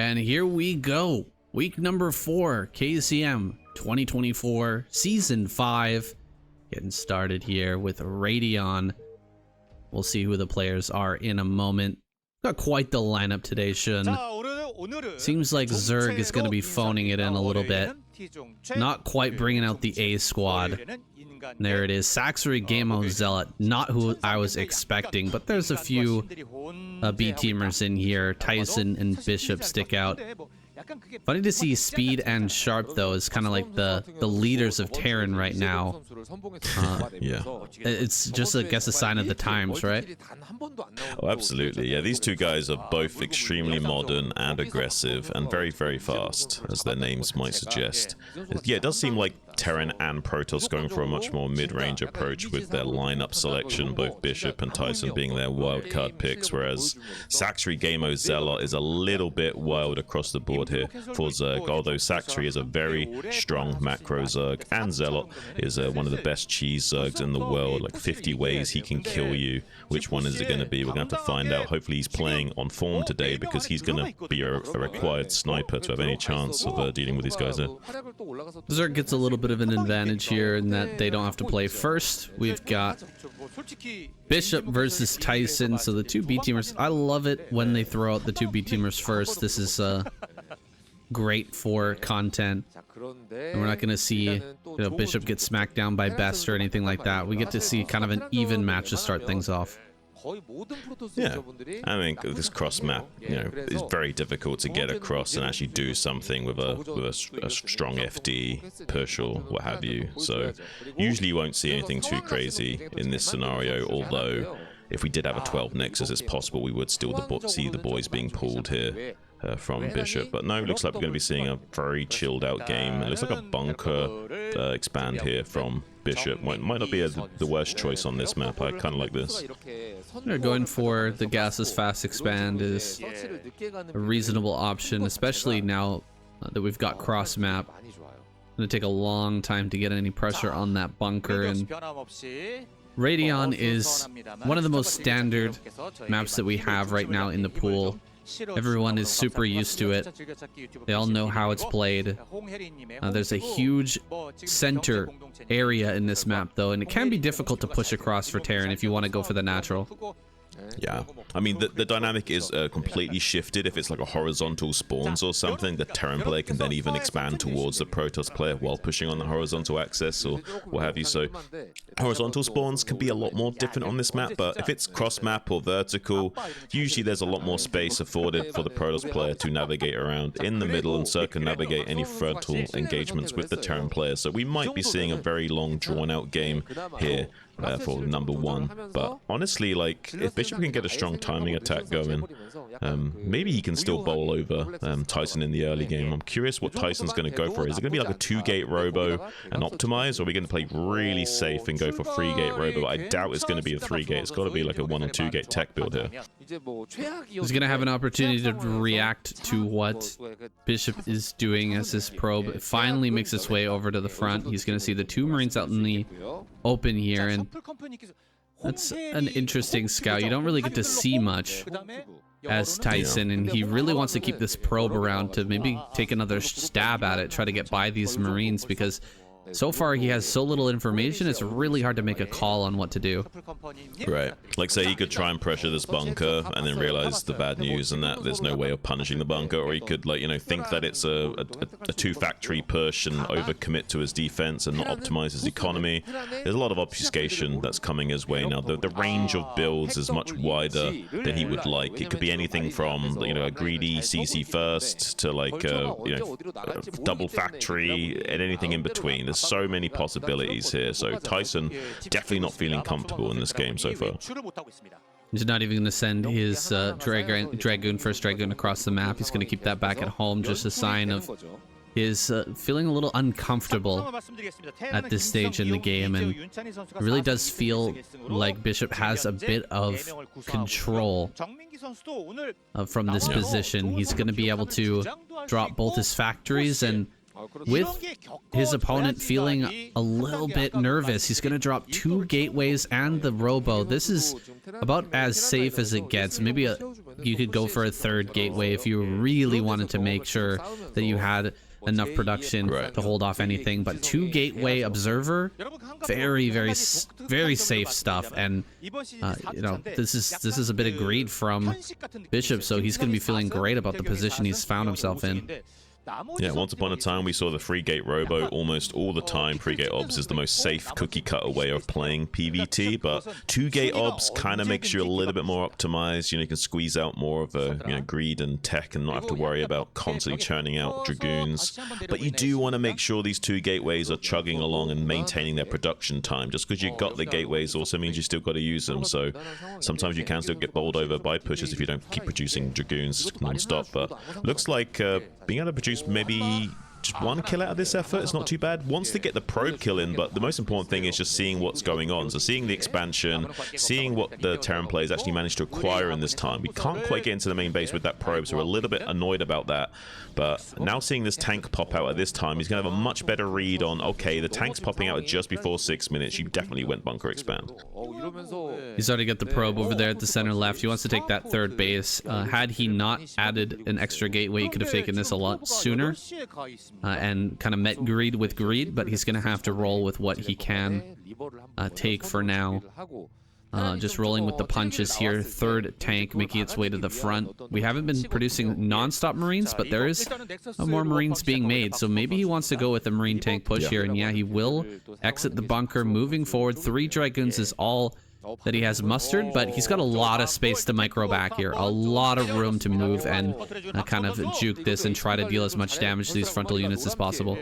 And here we go. Week number 4, KCM 2024, Season 5. Getting started here with Radion. We'll see who the players are in a moment. Got quite the lineup today, Shun. Seems like Zerg is going to be phoning it in a little bit. Not quite bringing out the A squad. There it is. Saxory Gamo Zealot. Not who I was expecting, but there's a few B teamers in here. Tyson and Bishop stick out. Funny to see Speed and Sharp, though, is kind of like the leaders of Terran right now. Yeah. It's just, I guess, a sign of the times, right? Oh, absolutely. Yeah, these two guys are both extremely modern and aggressive and very, very fast, as their names might suggest. Yeah, it does seem like Terran and Protoss going for a much more mid-range approach with their lineup selection, both Bishop and Tyson being their wildcard picks, whereas Saxory Gamo Zealot is a little bit wild across the board here for Zerg, although Saxory is a very strong macro Zerg, and Zealot is one of the best cheese Zergs in the world, like 50 ways he can kill you. Which one is it going to be? We're going to have to find out. Hopefully he's playing on form today, because he's going to be a required sniper to have any chance of dealing with these guys there. Zerg gets a little bit of an advantage here in that they don't have to play first. We've got Bishop versus Tyson, so the two B teamers. I love it when they throw out the two B teamers first. This is great for content, and we're not going to see Bishop get smacked down by Best or anything like that. We get to see kind of an even match to start things off. Yeah, I mean, this cross map, is very difficult to get across and actually do something with a strong FD push or what have you. So usually you won't see anything too crazy in this scenario, although if we did have a 12 Nexus, it's possible we would still see the boys being pulled here from Bishop. But no, looks like we're going to be seeing a very chilled out game. It looks like a bunker expand here from Bishop. Might not be the worst choice on this map. I kind of like this. They're going for the gases fast expand is a reasonable option, especially now that we've got cross map. Gonna take a long time to get any pressure on that bunker, and Radion is one of the most standard maps that we have right now in the pool. Everyone is super used to it. They all know how it's played. There's a huge center area in this map, though, and it can be difficult to push across for Terran if you want to go for the natural. Yeah, I mean, the dynamic is completely shifted. If it's like a horizontal spawns or something, the Terran player can then even expand towards the Protoss player while pushing on the horizontal axis or what have you. So horizontal spawns can be a lot more different on this map, but if it's cross map or vertical, usually there's a lot more space afforded for the Protoss player to navigate around in the middle and circumnavigate any frontal engagements with the Terran player. So we might be seeing a very long drawn out game here for number 1, but honestly, like, if Bishop can get a strong timing attack going, maybe he can still bowl over Tyson in the early game. I'm curious what Tyson's going to go for. Is it going to be like a 2-gate robo and optimize, or are we going to play really safe and go for 3-gate robo? I doubt it's going to be a 3-gate. It's got to be like a 1 or 2-gate tech build here. He's going to have an opportunity to react to what Bishop is doing as his probe finally makes its way over to the front. He's going to see the 2 Marines out in the open here, and that's an interesting scout. You don't really get to see much as Tyson, and he really wants to keep this probe around to maybe take another stab at it, try to get by these Marines, because so far he has so little information, it's really hard to make a call on what to do. Right. Like, say he could try and pressure this bunker and then realize the bad news and that there's no way of punishing the bunker, or he could, like, think that it's a 2-factory push and overcommit to his defense and not optimize his economy. There's a lot of obfuscation that's coming his way now. The range of builds is much wider than he would like. It could be anything from, a greedy CC first to, like, double factory and anything in between. There's so many possibilities here, so Tyson definitely not feeling comfortable in this game so far. He's not even going to send his first Dragoon across the map. He's going to keep that back at home, just a sign of his feeling a little uncomfortable at this stage in the game, and it really does feel like Bishop has a bit of control from this position. He's going to be able to drop both his factories and with his opponent feeling a little bit nervous. He's going to drop 2 gateways and the robo. This is about as safe as it gets. Maybe you could go for a 3rd gateway if you really wanted to make sure that you had enough production to hold off anything, but 2 gateway observer, very safe stuff. And you know, this is a bit of greed from Bishop, so he's going to be feeling great about the position he's found himself in. Yeah, once upon a time we saw the 3-gate robo almost all the time. 3-gate obs is the most safe cookie cutter way of playing PvT, but 2-gate obs kind of makes you a little bit more optimized. You know, you can squeeze out more of a, you know, greed and tech and not have to worry about constantly churning out dragoons. But you do want to make sure these 2 gateways are chugging along and maintaining their production time. Just because you got the gateways also means you still got to use them. So sometimes you can still get bowled over by pushes if you don't keep producing dragoons non-stop. But looks like being able to produce maybe just 1 kill out of this effort is not too bad. Wants to get the probe kill in, but the most important thing is just seeing what's going on. So seeing the expansion, seeing what the Terran players actually managed to acquire in this time. We can't quite get into the main base with that probe, so we're a little bit annoyed about that. But now seeing this tank pop out at this time, he's going to have a much better read on, okay, the tank's popping out at just before 6 minutes. You definitely went bunker expand. He's already got the probe over there at the center left. He wants to take that 3rd base. Had he not added an extra gateway, he could have taken this a lot sooner and kind of met greed with greed, but he's going to have to roll with what he can take for now. Just rolling with the punches here. 3rd tank making its way to the front. We haven't been producing non-stop Marines, but there is more Marines being made, so maybe he wants to go with a Marine tank push here, and yeah, he will exit the bunker. Moving forward, 3 Dragoons is all that he has mustered, but he's got a lot of space to micro back here, a lot of room to move and kind of juke this and try to deal as much damage to these frontal units as possible.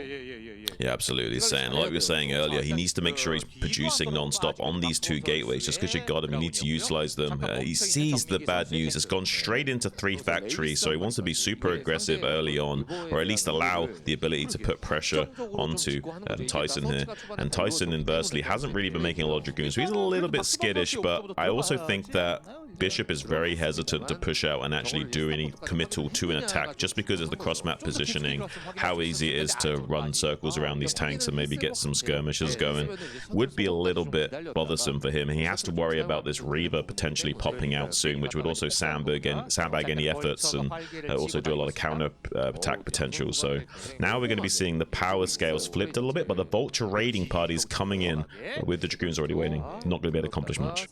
Yeah, absolutely. Saying, like we were saying earlier, he needs to make sure he's producing non-stop on these 2 gateways. Just because you got him, you need to utilize them. He sees the bad news. It's gone straight into 3 factories, so he wants to be super aggressive early on, or at least allow the ability to put pressure onto Tyson here. And Tyson, inversely, hasn't really been making a lot of dragoons, so he's a little bit skittish, but I also think that Bishop is very hesitant to push out and actually do any committal to an attack, just because of the cross-map positioning, how easy it is to run circles around these tanks and maybe get some skirmishes going. Would be a little bit bothersome for him. He has to worry about this Reaver potentially popping out soon, which would also sandbag any efforts and also do a lot of counter attack potential. So now we're going to be seeing the power scales flipped a little bit, but the Vulture raiding parties coming in with the Dragoons already waiting. Not going to be able to accomplish much.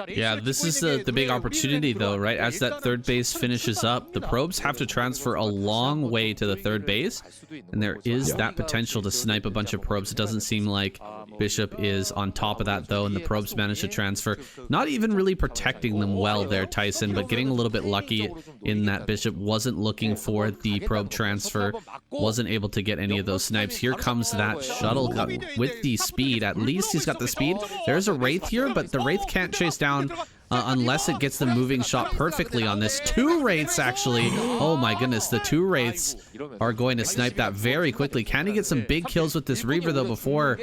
Yeah, this is the big opportunity though, right? As that 3rd base finishes up, the probes have to transfer a long way to the 3rd base, and there is that potential to snipe a bunch of probes. It doesn't seem like Bishop is on top of that though, and the probes managed to transfer. Not even really protecting them well there, Tyson, but getting a little bit lucky in that Bishop wasn't looking for the probe transfer, wasn't able to get any of those snipes. Here comes that shuttle with the speed. At least he's got the speed. There's a Wraith here, but the Wraith can't chase down unless it gets the moving shot perfectly on this. 2 Wraiths, actually. Oh my goodness, the 2 Wraiths are going to snipe that very quickly. Can he get some big kills with this Reaver, though, before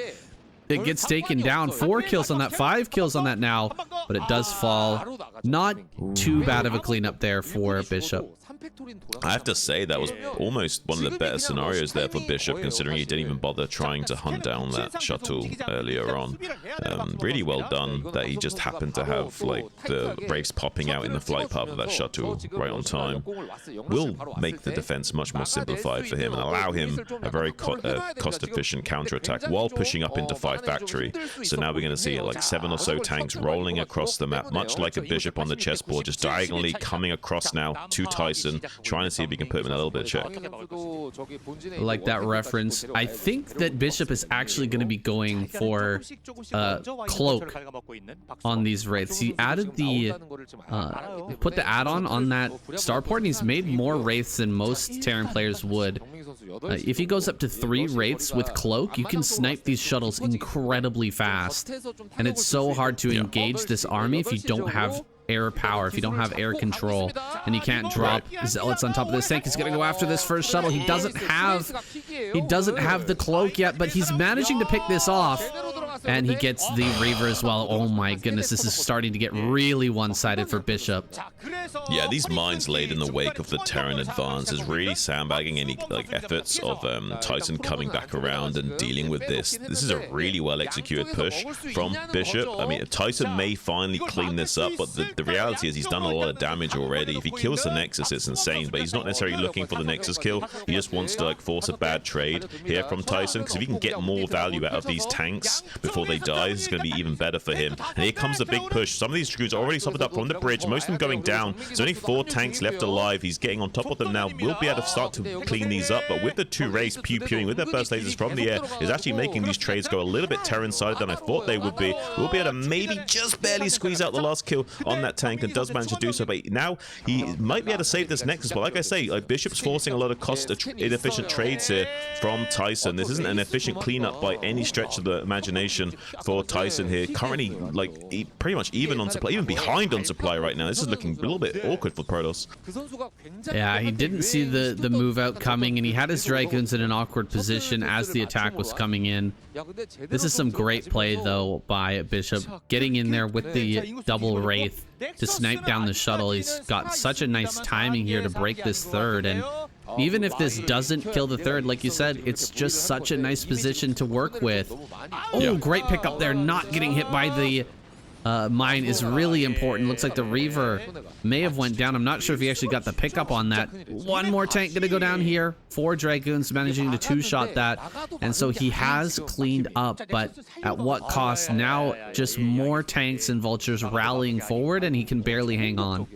it gets taken down? 4 kills on that, 5 kills on that now, but it does fall. Not too bad of a cleanup there for Bishop. I have to say that was almost one of the better scenarios there for Bishop, considering he didn't even bother trying to hunt down that shuttle earlier on. Really well done that he just happened to have like the Wraiths popping out in the flight path of that shuttle right on time. Will make the defense much more simplified for him and allow him a very cost-efficient counterattack while pushing up into 5 factory. So now we're going to see like 7 or so tanks rolling across the map, much like a Bishop on the chessboard, just diagonally coming across now to Tyson, trying to see if he can put him in a little bit of check. I like that reference. I think that Bishop is actually going to be going for cloak on these Wraiths. He added the put the add-on on that starport, and he's made more Wraiths than most Terran players would. If he goes up to 3 Wraiths with cloak, you can snipe these shuttles incredibly fast, and it's so hard to engage this army if you don't have air power, if you don't have air control, and you can't drop zealots on top of this tank. He's gonna go after this first shuttle. He doesn't have the cloak yet, but he's managing to pick this off. And he gets the Reaver as well. Oh my goodness, this is starting to get really one-sided for Bishop. Yeah, these mines laid in the wake of the Terran advance is really sandbagging any efforts of Tyson coming back around and dealing with this. This is a really well executed push from Bishop. I mean, Tyson may finally clean this up, but the reality is he's done a lot of damage already. If he kills the Nexus, it's insane, but he's not necessarily looking for the Nexus kill. He just wants to force a bad trade here from Tyson, because if he can get more value out of these tanks before they die, this is going to be even better for him. And here comes the big push. Some of these Druids are already suffered up from the bridge, most of them going down. There's only 4 tanks left alive. He's getting on top of them now. We'll be able to start to clean these up, but with the 2 Rays pew-pewing with their burst lasers from the air, is actually making these trades go a little bit Terran-sided than I thought they would be. We'll be able to maybe just barely squeeze out the last kill on that tank, and does manage to do so, but now he might be able to save this Nexus. But like I say, Bishop's forcing a lot of cost-inefficient trades here from Tyson. This isn't an efficient cleanup by any stretch of the imagination for Tyson here. Currently, pretty much even on supply, even behind on supply right now. This is looking a little bit awkward for Protoss. Yeah, he didn't see the move out coming, and he had his Dragoons in an awkward position as the attack was coming in. This is some great play, though, by Bishop, getting in there with the double Wraith to snipe down the shuttle. He's got such a nice timing here to break this third, and even if this doesn't kill the third, like you said, it's just such a nice position to work with. Oh, great pickup there, not getting hit by the mine is really important. Looks like the Reaver may have went down. I'm not sure if he actually got the pickup on that. One more tank gonna go down here. 4 Dragoons managing to 2-shot that, and so he has cleaned up, but at what cost? Now just more tanks and vultures rallying forward, and he can barely hang on.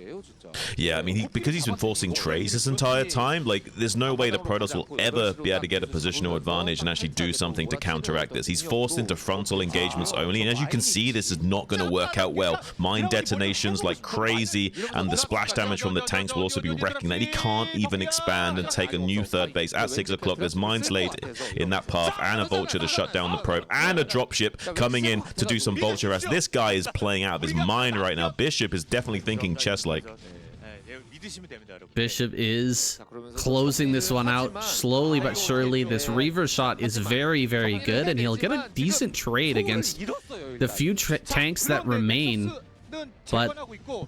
Yeah, I mean, because he's been forcing trades this entire time, there's no way that Protoss will ever be able to get a positional advantage and actually do something to counteract this. He's forced into frontal engagements only, and as you can see, this is not going to work out well. Mine detonations like crazy, and the splash damage from the tanks will also be wrecking that. He can't even expand and take a new third base at 6 o'clock. There's mines laid in that path, and a vulture to shut down the probe, and a dropship coming in to do some vulture as this guy is playing out of his mind right now. Bishop is definitely thinking chess-like. Bishop is closing this one out slowly but surely. This Reaver shot is very, very good, and he'll get a decent trade against the few tanks that remain. But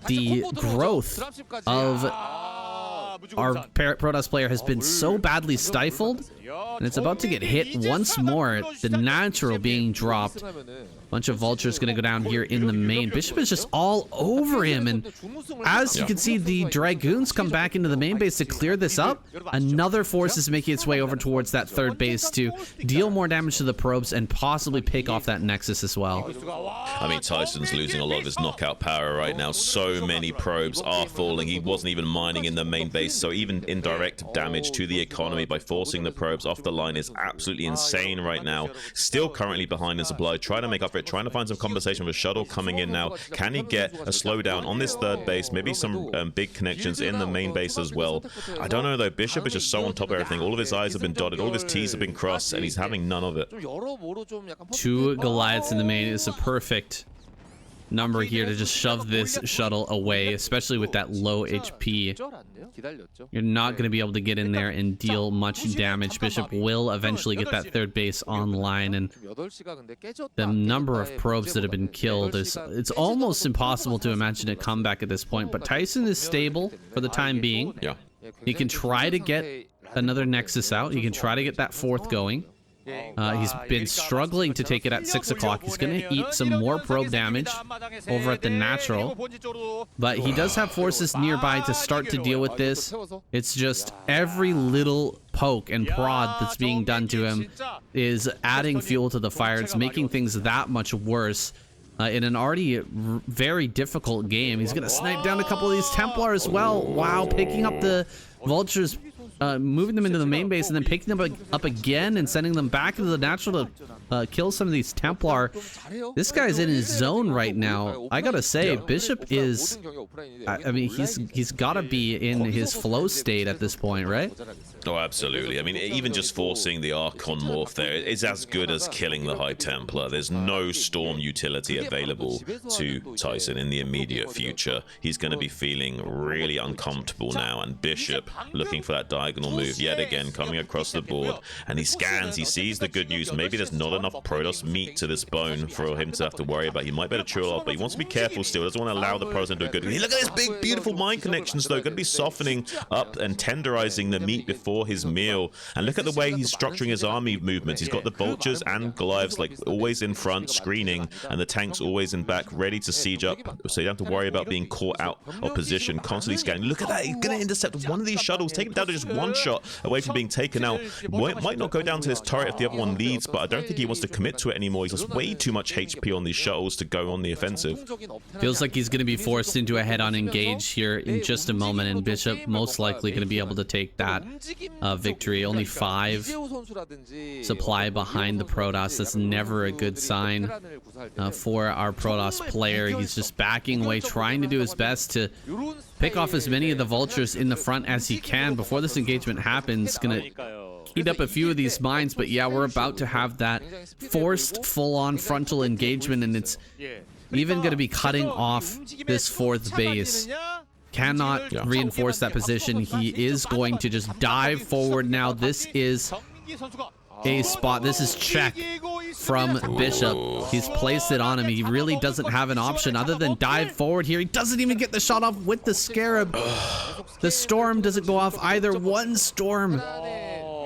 the growth of our Protoss player has been so badly stifled, and it's about to get hit once more. The natural being dropped. Bunch of vultures gonna go down here in the main. Bishop is just all over him, and as you can see, the Dragoons come back into the main base to clear this up. Another force is making its way over towards that third base to deal more damage to the probes and possibly pick off that Nexus as well. I mean, Tyson's losing a lot of his knockout power right now. So many probes are falling. He wasn't even mining in the main base, so even indirect damage to the economy by forcing the probes off the line is absolutely insane right now. Still currently behind in supply, trying to make up for it, trying to find some compensation with shuttle coming in now. Can he get a slowdown on this third base? Maybe some big connections in the main base as well. I don't know though. Bishop is just so on top of everything. All of his I's have been dotted, all of his T's have been crossed, and he's having none of it. 2 Goliaths in the main is a perfect number here to just shove this shuttle away, especially with that low HP. You're not going to be able to get in there and deal much damage. Bishop will eventually get that third base online, and the number of probes that have been killed is, it's almost impossible to imagine a comeback at this point. But Tyson is stable for the time being. Yeah, he can try to get another Nexus out. He can try to get that 4th going. He's been struggling to take it at 6 o'clock. He's going to eat some more probe damage over at the natural, but he does have forces nearby to start to deal with this. It's just every little poke and prod that's being done to him is adding fuel to the fire. It's making things that much worse. In an already very difficult game. He's going to snipe down a couple of these Templar as well. Wow, picking up the vultures, moving them into the main base, and then picking them up again and sending them back into the natural to kill some of these Templar. This guy's in his zone right now. I gotta say, Bishop is, I mean, he's gotta be in his flow state at this point, right? Oh, absolutely. I mean, even just forcing the Archon morph there is as good as killing the High Templar. There's no Storm utility available to Tyson in the immediate future. He's going to be feeling really uncomfortable now, and Bishop looking for that diagonal move yet again, coming across the board, and he scans, he sees the good news. Maybe there's not enough Protoss meat to this bone for him to have to worry about. He might better chill off, but he wants to be careful still. Doesn't want to allow the Protoss to do a good. Look at this big, beautiful mind connections, though. Going to be softening up and tenderizing the meat before his meal. And look at the way he's structuring his army movements. He's got the vultures and Goliaths like always in front screening, and the tanks always in back ready to siege up, so you don't have to worry about being caught out of position, constantly scanning. Look at that, he's going to intercept one of these shuttles, take him down to just one shot away from being taken out. Might not go down to his turret if the other one leads, but I don't think he wants to commit to it anymore. He's just way too much HP on these shuttles to go on the offensive. Feels like he's going to be forced into a head-on engage here in just a moment, and Bishop most likely going to be able to take that victory. Only 5 supply behind the Protoss. That's never a good sign for our Protoss player. He's just backing away, trying to do his best to pick off as many of the vultures in the front as he can before this engagement happens. Gonna heat up a few of these mines, but yeah, we're about to have that forced full-on frontal engagement, and it's even going to be cutting off this 4th base. Cannot reinforce that position. He is going to just dive forward now. This is a spot. This is check from Bishop. He's placed it on him. He really doesn't have an option other than dive forward here. He doesn't even get the shot off with the Scarab. The storm doesn't go off either. One storm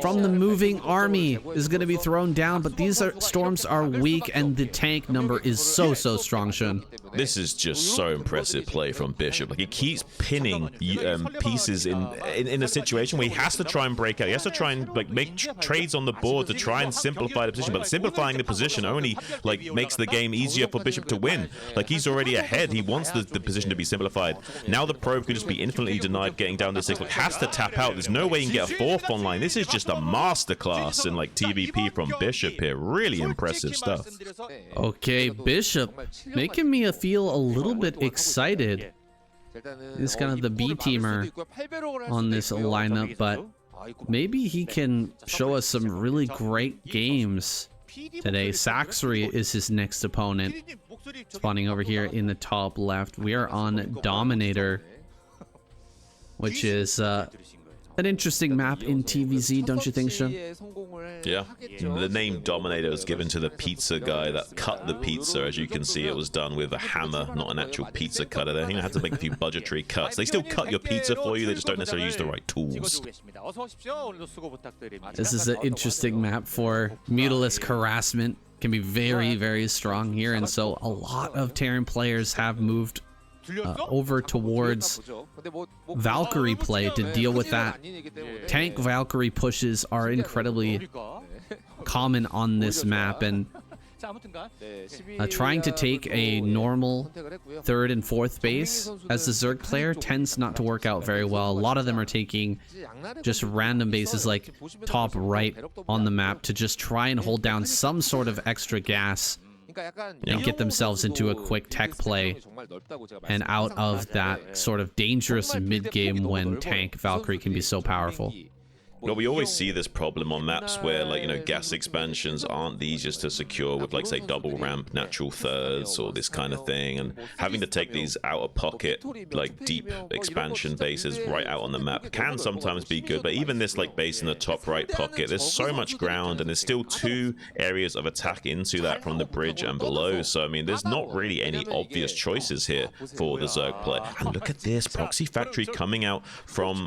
from the moving army is going to be thrown down, but these storms are weak, and the tank number is so strong, Shun. This is just so impressive play from Bishop. Like, he keeps pinning pieces in a situation where he has to try and break out. He has to try and like make trades on the board to try and simplify the position, but simplifying the position only like makes the game easier for Bishop to win. Like, he's already ahead. He wants the position to be simplified. Now the probe could just be infinitely denied getting down to 6. Like, has to tap out. There's no way he can get a 4th online. This is just a masterclass in like TVP from Bishop here. Really impressive stuff. Okay, Bishop making me feel a little bit excited. He's kind of the B-teamer on this lineup, but maybe he can show us some really great games today. Saxry is his next opponent. Spawning over here in the top left. We are on Dominator, which is an interesting map in TVZ, don't you think, Shun? Yeah, the name Dominator was given to the pizza guy that cut the pizza. As you can see, it was done with a hammer, not an actual pizza cutter. They had to make a few budgetary cuts. They still cut your pizza for you, they just don't necessarily use the right tools. This is an interesting map for Mutalisk harassment. Can be very strong here, and so a lot of Terran players have moved over towards Valkyrie play to deal with that. Tank Valkyrie pushes are incredibly common on this map, and trying to take a normal 3rd and 4th base as the Zerg player tends not to work out very well. A lot of them are taking just random bases like top right on the map to just try and hold down some sort of extra gas and get themselves into a quick tech play and out of that sort of dangerous mid-game when tank Valkyrie can be so powerful. Well, we always see this problem on maps where, like, you know, gas expansions aren't the easiest to secure with, like, say, double ramp natural thirds or this kind of thing, and having to take these out of pocket, like, deep expansion bases right out on the map can sometimes be good. But even this, like, base in the top right pocket, there's so much ground, and there's still 2 areas of attack into that from the bridge and below. So, I mean, there's not really any obvious choices here for the Zerg player. And look at this proxy factory coming out from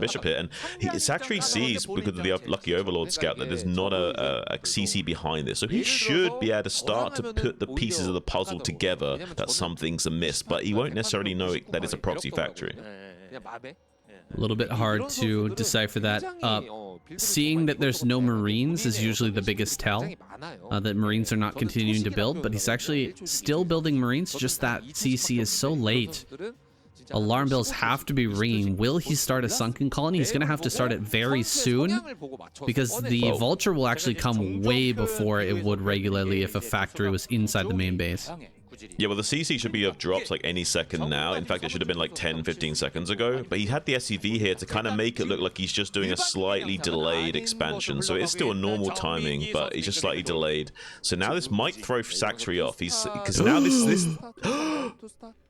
Bishop here, and Saxry sees, because of the Lucky Overlord scout, that there's not a CC behind this, so he should be able to start to put the pieces of the puzzle together that something's amiss, but he won't necessarily know that it's a proxy factory. A little bit hard to decipher that. Seeing that there's no Marines is usually the biggest tell, that Marines are not continuing to build, but he's actually still building Marines, just that CC is so late. Alarm bells have to be ringing. Will he start a sunken colony? He's going to have to start it very soon, because the vulture will actually come way before it would regularly if a factory was inside the main base. Yeah, well, the CC should be have dropped like any second now. In fact, it should have been like 10-15 seconds ago. But he had the SCV here to kind of make it look like he's just doing a slightly delayed expansion. So it's still a normal timing, but he's just slightly delayed. So now this might throw Saxry off. Because now this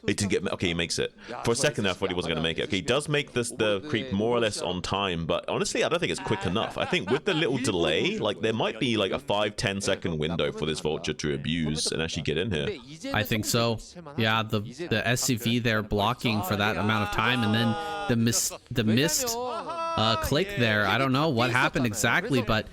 it didn't get. Okay, he makes it. For a second there, I thought he wasn't going to make it. Okay, he does make the creep more or less on time, but honestly, I don't think it's quick enough. I think with the little delay, like there might be like a 5-10 second window for this vulture to abuse and actually get in here. I think so. Yeah, the SCV there blocking for that amount of time, and then the missed click there. I don't know what happened exactly, but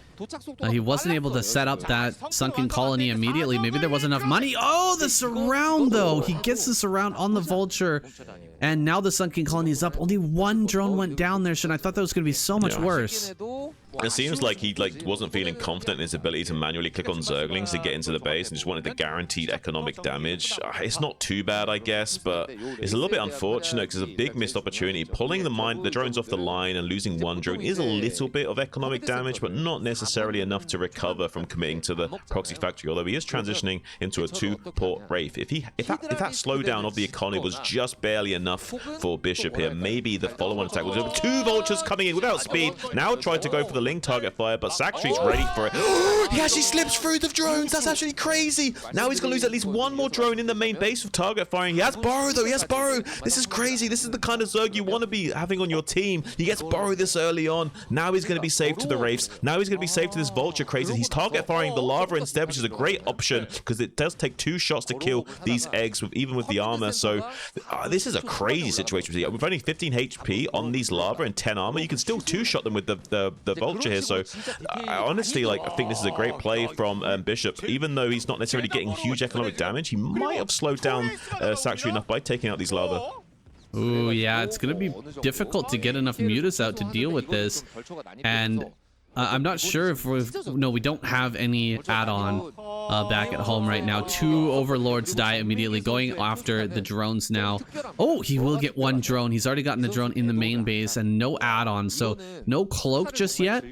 he wasn't able to set up that sunken colony immediately. Maybe there wasn't enough money. Oh, the surround though. He gets the surround on the vulture, and now the sunken colony is up. Only one drone went down there, and I thought that was going to be so much worse. It seems like he wasn't feeling confident in his ability to manually click on Zerglings to get into the base and just wanted the guaranteed economic damage. It's not too bad, I guess, but it's a little bit unfortunate because it's a big missed opportunity. Pulling the drones off the line and losing one drone is a little bit of economic damage, but not necessarily enough to recover from committing to the proxy factory, although he is transitioning into a 2-port Wraith. If that slowdown of the economy was just barely enough for Bishop here, maybe the follow-on attack was over. 2 vultures coming in without speed. Now tried to go for the link target fire, but Saxry's ready for it. He actually slips through the drones. That's actually crazy. Now he's going to lose at least one more drone in the main base with target firing. He has Burrow, though. He has Burrow. This is crazy. This is the kind of Zerg you want to be having on your team. He gets Burrow this early on. Now he's going to be safe to the Wraiths. Now he's going to be safe to this vulture crazy. He's target firing the lava instead, which is a great option because it does take 2 shots to kill these eggs, even with the armor. So this is a crazy situation. With only 15 HP on these lava and 10 armor, you can still 2-shot them with the vulture here. So honestly, I think this is a great play from Bishop. Even though he's not necessarily getting huge economic damage, he might have slowed down Saxry enough by taking out these lava. Ooh, yeah, it's gonna be difficult to get enough mutas out to deal with this, and I'm not sure if we don't have any add-on back at home right now. 2 overlords die immediately, going after the drones now. Oh, he will get 1 drone. He's already gotten the drone in the main base, and no add-on, so no cloak just yet.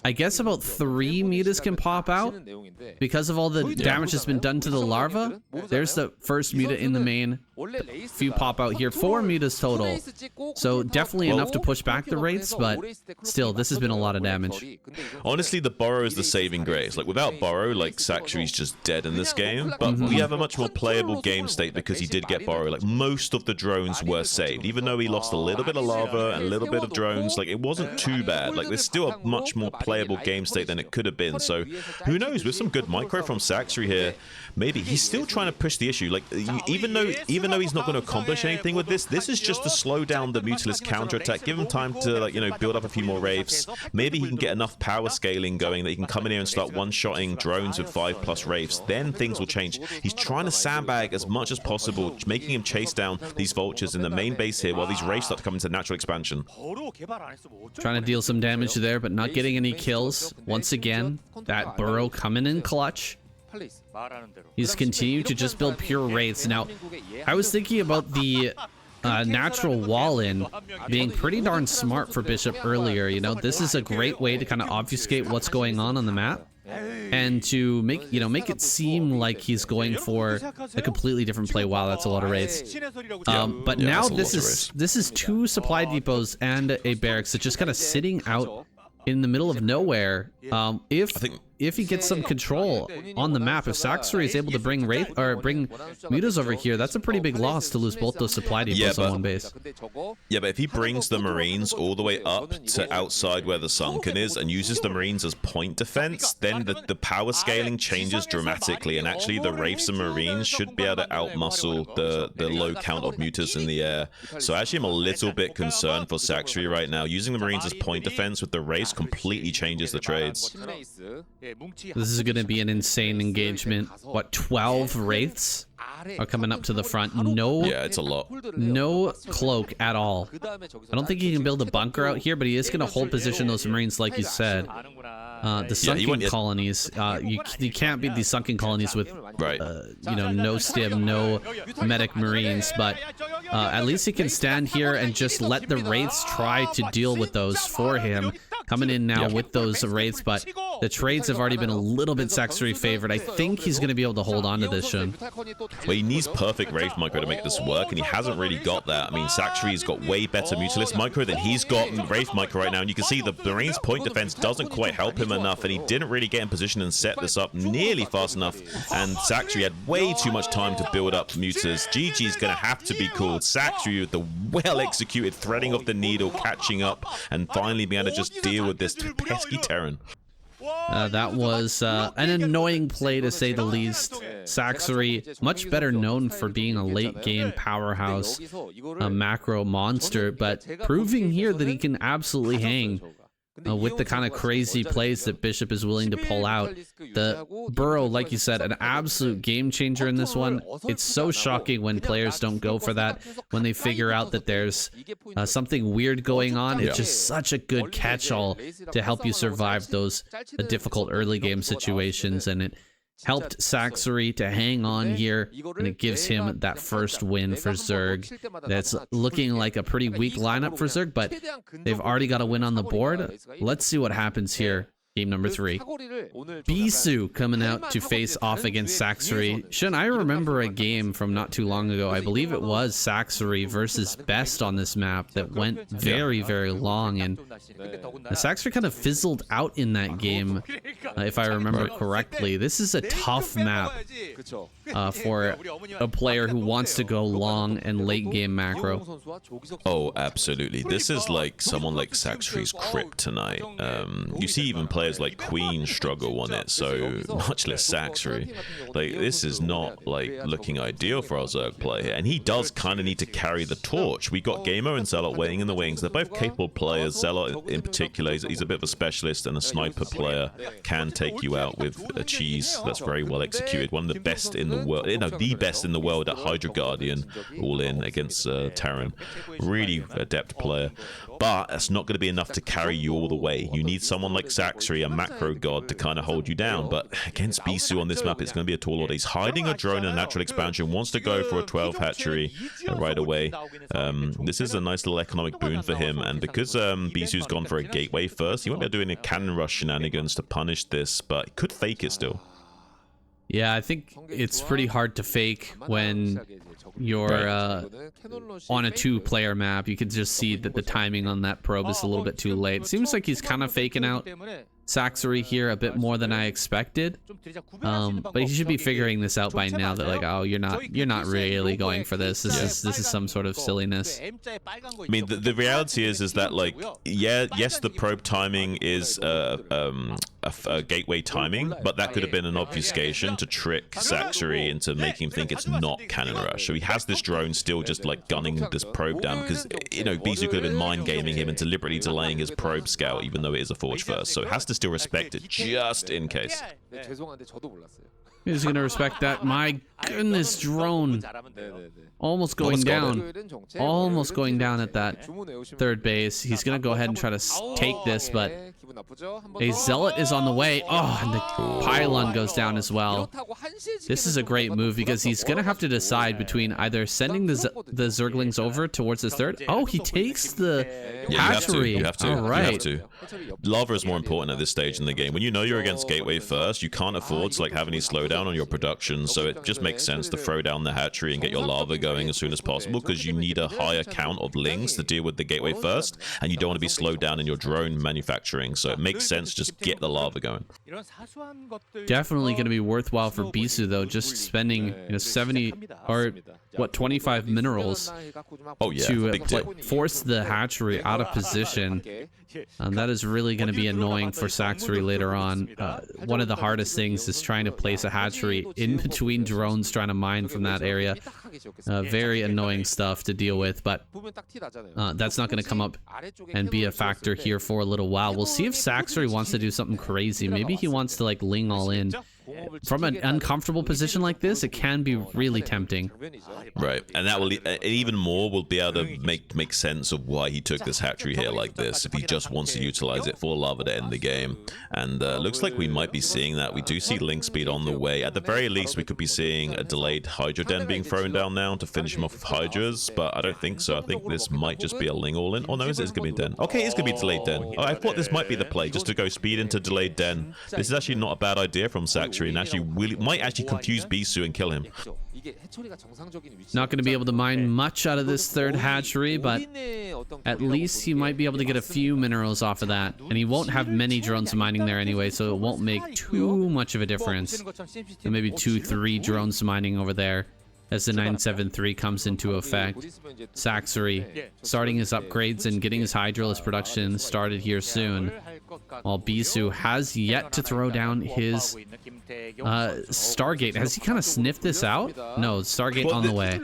I guess about 3 mutas can pop out because of all the damage that's been done to the larva. There's the first muta in the main. A few pop out here. 4 mutas total, so definitely enough to push back the Wraiths, but still, this has been a lot of damage. Honestly, the Burrow is the saving grace. Without Burrow, Saxry's just dead in this game. But we have a much more playable game state because he did get Burrow. Most of the drones were saved. Even though he lost a little bit of lava and a little bit of drones, it wasn't too bad. There's still a much more playable game state than it could have been. So who knows? With some good micro from Saxry here, maybe he's still trying to push the issue. Even though he's not going to accomplish anything with this is just to slow down the Mutalist counterattack. Give him time to build up a few more Wraiths. Maybe he can get enough power scaling going that he can come in here and start one-shotting drones with 5+ Wraiths. Then things will change. He's trying to sandbag as much as possible, making him chase down these vultures in the main base here while these Wraiths start to come into natural expansion. Trying to deal some damage there, but not getting any kills. Once again, that Burrow coming in clutch. He's continued to just build pure Wraiths. Now, I was thinking about the natural wall-in being pretty darn smart for Bishop earlier. This is a great way to kind of obfuscate what's going on the map, and to make it seem like he's going for a completely different play. Wow, that's a lot of Wraiths. But now this is 2 supply depots and a barracks that's just kind of sitting out in the middle of nowhere. If he gets some control on the map, if Saxry is able to bring mutas over here, that's a pretty big loss to lose both those supply depots on one base. Yeah, but if he brings the Marines all the way up to outside where the sunken is and uses the Marines as point defense, then the power scaling changes dramatically, and actually the Wraiths and Marines should be able to outmuscle the low count of mutas in the air. So actually I'm a little bit concerned for Saxry right now. Using the Marines as point defense with the Wraiths completely changes the trades. This is going to be an insane engagement. What, 12 Wraiths are coming up to the front? Yeah, it's a lot. No cloak at all. I don't think he can build a bunker out here, but he is going to hold position those Marines, like you said. The sunken colonies, you can't beat these sunken colonies with no stim, no medic Marines, but at least he can stand here and just let the Wraiths try to deal with those for him. Coming in now with those Wraiths, but The trades have already been a little bit Saxory favored. I think he's going to be able to hold on to this, Shun. Well, he needs perfect Wraith Micro to make this work, and he hasn't really got that. I mean, Saxory's got way better Mutalist Micro than he's got Wraith Micro right now, and you can see the Marine's point defense doesn't quite help him enough, and he didn't really get in position and set this up nearly fast enough, and Saxory had way too much time to build up Mutas. GG's going to have to be called. Saxory with the well-executed threading of the needle, catching up, and finally being able to just deal with this pesky Terran. That was an annoying play, to say the least. Saxory, much better known for being a late-game powerhouse, a macro monster, but proving here that he can absolutely hang with the kind of crazy plays that Bishop is willing to pull out. The Burrow, like you said, an absolute game changer in this one. It's so shocking when players don't go for that, when they figure out that there's something weird going on. It's just such a good catch-all to help you survive those difficult early game situations, and it helped Saxory to hang on here, and it gives him that first win for Zerg. That's looking like a pretty weak lineup for Zerg, but they've already got a win on the board. Let's see what happens here. Game number 3. Bisu coming out to face off against Saxory. Shun, I remember a game from not too long ago. I believe it was Saxory versus Best on this map that went very, very long, and Saxory kind of fizzled out in that game, if I remember correctly. This is a tough map for a player who wants to go long and late game macro. Oh, absolutely. This is like someone like Saxory's kryptonite. You see even players like Queen struggle on it, so much less Saxory. Like, this is not like looking ideal for our Zerg player, and he does kind of need to carry the torch. We got Gamer and Zealot waiting in the wings. They're both capable players. Zealot in particular, he's a bit of a specialist, and a sniper player can take you out with a cheese that's very well executed. One of the best in the world, the best in the world at Hydra Guardian, all in against Terran. Really adept player. But that's not going to be enough to carry you all the way. You need someone like Saxory, a macro god, to kind of hold you down. But against Bisu on this map, it's going to be a tall order. He's hiding a drone in a natural expansion, wants to go for a 12 hatchery right away. This is a nice little economic boon for him. And because Bisu's gone for a gateway first, he won't be doing a cannon rush shenanigans to punish this, but he could fake it still. Yeah, I think it's pretty hard to fake when you're on a 2-player map. You can just see that the timing on that probe is a little bit too late. Seems like he's kind of faking out Saxory here a bit more than I expected, but he should be figuring this out by now, that like, oh, you're not really going for this. This is some sort of silliness. I mean, the reality is that, like, yes, the probe timing is a gateway timing, but that could have been an obfuscation to trick Saxory into making him think it's not cannon rush. So he has this drone still just like gunning this probe down, because, you know, Bisu could have been mind gaming him into deliberately delaying his probe scout, even though it is a forge first. So it has to still respect it just in case. He's gonna respect that. My goodness, drone almost going down. Almost going down at that third base. He's gonna go ahead and try to take this, but a Zealot is on the way. Oh, and the pylon goes down as well. This is a great move, because he's gonna have to decide between either sending the Zerglings over towards his third. Oh, he takes the hatchery. You have to. All right. You have to. Lava is more important at this stage in the game. When you know you're against gateway first, you can't afford to like have any slowdown on your production, so it just makes sense to throw down the hatchery and get your lava going as soon as possible, because you need a higher count of lings to deal with the gateway first, and you don't want to be slowed down in your drone manufacturing, so it makes sense just get the lava going. Definitely going to be worthwhile for Bisu, though, just spending 70 or what, 25 minerals to force the hatchery out of position. That is really going to be annoying for Saxory later on. One of the hardest things is trying to place a hatchery in between drones trying to mine from that area. Very annoying stuff to deal with, but that's not going to come up and be a factor here for a little while. We'll see if Saxory wants to do something crazy. Maybe he wants to like ling all in from an uncomfortable position like this, it can be really tempting. Right, and that will even more will be able to make sense of why he took this hatchery here like this, if he just wants to utilize it for lava to end the game. And looks like we might be seeing that. We do see link speed on the way. At the very least, we could be seeing a delayed Hydra Den being thrown down now to finish him off with Hydras, but I don't think so. I think this might just be a Ling all-in. Oh no, it's gonna be a Den. Okay, it's gonna be a delayed Den. Oh, I thought this might be the play, just to go speed into delayed Den. This is actually not a bad idea from Saxury, and actually might actually confuse Bisu and kill him. Not going to be able to mine much out of this third hatchery, but at least he might be able to get a few minerals off of that. And he won't have many drones mining there anyway, so it won't make too much of a difference. And maybe 2-3 drones mining over there as the 973 comes into effect. Saxury starting his upgrades and getting his Hydralisk production started here soon, while Bisu has yet to throw down his Stargate. Has he kind of sniffed this out? No, Stargate on the way.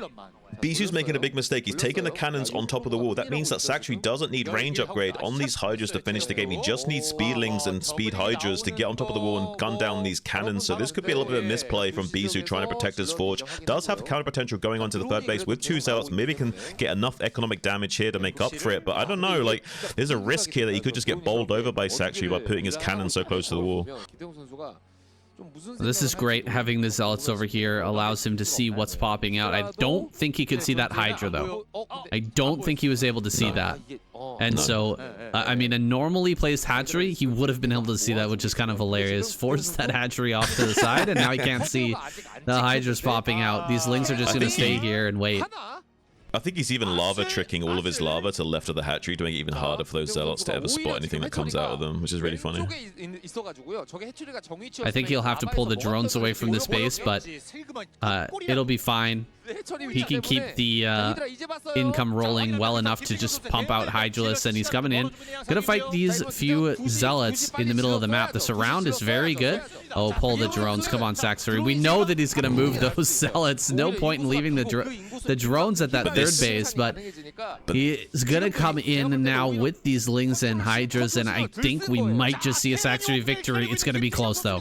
Bisu's making a big mistake. He's taking the cannons on top of the wall. That means that Saxury doesn't need range upgrade on these Hydras to finish the game. He just needs Speedlings and Speed Hydras to get on top of the wall and gun down these cannons. So this could be a little bit of misplay from Bisu trying to protect his forge. Does have counter potential going onto the third base with 2 zealots. Maybe can get enough economic damage here to make up for it. But I don't know. Like, there's a risk here that he could just get bowled over by Saxury by putting his cannons so close to the wall. This is great. Having the zealots over here allows him to see what's popping out. I don't think he could see that Hydra, though. I don't think he was able to see that. And so, I mean, a normally placed hatchery, he would have been able to see that, which is kind of hilarious. Forced that hatchery off to the side, and now he can't see the Hydras popping out. These Lings are just going to stay here and wait. I think he's even lava tricking all of his lava to the left of the hatchery to make it even harder for those zealots to ever spot anything that comes out of them, which is really funny. I think he'll have to pull the drones away from this base, but it'll be fine. He can keep the income rolling well enough to just pump out Hydralisk, and he's coming in. Gonna fight these few zealots in the middle of the map. The surround is very good. Oh, pull the drones. Come on, Saxury. We know that he's gonna move those zealots. No point in leaving the drones at that third base, but he's gonna come in now with these Lings and Hydras, and I think we might just see a Saxury victory. It's gonna be close, though.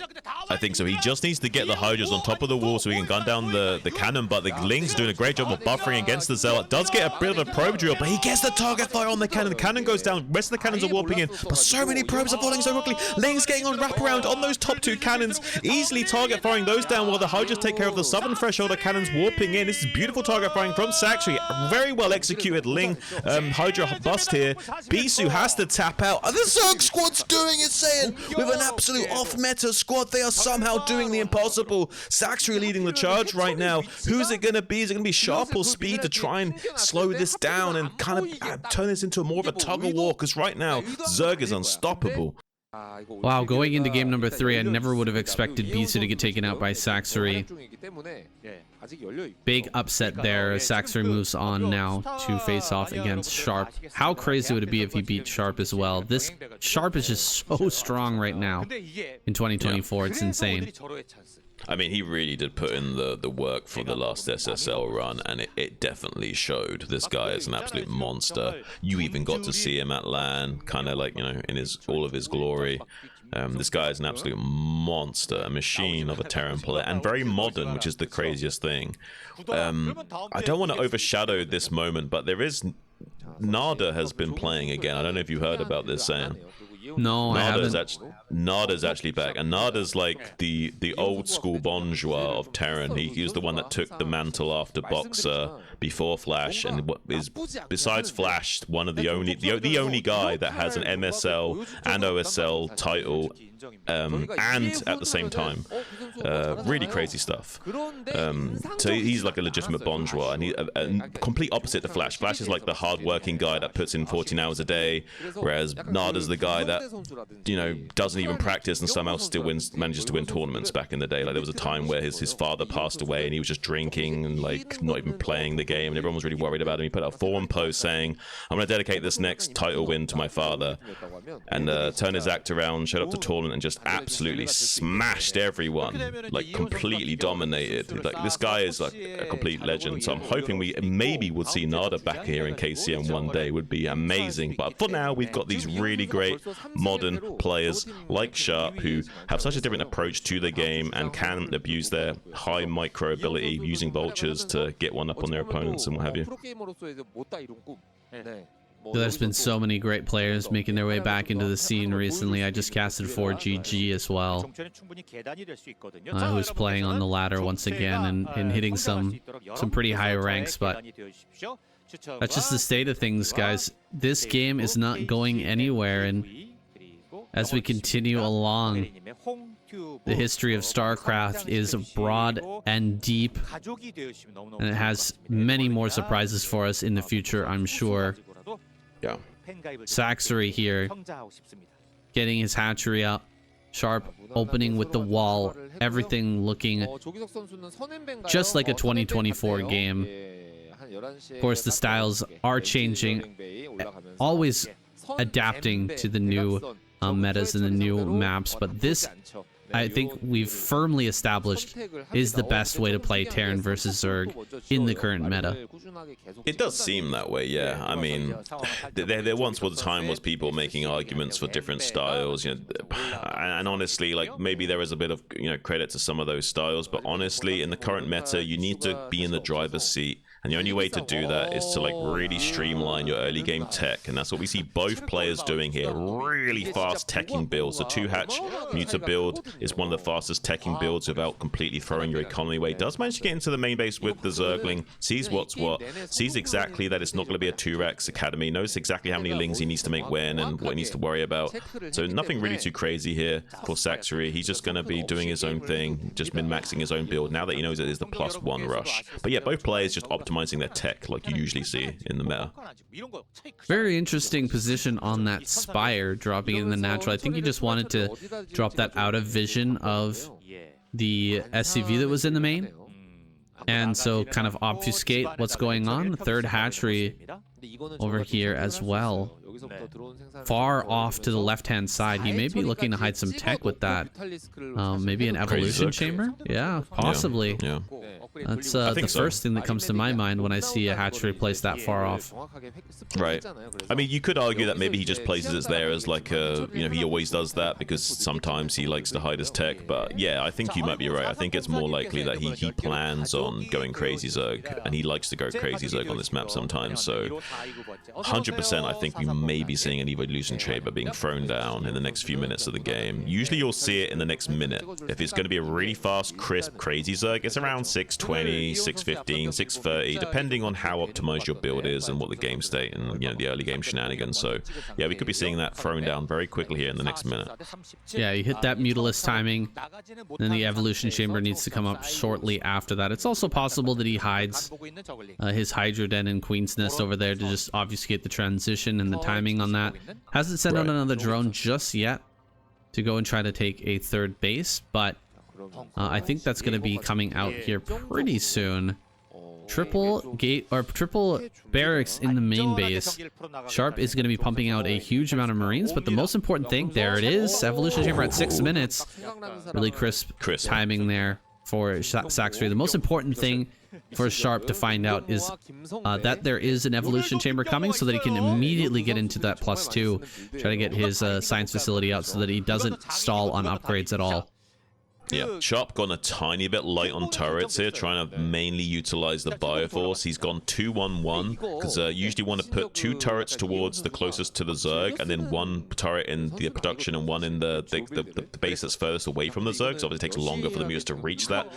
I think so. He just needs to get the Hydras on top of the wall so he can gun down the cannon, but the Ling's doing a great job of buffering against the Zealot. Does get a bit of a probe drill, but he gets the target fire on the cannon. The cannon goes down. The rest of the cannons are warping in, but so many probes are falling so quickly. Ling's getting on wraparound on those top 2 cannons, easily target firing those down while the Hydras take care of the southern threshold of cannons warping in. This is beautiful target firing from Saxury. Very well executed Ling Hydra bust here. Bisu has to tap out. The Zerg squad's doing it, saying with an absolute off-meta squad, they are somehow doing the impossible. Saxury leading the charge right now. Who's it going to be? Is it going to be Sharp or Speed to try and slow this down and kind of turn this into more of a tug-of-war? Because right now, Zerg is unstoppable. Wow, going into game number 3, I never would have expected Bisu to get taken out by Saxury. Big upset there. Saxury moves on now to face off against Sharp. How crazy would it be if he beat Sharp as well? This Sharp is just so strong right now in 2024. It's insane. I mean, he really did put in the work for the last SSL run, and it definitely showed. This guy is an absolute monster. You even got to see him at LAN, kind of like, you know, in all of his glory. This guy is an absolute monster, a machine of a Terran player, and very modern, which is the craziest thing. I don't want to overshadow this moment, but there is... Nada has been playing again. I don't know if you heard about this, Sam. No, I haven't. Nada's actually back, and Nada's like the old school Bonjour of Terran. He was the one that took the mantle after Boxer before Flash, and is besides Flash one of the only guy that has an MSL and OSL title, and at the same time. Really crazy stuff. So he's like a legitimate Bonjour, and a complete opposite to Flash. Flash is like the hard-working guy that puts in 14 hours a day, whereas Nada's the guy that, you know, doesn't even practice and somehow still manages to win tournaments back in the day. Like, there was a time where his father passed away and he was just drinking and like not even playing the game, and everyone was really worried about him. He put out a forum post saying, "I'm going to dedicate this next title win to my father," and turned his act around, showed up to tournament and just absolutely smashed everyone. like completely dominated. Like this guy is like a complete legend. So I'm hoping we maybe would see Nada back here in KCM one day. Would be amazing. But for now, we've got these really great modern players like Sharp who have such a different approach to the game and can abuse their high micro ability using vultures to get one up on their opponents and what have you. There's been so many great players making their way back into the scene recently. I just casted for GG as well, who's playing on the ladder once again and hitting some pretty high ranks, but that's just the state of things, guys. This game is not going anywhere, and as we continue along, the history of StarCraft is broad and deep, and it has many more surprises for us in the future, I'm sure. Yeah. Saxery here, getting his hatchery up. Sharp opening with the wall. Everything looking just like a 2024 game. Of course, the styles are changing, always adapting to the new metas and the new maps, but this, I think we've firmly established, is the best way to play Terran versus Zerg in the current meta. It does seem that way, yeah. I mean, there once was a time was people making arguments for different styles, you know, and honestly, like maybe there is a bit of credit to some of those styles, but honestly, in the current meta, you need to be in the driver's seat. And the only way to do that is to like really streamline your early game tech, and that's what we see both players doing here. Really fast teching builds. The 2-hatch muta build is one of the fastest teching builds without completely throwing your economy away. Does manage to get into the main base with the Zergling, sees what's what, sees exactly that it's not going to be a 2-Rex academy, knows exactly how many lings he needs to make when and what he needs to worry about. So nothing really too crazy here for Saxery. He's just going to be doing his own thing, just min-maxing his own build now that he knows it is the +1 rush. But yeah, both players just optimizing their tech like you usually see in the meta. Very interesting position on that Spire, dropping in the natural. I think he just wanted to drop that out of vision of the SCV that was in the main, and so kind of obfuscate what's going on. The third hatchery over here as well, far off to the left-hand side. He may be looking to hide some tech with that. Maybe an evolution chamber? Yeah, possibly. Yeah. That's the first thing that comes to my mind when I see a hatchery placed that far off. Right. I mean, you could argue that maybe he just places it there as like a, he always does that because sometimes he likes to hide his tech. But yeah, I think you might be right. I think it's more likely that he plans on going crazy Zerg, and he likes to go crazy Zerg on this map sometimes. So 100% I think we may be seeing an evolution chamber being thrown down in the next few minutes of the game. Usually you'll see it in the next minute. If it's going to be a really fast, crisp, crazy Zerg, it's around 620, 615, 630, depending on how optimized your build is and what the game state and the early game shenanigans. So yeah, we could be seeing that thrown down very quickly here in the next minute. Yeah, you hit that Mutalist timing, then the evolution chamber needs to come up shortly after that. It's also possible that he hides his Hydro Den and Queen's Nest over there to just obfuscate the transition and the timing on that. Hasn't sent out another drone just yet to go and try to take a third base, but I think that's going to be coming out here pretty soon. Triple gate or triple barracks in the main base. Sharp is going to be pumping out a huge amount of Marines, but the most important thing, there it is, evolution chamber at 6 minutes. Really crisp timing there for Saxery. The most important thing for Sharp to find out is that there is an evolution chamber coming, so that he can immediately get into that +2, try to get his science facility out so that he doesn't stall on upgrades at all. Yeah, Sharp gone a tiny bit light on turrets here, trying to mainly utilize the Bioforce. He's gone 2-1-1, because usually want to put 2 turrets towards the closest to the Zerg, and then 1 turret in the production and 1 in the base that's furthest away from the Zerg, so obviously it takes longer for the Mutas to reach that.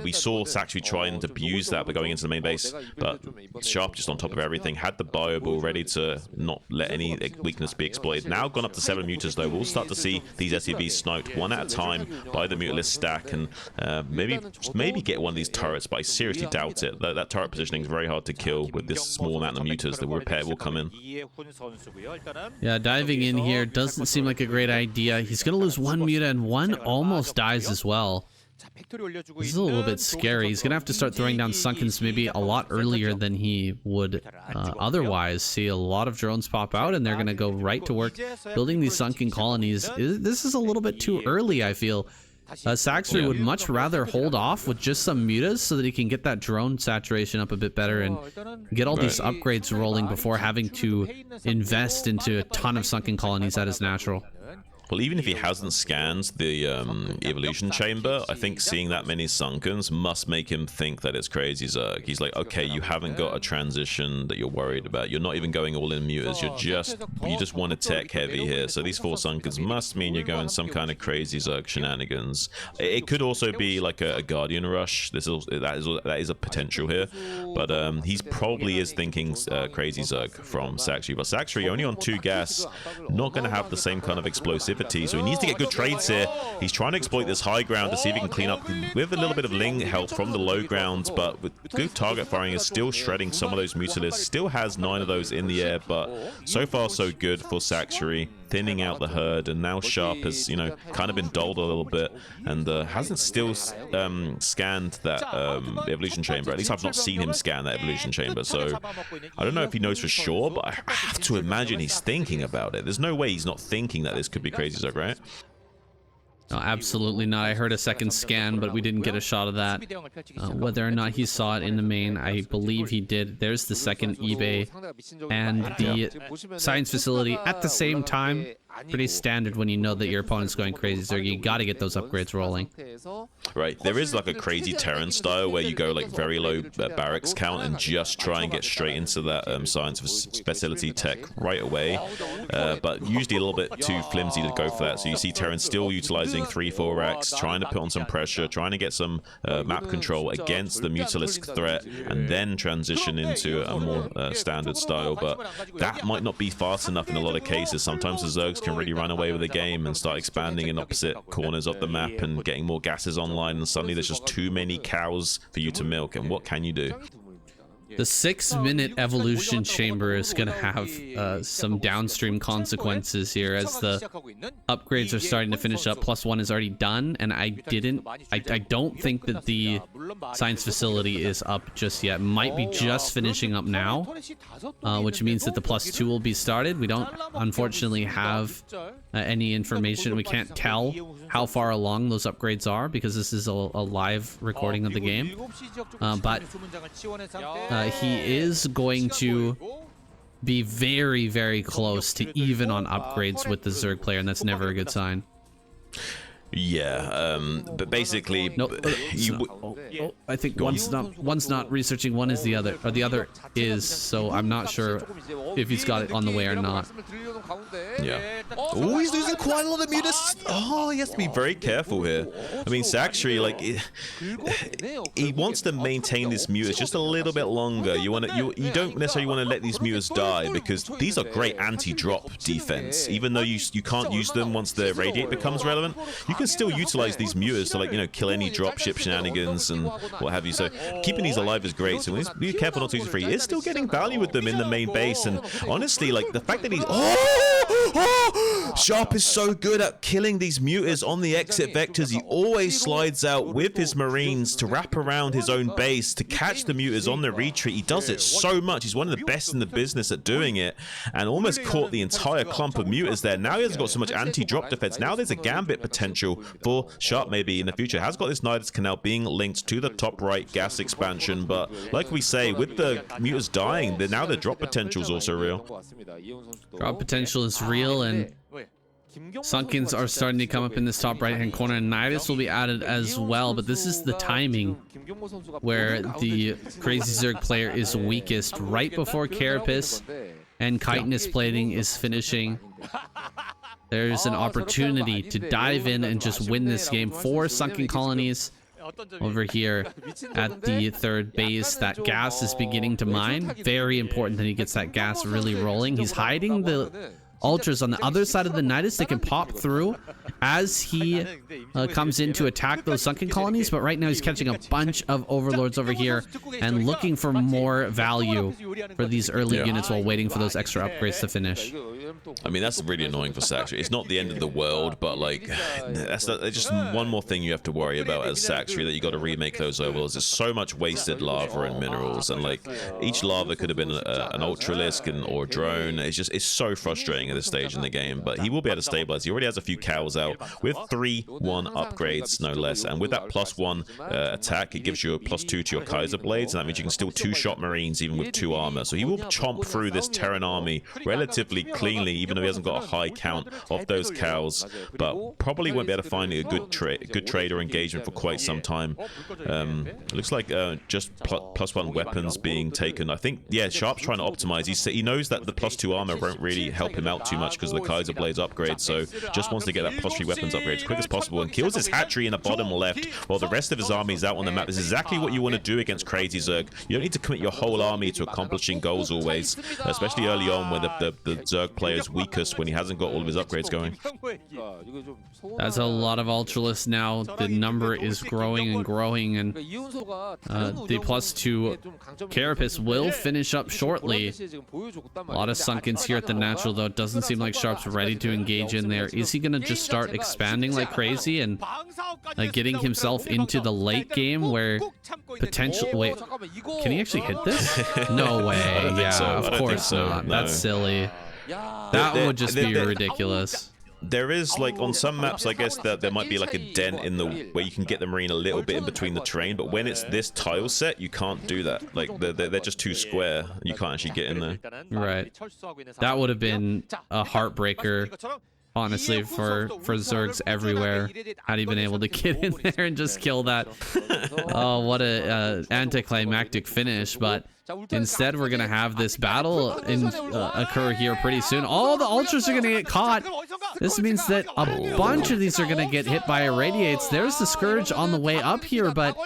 We saw Saxery trying to abuse that by going into the main base, but Sharp just on top of everything, had the Bio Ball ready to not let any weakness be exploited. Now gone up to 7 Mutas though. We'll start to see these SCVs sniped one at a time by the Mutalist stack, and maybe get one of these turrets, but I seriously doubt it. That turret positioning is very hard to kill with this small amount of mutas. The repair will come in. Yeah, diving in here doesn't seem like a great idea. He's gonna lose 1 muta, and 1 almost dies as well. This is a little bit scary. He's gonna have to start throwing down Sunkens maybe a lot earlier than he would otherwise. See a lot of drones pop out, and they're gonna go right to work building these sunken colonies. This is a little bit too early, I feel. Saxry would much rather hold off with just some mutas so that he can get that drone saturation up a bit better and get all these upgrades rolling before having to invest into a ton of sunken colonies that is natural. Well, even if he hasn't scanned the evolution chamber, I think seeing that many sunkens must make him think that it's crazy Zerg. He's like, okay, you haven't got a transition that you're worried about. You're not even going all in mutas. You just want to tech heavy here. So these 4 sunkens must mean you're going some kind of crazy Zerg shenanigans. It could also be like a Guardian rush. That is a potential here, but he's probably is thinking crazy Zerg from Saxry. But Saxry only on 2 gas, not going to have the same kind of explosive. So he needs to get good trades here. He's trying to exploit this high ground to see if he can clean up with a little bit of Ling help from the low ground, but with good target firing is still shredding some of those Mutalisks. Still has 9 of those in the air, but so far so good for Saxry, thinning out the herd. And now Sharp has, you know, kind of been dulled a little bit and hasn't still scanned that evolution chamber. At least I've not seen him scan that evolution chamber, so I don't know if he knows for sure, but I have to imagine he's thinking about it. There's no way he's not thinking that this could be crazy Zerg, right? No, absolutely not. I heard a second scan, but we didn't get a shot of that. Whether or not he saw it in the main, I believe he did. There's the second eBay and the science facility at the same time. Pretty standard when you know that your opponent's going crazy, so you got to get those upgrades rolling. Right, there is like a crazy Terran style where you go like very low barracks count and just try and get straight into that science facility tech right away, but usually a little bit too flimsy to go for that. So you see Terran still utilizing 3-4 racks, trying to put on some pressure, trying to get some map control against the Mutalisk threat, and then transition into a more standard style. But that might not be fast enough in a lot of cases. Sometimes the Zergs can really run away with the game and start expanding in opposite corners of the map and getting more gases online, and suddenly there's just too many cows for you to milk. And what can you do? The 6-minute evolution chamber is going to have some downstream consequences here as the upgrades are starting to finish up. +1 is already done, and I don't think that the science facility is up just yet. Might be just finishing up now, which means that the +2 will be started. We don't unfortunately have any information. We can't tell how far along those upgrades are because this is a live recording of the game, but he is going to be very, very close to even on upgrades with the Zerg player, and that's never a good sign. Yeah, but basically, I think one's not researching, one is the other, or the other is, so I'm not sure if he's got it on the way or not. Yeah. Oh, he's losing quite a lot of mutas. Oh, he has to be very careful here. I mean, Saxry, like, he wants to maintain this mutas just a little bit longer. You don't necessarily want to let these mutas die because these are great anti-drop defense. Even though you can't use them once the radiate becomes relevant, you can still utilize these mutas to, like, you know, kill any dropship shenanigans and what have you. So keeping these alive is great. So be careful not to use it free. He is still getting value with them in the main base, and honestly, like, the fact that he's Sharp is so good at killing these mutas on the exit vectors. He always slides out with his marines to wrap around his own base to catch the mutas on the retreat. He does it so much. He's one of the best in the business at doing it, and almost caught the entire clump of mutas there. Now he has got so much anti-drop defense. Now there's a gambit potential for Sharp maybe in the future. Has got this Nidus Canal being linked to the top right gas expansion, but like we say, with the mutas dying, now the drop potential is also real. Drop potential is real, and Sunkens are starting to come up in this top right hand corner, and Nidus will be added as well, but this is the timing where the Crazy Zerg player is weakest, right before Carapace and chitinous plating is finishing. There's an opportunity to dive in and just win this game. 4 sunken colonies over here at the third base. That gas is beginning to mine. Very important that he gets that gas really rolling. He's hiding the ultras on the other side of the Nidus. They can pop through as he comes in to attack those sunken colonies, but right now he's catching a bunch of overlords over here and looking for more value for these early units while waiting for those extra upgrades to finish. I mean, that's really annoying for Saxry. It's not the end of the world, but like, that's just one more thing you have to worry about as Saxry, that you got to remake those overlords. There's so much wasted lava and minerals, and like each lava could have been an ultralisk or a drone. It's so frustrating. at this stage in the game, but he will be able to stabilize. He already has a few cows out with 3-1 upgrades, no less. And with that +1 attack, it gives you a +2 to your Kaiser Blades, and that means you can still two-shot Marines even with 2 armor. So he will chomp through this Terran army relatively cleanly, even though he hasn't got a high count of those cows, but probably won't be able to find a good trade or engagement for quite some time. Looks like just +1 weapons being taken. I think, yeah, Sharp's trying to optimize. He knows that the +2 armor won't really help him out too much because of the Kaiser Blades upgrade, so just wants to get that +3 weapons upgrade as quick as possible and kills his hatchery in the bottom left while the rest of his army is out on the map. This is exactly what you want to do against Crazy Zerg. You don't need to commit your whole army to accomplishing goals always, especially early on when the Zerg player is weakest, when he hasn't got all of his upgrades going. That's a lot of Ultralists now. The number is growing and growing, and the +2 Carapace will finish up shortly. A lot of Sunkens here at the natural, though. It doesn't seem like Sharp's ready to engage in there. Is he going to just start expanding like crazy and getting himself into the late game where potentially... Wait, can he actually hit this? No way. Yeah, of course not. That's silly. That would just be ridiculous. There is, like, on some maps, I guess, that there might be like a dent in the where you can get the Marine a little bit in between the terrain, but when it's this tile set, you can't do that. Like, they're just too square. You can't actually get in there. Right. That would have been a heartbreaker, honestly, for Zergs everywhere, had he been able to get in there and just kill that. Oh, what a anticlimactic finish. But instead, we're gonna have this battle occur here pretty soon. All the Ultras are gonna get caught. This means that a bunch of these are gonna get hit by Irradiates. There's the Scourge on the way up here, but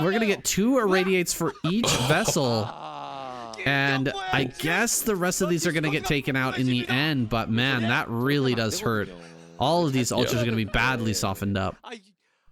we're gonna get 2 Irradiates for each vessel. And I guess the rest of these are going to get taken out in the end, but man, that really does hurt. All of these Ultras are going to be badly softened up.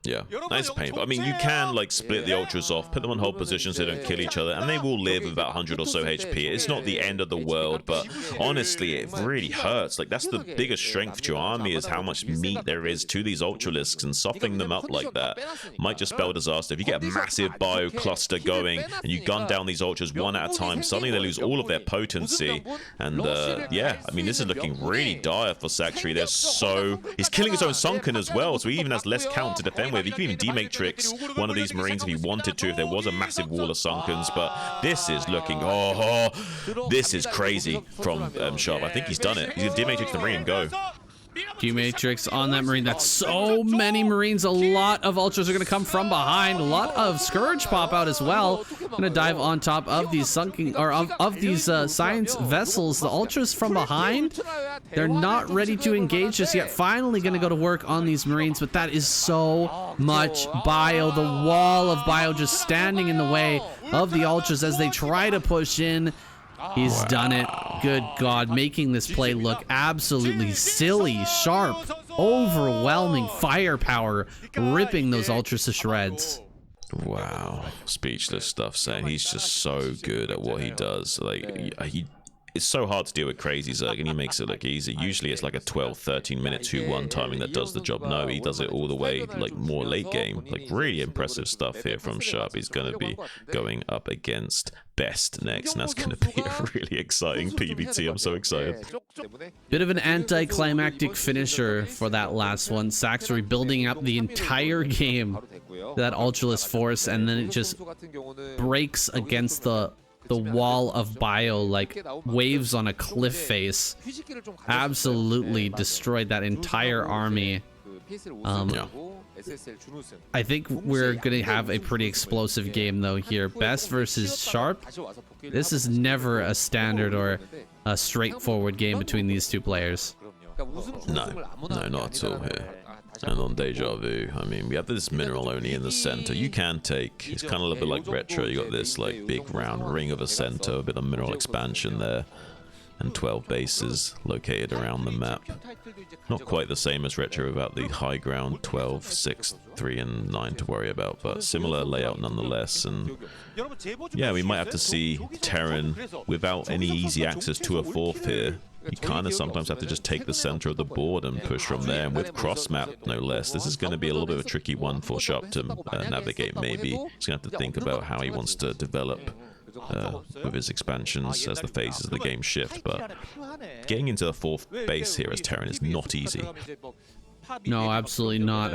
Yeah, that's painful. I mean, you can, like, split the Ultras off, put them on hold positions so they don't kill each other, and they will live with about 100 or so HP. It's not the end of the world, but honestly, it really hurts. Like, that's the biggest strength to your army, is how much meat there is to these Ultralisks, and softening them up like that might just spell disaster. If you get a massive bio cluster going, and you gun down these Ultras one at a time, suddenly they lose all of their potency, and yeah, I mean, this is looking really dire for Sanctuary. He's killing his own Sunken as well, so he even has less count to defend with. He can even dematrix one of these Marines if he wanted to, if there was a massive wall of Sunkens, but this is looking, this is crazy from Sharp. I think he's done it. He's gonna dematrix the Marine and go. Matrix on that Marine. That's so many Marines. A lot of Ultras are going to come from behind. A lot of Scourge pop out as well. Going to dive on top of these sunken, or of these science vessels. The Ultras from behind, they're not ready to engage just yet. Finally going to go to work on these Marines, but that is so much bio. The wall of bio just standing in the way of the Ultras as they try to push in. He's done it. Good God, making this play look absolutely silly. Sharp, overwhelming firepower, ripping those Ultras to shreds. Wow, speechless stuff, saying he's just so good at what he does. Like, it's so hard to deal with Crazy Zerg, and he makes it look easy. Usually it's like a 12-13 minute 2-1 timing that does the job. No, he does it all the way, like, more late game. Like, really impressive stuff here from Sharp. He's going to be going up against Best next, and that's going to be a really exciting PvT. I'm so excited. Bit of an anticlimactic finisher for that last one. Saxory building up the entire game, that Ultralist force, and then it just breaks against the wall of bio like waves on a cliff face. Absolutely destroyed that entire army. I think we're gonna have a pretty explosive game though here. Best versus Sharp. This is never a standard or a straightforward game between these two players. No, not at all here. And on Deja Vu, I mean, we have this mineral only in the center. You can take, it's kind of a little bit like Retro. You got this like big round ring of a center, a bit of mineral expansion there, and 12 bases located around the map. Not quite the same as Retro without the high ground 12, 6, 3, and 9 to worry about, but similar layout nonetheless. And yeah, we might have to see Terran without any easy access to a fourth here. You kind of sometimes have to just take the center of the board and push from there, and with cross map no less. This is going to be a little bit of a tricky one for Sharp to navigate maybe. He's going to have to think about how he wants to develop with his expansions as the phases of the game shift, but getting into the 4th base here as Terran is not easy. No, absolutely not.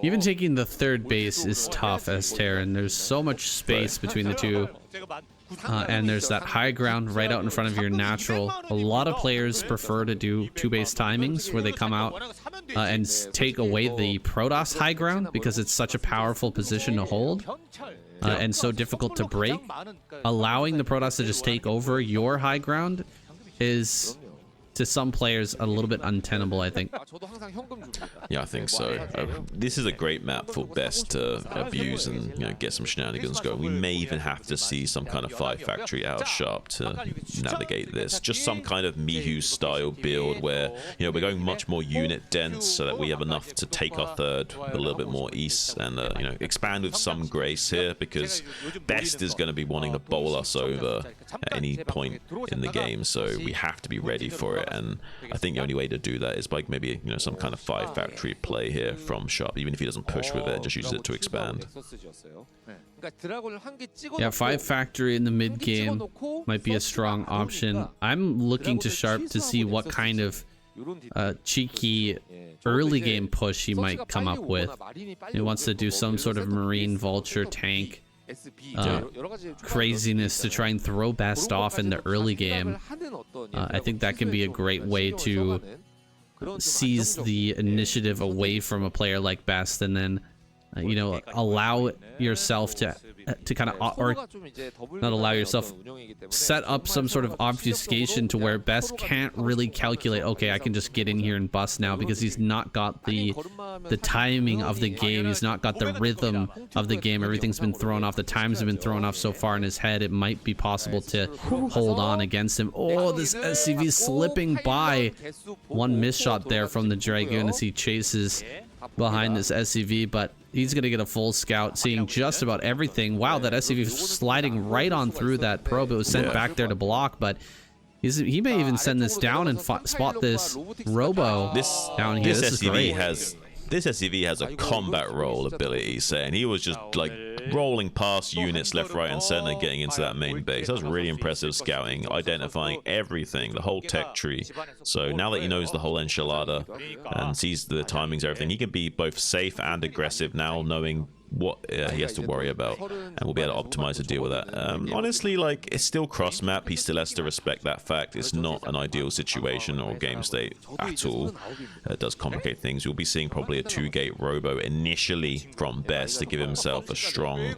Even taking the 3rd base is tough as Terran. There's so much space between the two. And there's that high ground right out in front of your natural. A lot of players prefer to do 2-base timings where they come out and take away the Protoss high ground because it's such a powerful position to hold and so difficult to break. Allowing the Protoss to just take over your high ground is, to some players, a little bit untenable, I think. Yeah, I think so. This is a great map for Best to abuse and get some shenanigans going. We may even have to see some kind of 5 factory out of Sharp to navigate this. Just some kind of Mihu style build where we're going much more unit dense so that we have enough to take our 3rd a little bit more east and expand with some grace here, because Best is going to be wanting to bowl us over at any point in the game, so we have to be ready for it. And I think the only way to do that is by maybe some kind of 5 factory play here from Sharp, even if he doesn't push with it, just uses it to expand. Yeah, 5 factory in the mid game might be a strong option. I'm looking to Sharp to see what kind of cheeky early game push he might come up with. He wants to do some sort of Marine Vulture tank craziness to try and throw Best off in the early game. I think that can be a great way to seize the initiative away from a player like Best, and then allow yourself to kind of, or not allow yourself, set up some sort of obfuscation to where Best can't really calculate, okay, I can just get in here and bust now, because he's not got the timing of the game. He's not got the rhythm of the game. Everything's been thrown off. The times have been thrown off so far in his head. It might be possible to hold on against him. Oh, this SCV slipping by. One miss shot there from the Dragoon as he chases behind this SCV, but he's going to get a full scout, seeing just about everything. Wow, that SCV sliding right on through that probe. It was sent back there to block, but he may even send this down and spot this robo down here. This is great. This SCV has a combat roll ability, saying he was just like rolling past units left, right, and center, getting into that main base. That was really impressive scouting, identifying everything, the whole tech tree. So now that he knows the whole enchilada and sees the timings, everything, he can be both safe and aggressive now, knowing what he has to worry about, and we'll be able to optimize to deal with that. Honestly, like, it's still cross map. He still has to respect that fact. It's not an ideal situation or game state at all. It does complicate things. You'll be seeing probably a 2-gate robo initially from Best to give himself a strong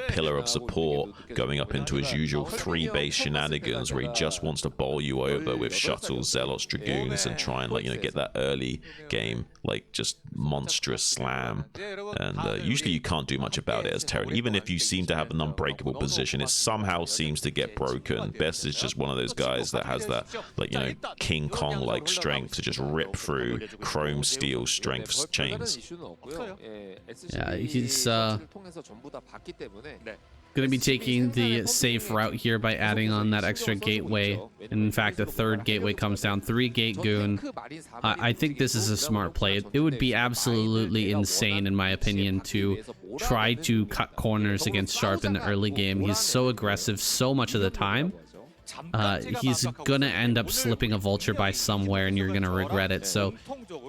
pillar of support going up into his usual 3-base shenanigans where he just wants to bowl you over with shuttles, zealots, dragoons, and try and get that early game just monstrous slam. And usually you can't do much about it as Terran. Even if you seem to have an unbreakable position, it somehow seems to get broken. Best is just one of those guys that has that King Kong like strength to just rip through chrome steel strength chains. Yeah, he's going to be taking the safe route here by adding on that extra gateway. And in fact, a 3rd gateway comes down. 3-gate goon. I think this is a smart play. It would be absolutely insane, in my opinion, to try to cut corners against Sharp in the early game. He's so aggressive so much of the time. He's gonna end up slipping a vulture by somewhere, and you're gonna regret it. So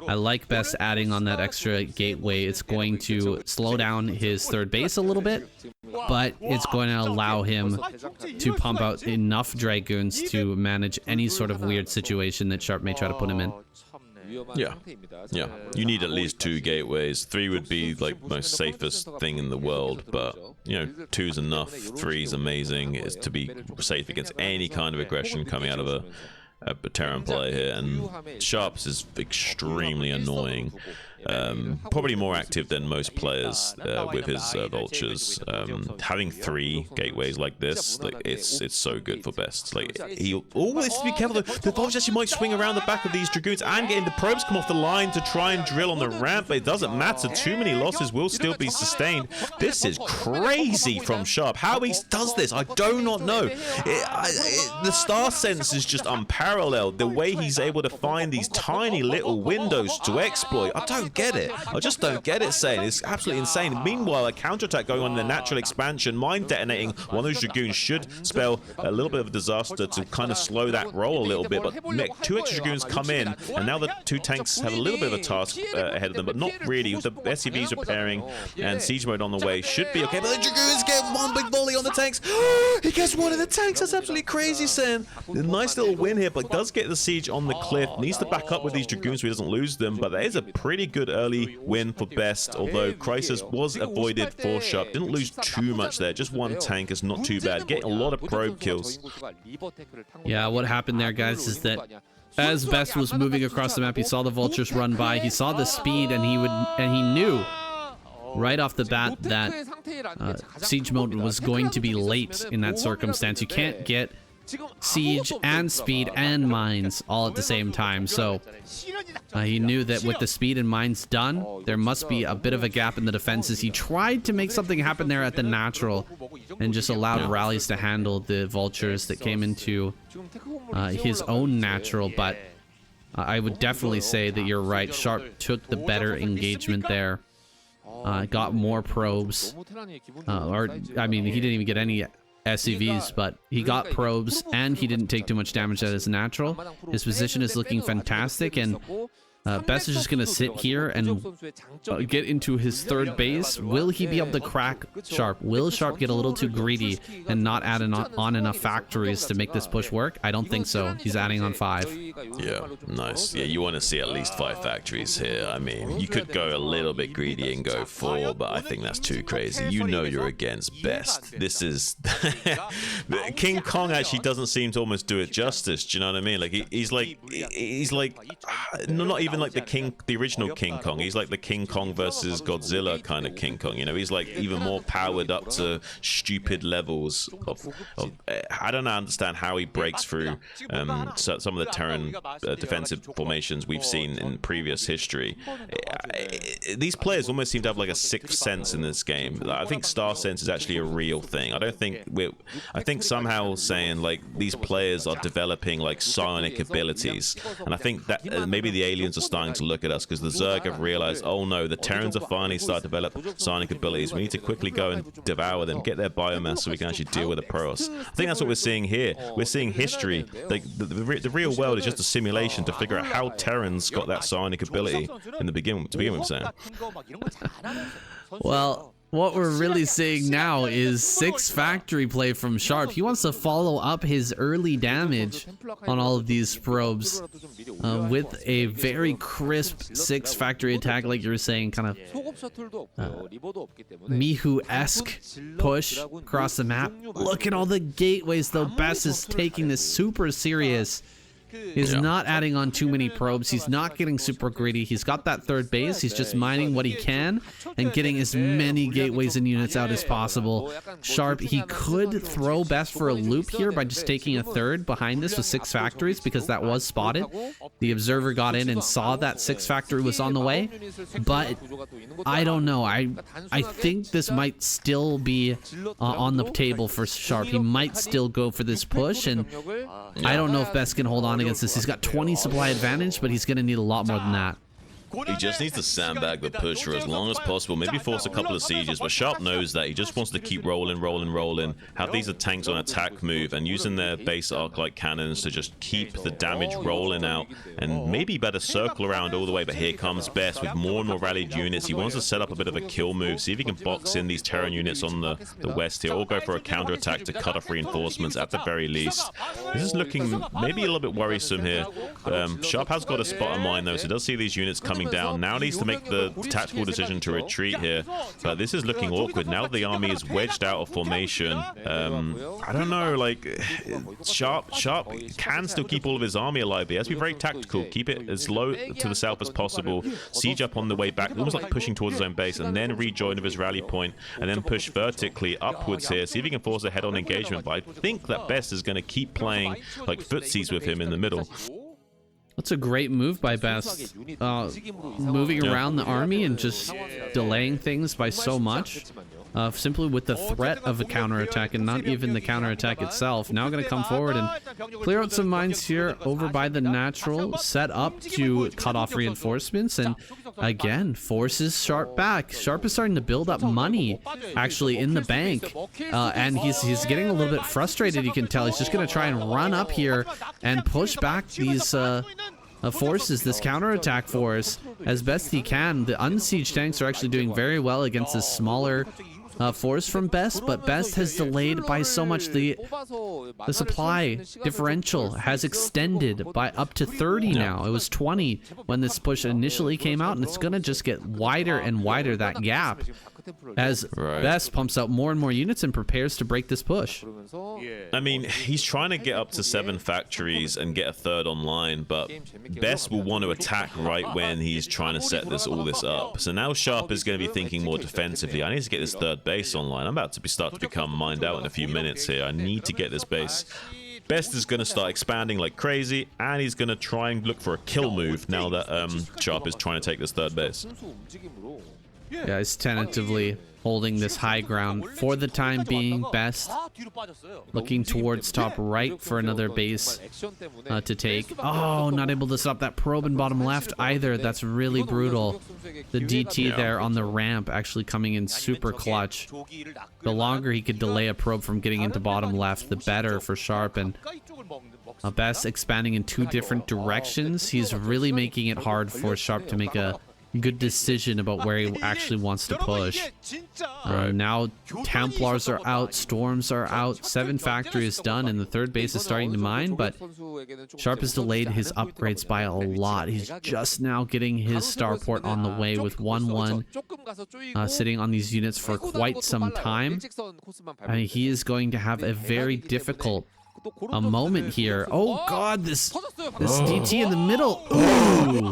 I like Best adding on that extra gateway. It's going to slow down his 3rd base a little bit, but it's going to allow him to pump out enough Dragoons to manage any sort of weird situation that Sharp may try to put him in. Yeah, you need at least 2 gateways. 3 would be like most safest thing in the world, but 2's enough. 3's amazing. Is to be safe against any kind of aggression coming out of a Terran play here. And Sharps is extremely annoying. Probably more active than most players with his vultures. Having 3 gateways like this, it's so good for Best. He always be careful. The vultures actually might swing around the back of these dragoons and getting the probes come off the line to try and drill on the ramp, but it doesn't matter. Too many losses will still be sustained. This is crazy from Sharp. How he does this, I do not know. The star sense is just unparalleled. The way he's able to find these tiny little windows to exploit, I don't get it. I just don't get it, Sane. It's absolutely insane. Meanwhile, a counterattack going on in the natural expansion. Mine detonating one of those Dragoons should spell a little bit of a disaster to kind of slow that roll a little bit. But two extra Dragoons come in, and now the two tanks have a little bit of a task ahead of them, but not really. The SCVs repairing and siege mode on the way should be okay. But the Dragoons get one big volley on the tanks. He gets one of the tanks. That's absolutely crazy, Sam. Nice little win here, but does get the siege on the cliff. Needs to back up with these Dragoons so he doesn't lose them. But that is a pretty good early win for Best, although Crisis was avoided for Sharp. Didn't lose too much there. Just one tank is not too bad. Getting a lot of probe kills. Yeah, what happened there, guys, is that as Best was moving across the map, he saw the vultures run by. He saw the speed, and he knew right off the bat that siege mode was going to be late in that circumstance. You can't get siege and speed and mines all at the same time, so he knew that with the speed and mines done, there must be a bit of a gap in the defenses. He tried to make something happen there at the natural and just allowed rallies to handle the vultures that came into his own natural, but I would definitely say that you're right. Sharp took the better engagement there. Got more probes, or I mean, he didn't even get any SCVs, but he got probes and he didn't take too much damage at his natural. His position is looking fantastic, and Best is just going to sit here and get into his third base. Will he be able to crack Sharp? Will Sharp get a little too greedy and not add on enough factories to make this push work? I don't think so. He's adding on 5. Yeah, nice. Yeah, you want to see at least 5 factories here. I mean, you could go a little bit greedy and go 4, but I think that's too crazy. You know you're against Best. This is... King Kong actually doesn't seem to almost do it justice. Do you know what I mean? Like, he's like... Not even like the original King Kong. He's like the King Kong versus Godzilla kind of King Kong. You know, he's like even more powered up to stupid levels of I don't understand how he breaks through some of the Terran defensive formations we've seen in previous history. These players almost seem to have like a sixth sense in this game. I think Star Sense is actually a real thing. I think somehow saying like these players are developing like psionic abilities, and I think that maybe the aliens are starting to look at us because the Zerg have realized, oh no, the Terrans are finally starting to develop psionic abilities. We need to quickly go and devour them, get their biomass so we can actually deal with the Protoss. I think that's what we're seeing here. We're seeing history. Like the real world is just a simulation to figure out how Terrans got that psionic ability in the begin with, Sam. Well, what we're really seeing now is 6 factory play from Sharp. He wants to follow up his early damage on all of these probes with a very crisp 6 factory attack, like you were saying, kind of Mihu-esque push across the map. Look at all the gateways, though. Best is taking this super serious. He's not adding on too many probes. He's not getting super greedy. He's got that third base. He's just mining what he can and getting as many gateways and units out as possible. Sharp, he could throw Best for a loop here by just taking a third behind this with 6 factories because that was spotted. The observer got in and saw that 6 factory was on the way, but I don't know. I think this might still be on the table for Sharp. He might still go for this push, and I don't know if Best can hold on against this. He's got 20 supply advantage, but he's going to need a lot more than that. He just needs to sandbag the push for as long as possible, maybe force a couple of sieges, but Sharp knows that. He just wants to keep rolling, have these tanks on attack move, and using their base arc-like cannons to just keep the damage rolling out, and maybe better circle around all the way, but here comes Best with more and more rallied units. He wants to set up a bit of a kill move, see if he can box in these Terran units on the west here, or go for a counterattack to cut off reinforcements at the very least. This is looking maybe a little bit worrisome here. Sharp has got a spot on mine, though, so he does see these units coming down. Now needs to make the tactical decision to retreat here, but this is looking awkward now that the army is wedged out of formation. I don't know, like Sharp can still keep all of his army alive, but he has to be very tactical, keep it as low to the south as possible, siege up on the way back, almost like pushing towards his own base, and then rejoin of his rally point, and then push vertically upwards here, see if he can force a head-on engagement. But I think that Best is going to keep playing like footsies with him in the middle. That's a great move by Best. Moving around the army and just delaying things by so much. simply with the threat of a counterattack and not even the counterattack itself. Now going to come forward and clear out some mines here over by the natural, set up to cut off reinforcements, and again forces Sharp back. Sharp is starting to build up money actually in the bank, and he's getting a little bit frustrated. You can tell he's just going to try and run up here and push back these forces, this counterattack force, as best he can. The unsieged tanks are actually doing very well against this smaller force from Best, but Best has delayed by so much. The supply differential has extended by up to 30 now. It was 20 when this push initially came out, and it's gonna just get wider and wider, that gap, as Best pumps out more and more units and prepares to break this push. I mean, he's trying to get up to 7 factories and get a third online, but Best will want to attack right when he's trying to set all this up. So now Sharp is going to be thinking more defensively. I need to get this third base online. I'm about to start to become mined out in a few minutes here. I need to get this base. Best is going to start expanding like crazy, and he's going to try and look for a kill move now that Sharp is trying to take this third base. Yeah, he's tentatively holding this high ground for the time being. Best looking towards top right for another base to take. Oh, not able to stop that probe in bottom left either. That's really brutal. The DT there on the ramp actually coming in super clutch. The longer he could delay a probe from getting into bottom left, the better for Sharp. And Best expanding in 2 different directions. He's really making it hard for Sharp to make a good decision about where he actually wants to push. Now Templars are out, Storms are out, 7 factories done, and the third base is starting to mine, but Sharp has delayed his upgrades by a lot. He's just now getting his starport on the way with 1-1 sitting on these units for quite some time. I mean, he is going to have a very difficult moment here. Oh god, this DT in the middle. Ooh.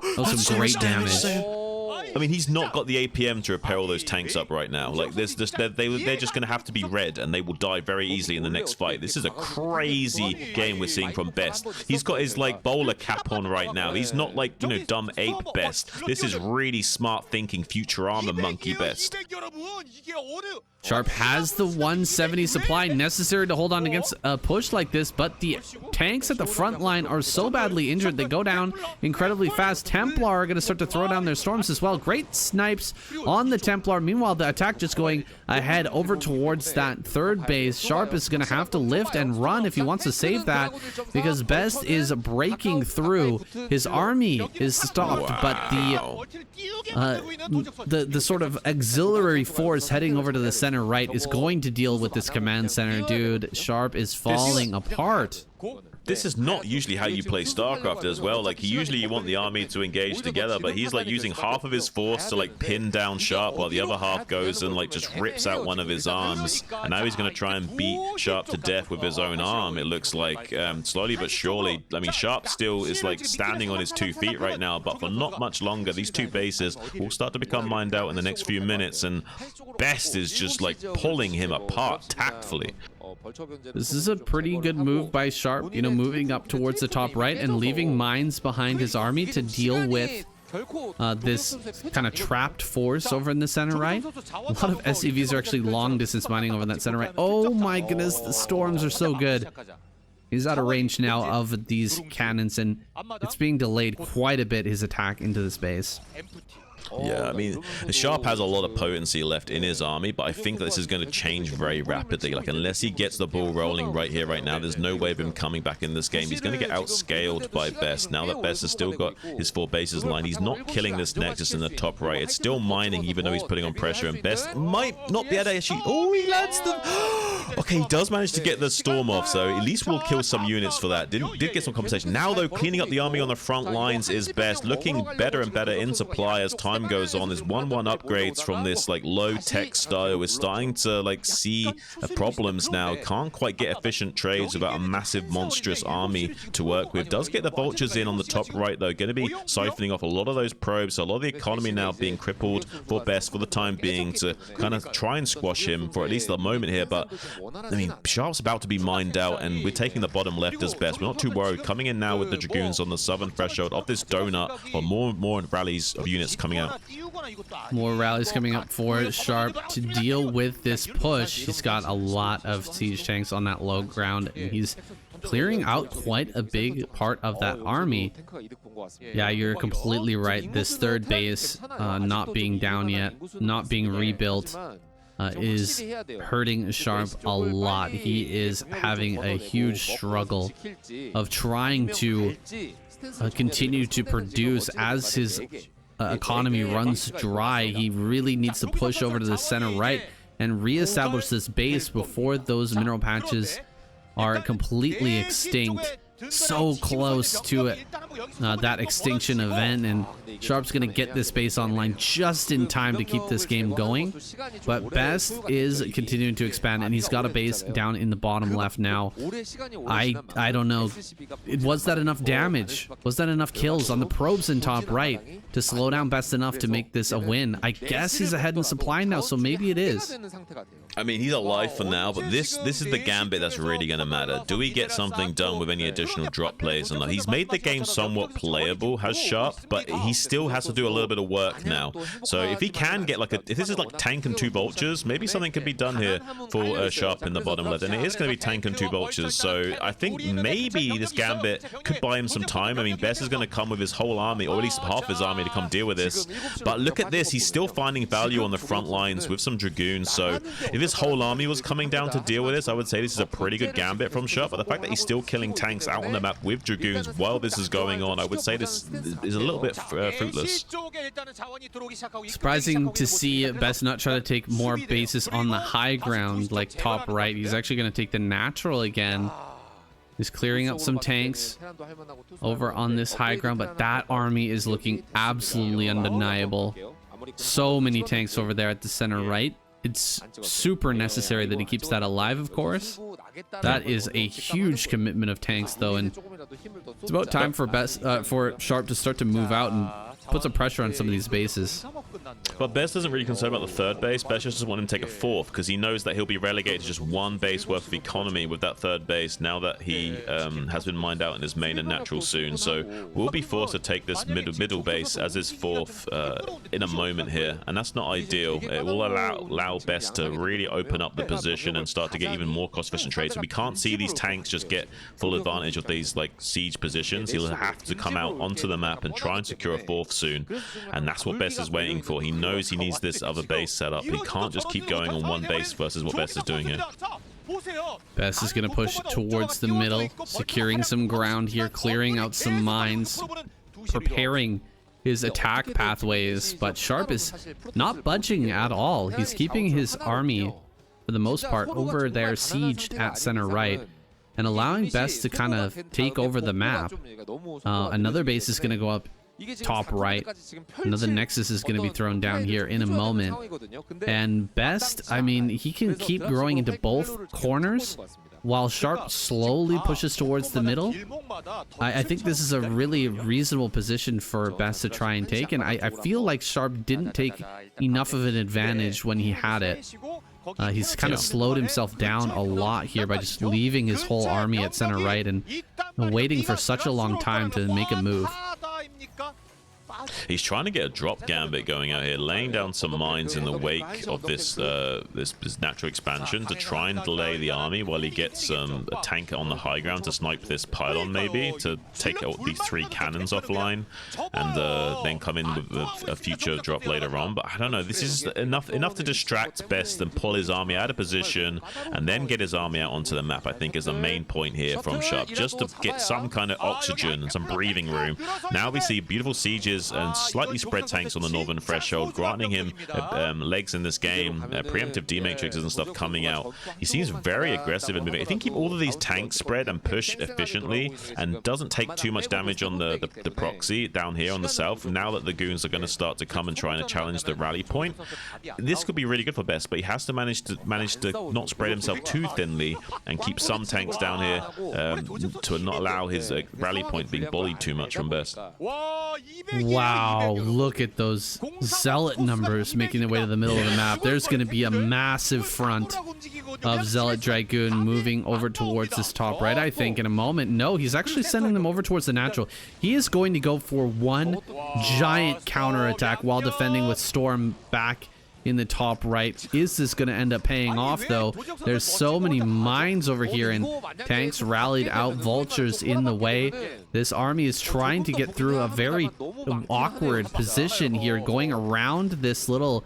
That was some great damage. I mean, he's not got the APM to repair all those tanks up right now. Like, they're just going to have to be red, and they will die very easily in the next fight. This is a crazy game we're seeing from Best. He's got his, like, bowler cap on right now. He's not, like, you know, dumb ape Best. This is really smart thinking, future armor monkey Best. Sharp has the 170 supply necessary to hold on against a push like this, but the tanks at the front line are so badly injured they go down incredibly fast. Templar are going to start to throw down their storms as well. Great snipes on the Templar. Meanwhile, the attack just going ahead over towards that third base. Sharp is going to have to lift and run if he wants to save that, because Best is breaking through. His army is stopped, but the sort of auxiliary force heading over to the center right is going to deal with this command center. Dude, Sharp is falling apart. This is not usually how you play StarCraft as well. Like, usually you want the army to engage together, but he's like using half of his force to like pin down Sharp while the other half goes and like just rips out one of his arms. And now he's going to try and beat Sharp to death with his own arm, it looks like, slowly but surely. I mean, Sharp still is like standing on his 2 feet right now, but for not much longer. These 2 bases will start to become mined out in the next few minutes, and Best is just like pulling him apart tactfully. This is a pretty good move by Sharp, you know, moving up towards the top right and leaving mines behind his army to deal with this kind of trapped force over in the center right. A lot of SCVs are actually long distance mining over in that center right. Oh my goodness, the storms are so good. He's out of range now of these cannons, and it's being delayed quite a bit, his attack into this base. Yeah, I mean, Sharp has a lot of potency left in his army, but I think this is going to change very rapidly. Like, unless he gets the ball rolling right here, right now, there's no way of him coming back in this game. He's going to get outscaled by Best. Now that Best has still got his 4 bases line, he's not killing this Nexus in the top right. It's still mining, even though he's putting on pressure, and Best might not be able to actually... Oh, he lands them! Okay, he does manage to get the storm off, so at least we'll kill some units for that. Did get some compensation. Now, though, cleaning up the army on the front lines is Best. Looking better and better in supply as time goes on. There's 1-1 upgrades from this like low-tech style. We're starting to like see problems now. Can't quite get efficient trades without a massive monstrous army to work with. Does get the vultures in on the top right though. Going to be siphoning off a lot of those probes. So a lot of the economy now being crippled for Best for the time being to kind of try and squash him for at least the moment here. But I mean, Sharp's about to be mined out, and we're taking the bottom left as Best. We're not too worried. Coming in now with the Dragoons on the southern threshold of this donut, or more rallies of units coming out. More rallies coming up for Sharp to deal with this push. He's got a lot of siege tanks on that low ground, and he's clearing out quite a big part of that army. Yeah, you're completely right. This third base not being down yet, not being rebuilt, is hurting Sharp a lot. He is having a huge struggle of trying to continue to produce as his economy runs dry. He really needs to push over to the center right and reestablish this base before those mineral patches are completely extinct. So close to it, that extinction event, and Sharp's gonna get this base online just in time to keep this game going. But Best is continuing to expand, and he's got a base down in the bottom left now. I don't know, was that enough damage? Was that enough kills on the probes in top right to slow down Best enough to make this a win? I guess he's ahead in supply now, so maybe it is. I mean, he's alive for now, but this is the gambit that's really going to matter. Do we get something done with any additional drop plays or not? He's made the game somewhat playable, has Sharp, but he still has to do a little bit of work now. So if he can get like if this is like tank and 2 vultures, maybe something could be done here for Sharp in the bottom left. And it is going to be tank and 2 vultures, so I think maybe this gambit could buy him some time. I mean, Best is going to come with his whole army, or at least half his army, to come deal with this. But look at this, he's still finding value on the front lines with some dragoons. So if his whole army was coming down to deal with this, I would say this is a pretty good gambit from Sharp. But the fact that he's still killing tanks out on the map with dragoons while this is going on, I would say this is a little bit fruitless. Surprising to see Best not try to take more bases on the high ground, like top right. He's actually going to take the natural again. He's clearing up some tanks over on this high ground, but that army is looking absolutely undeniable. So many tanks over there at the center right. It's super necessary that he keeps that alive, of course. That is a huge commitment of tanks, though, and it's about time for Sharp to start to move out and put some pressure on some of these bases. But Best isn't really concerned about the third base. Best just doesn't want him to take a fourth, because he knows that he'll be relegated to just 1 base worth of economy with that third base now that he has been mined out in his main and natural soon. So we'll be forced to take this middle base as his fourth in a moment here, and that's not ideal. It will allow Best to really open up the position and start to get even more cost-efficient trades. So we can't see these tanks just get full advantage of these like siege positions. He'll have to come out onto the map and try and secure a fourth soon, and that's what Best is waiting for. He knows he needs this other base set up. He can't just keep going on 1 base versus what Best is doing here. Best is going to push towards the middle, securing some ground here, clearing out some mines, preparing his attack pathways, but Sharp is not budging at all. He's keeping his army, for the most part, over there sieged at center right, and allowing Best to kind of take over the map. Another base is going to go up top right. Another Nexus is going to be thrown down here in a moment. And Best, I mean, he can keep growing into both corners while Sharp slowly pushes towards the middle. I think this is a really reasonable position for Best to try and take, and I feel like Sharp didn't take enough of an advantage when he had it. He's kind of slowed himself down a lot here by just leaving his whole army at center right and waiting for such a long time to make a move. He's trying to get a drop gambit going out here, laying down some mines in the wake of this natural expansion to try and delay the army while he gets a tank on the high ground to snipe this pylon, maybe to take out these 3 cannons offline, and then come in with a future drop later on. But I don't know, this is enough to distract Best and pull his army out of position and then get his army out onto the map. I think is the main point here from Sharp, just to get some kind of oxygen and some breathing room. Now we see beautiful sieges and slightly spread tanks on the northern threshold, granting him legs in this game, preemptive D-matrixes and stuff coming out. He seems very aggressive and moving. I think keep all of these tanks spread and push efficiently and doesn't take too much damage on the proxy down here on the south. Now that the goons are going to start to come and try and challenge the rally point, this could be really good for Best, but he has to manage to not spread himself too thinly and keep some tanks down here to not allow his rally point being bullied too much from Best. Wow, look at those zealot numbers making their way to the middle of the map. There's going to be a massive front of Zealot Dragoon moving over towards this top right, I think, in a moment. No, he's actually sending them over towards the natural. He is going to go for one giant counterattack while defending with Storm back in the top right. Is this going to end up paying off, though? There's so many mines over here, and tanks rallied out, vultures in the way. This army is trying to get through a very awkward position here, going around this little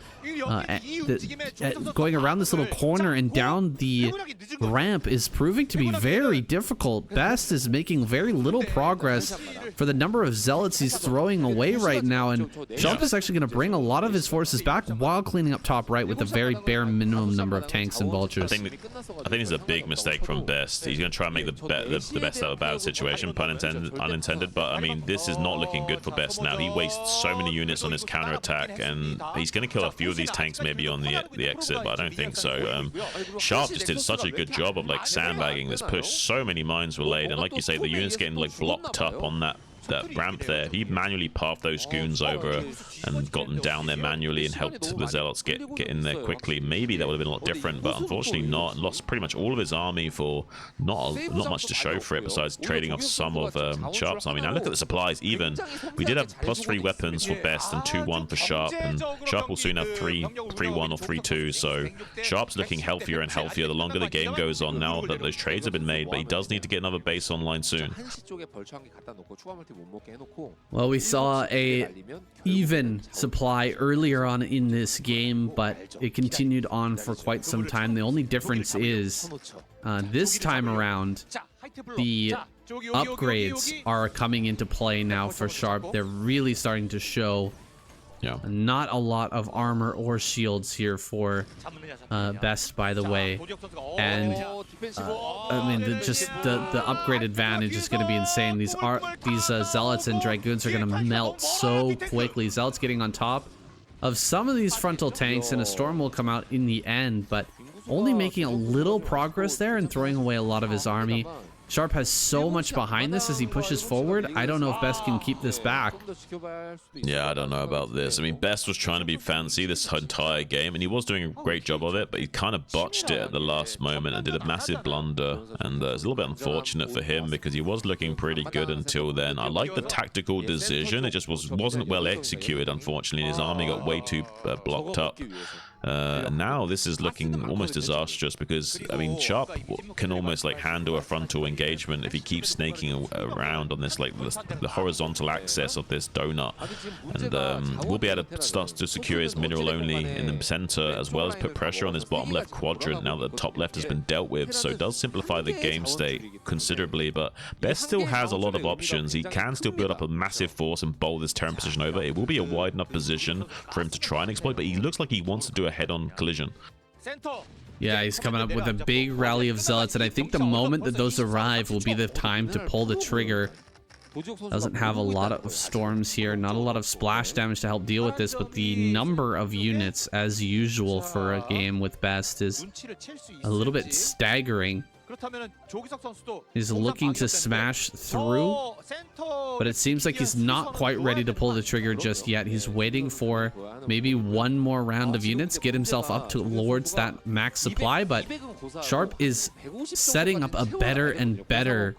corner and down the ramp is proving to be very difficult. Best is making very little progress for the number of zealots he's throwing away right now, and Sharp is actually going to bring a lot of his forces back while cleaning up top right with a very bare minimum number of tanks and vultures. I think it's a big mistake from Best. He's going to try and make the best out of a bad situation, pun intended, unintended. But I mean, this is not looking good for Best now. He wastes so many units on his counterattack, and he's going to kill a few of these tanks maybe on the exit, but I don't think so. Sharp just did such a good job of like sandbagging this push. So many mines were laid, and like you say, the units getting like blocked up on that ramp there. He manually pathed those goons over and got them down there manually and helped the zealots get in there quickly. Maybe that would have been a lot different, but unfortunately not, and lost pretty much all of his army for not much to show for it besides trading off some of Sharp's army. Now look at the supplies. Even we did have +3 weapons for Best and 2-1 for Sharp, and Sharp will soon have 3-1 or 3-2, so Sharp's looking healthier and healthier the longer the game goes on now that those trades have been made, but he does need to get another base online soon. Well, we saw a even supply earlier on in this game, but it continued on for quite some time. The only difference is this time around, the upgrades are coming into play now for Sharp. They're really starting to show. Yeah. Not a lot of armor or shields here for Best, by the way, and I mean the upgrade advantage is going to be insane. These zealots and dragoons are going to melt so quickly. Zealots getting on top of some of these frontal tanks, and a storm will come out in the end, but only making a little progress there and throwing away a lot of his army. Sharp has so much behind this as he pushes forward. I don't know if Best can keep this back. Yeah, I don't know about this. I mean, Best was trying to be fancy this entire game, and he was doing a great job of it, but he kind of botched it at the last moment and did a massive blunder, and it's a little bit unfortunate for him because he was looking pretty good until then. I like the tactical decision. It just wasn't well executed, unfortunately. His army got way too blocked up. Now this is looking almost disastrous because, I mean, Sharp can almost like handle a frontal engagement if he keeps snaking around on this, like the horizontal axis of this donut, and we'll be able to start to secure his mineral only in the center, as well as put pressure on his bottom left quadrant now that the top left has been dealt with. So it does simplify the game state considerably, but Best still has a lot of options. He can still build up a massive force and bowl this Terran position over. It will be a wide enough position for him to try and exploit, but he looks like he wants to do a head-on collision. Yeah, he's coming up with a big rally of zealots, and I think the moment that those arrive will be the time to pull the trigger. Doesn't have a lot of storms here, not a lot of splash damage to help deal with this, but the number of units, as usual for a game with Best, is a little bit staggering. He's looking to smash through, but it seems like he's not quite ready to pull the trigger just yet. He's waiting for maybe one more round of units, get himself up towards that max supply, but Sharp is setting up a better and better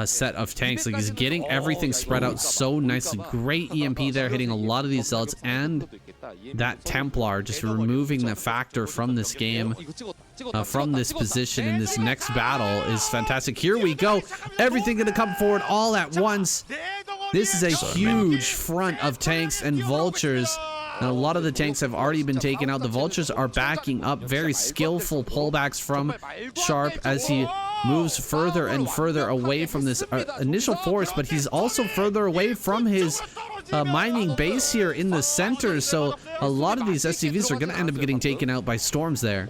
set of tanks. Like, he's getting everything spread out so nicely. Great EMP there, hitting a lot of these zealots, and that Templar just removing the factor from this game, from this position in this next battle is fantastic. Here we go. Everything going to come forward all at once. This is a huge front of tanks and vultures. And a lot of the tanks have already been taken out. The vultures are backing up. Very skillful pullbacks from Sharp as he moves further and further away from this initial force, but he's also further away from his mining base here in the center, so a lot of these SCVs are going to end up getting taken out by storms there.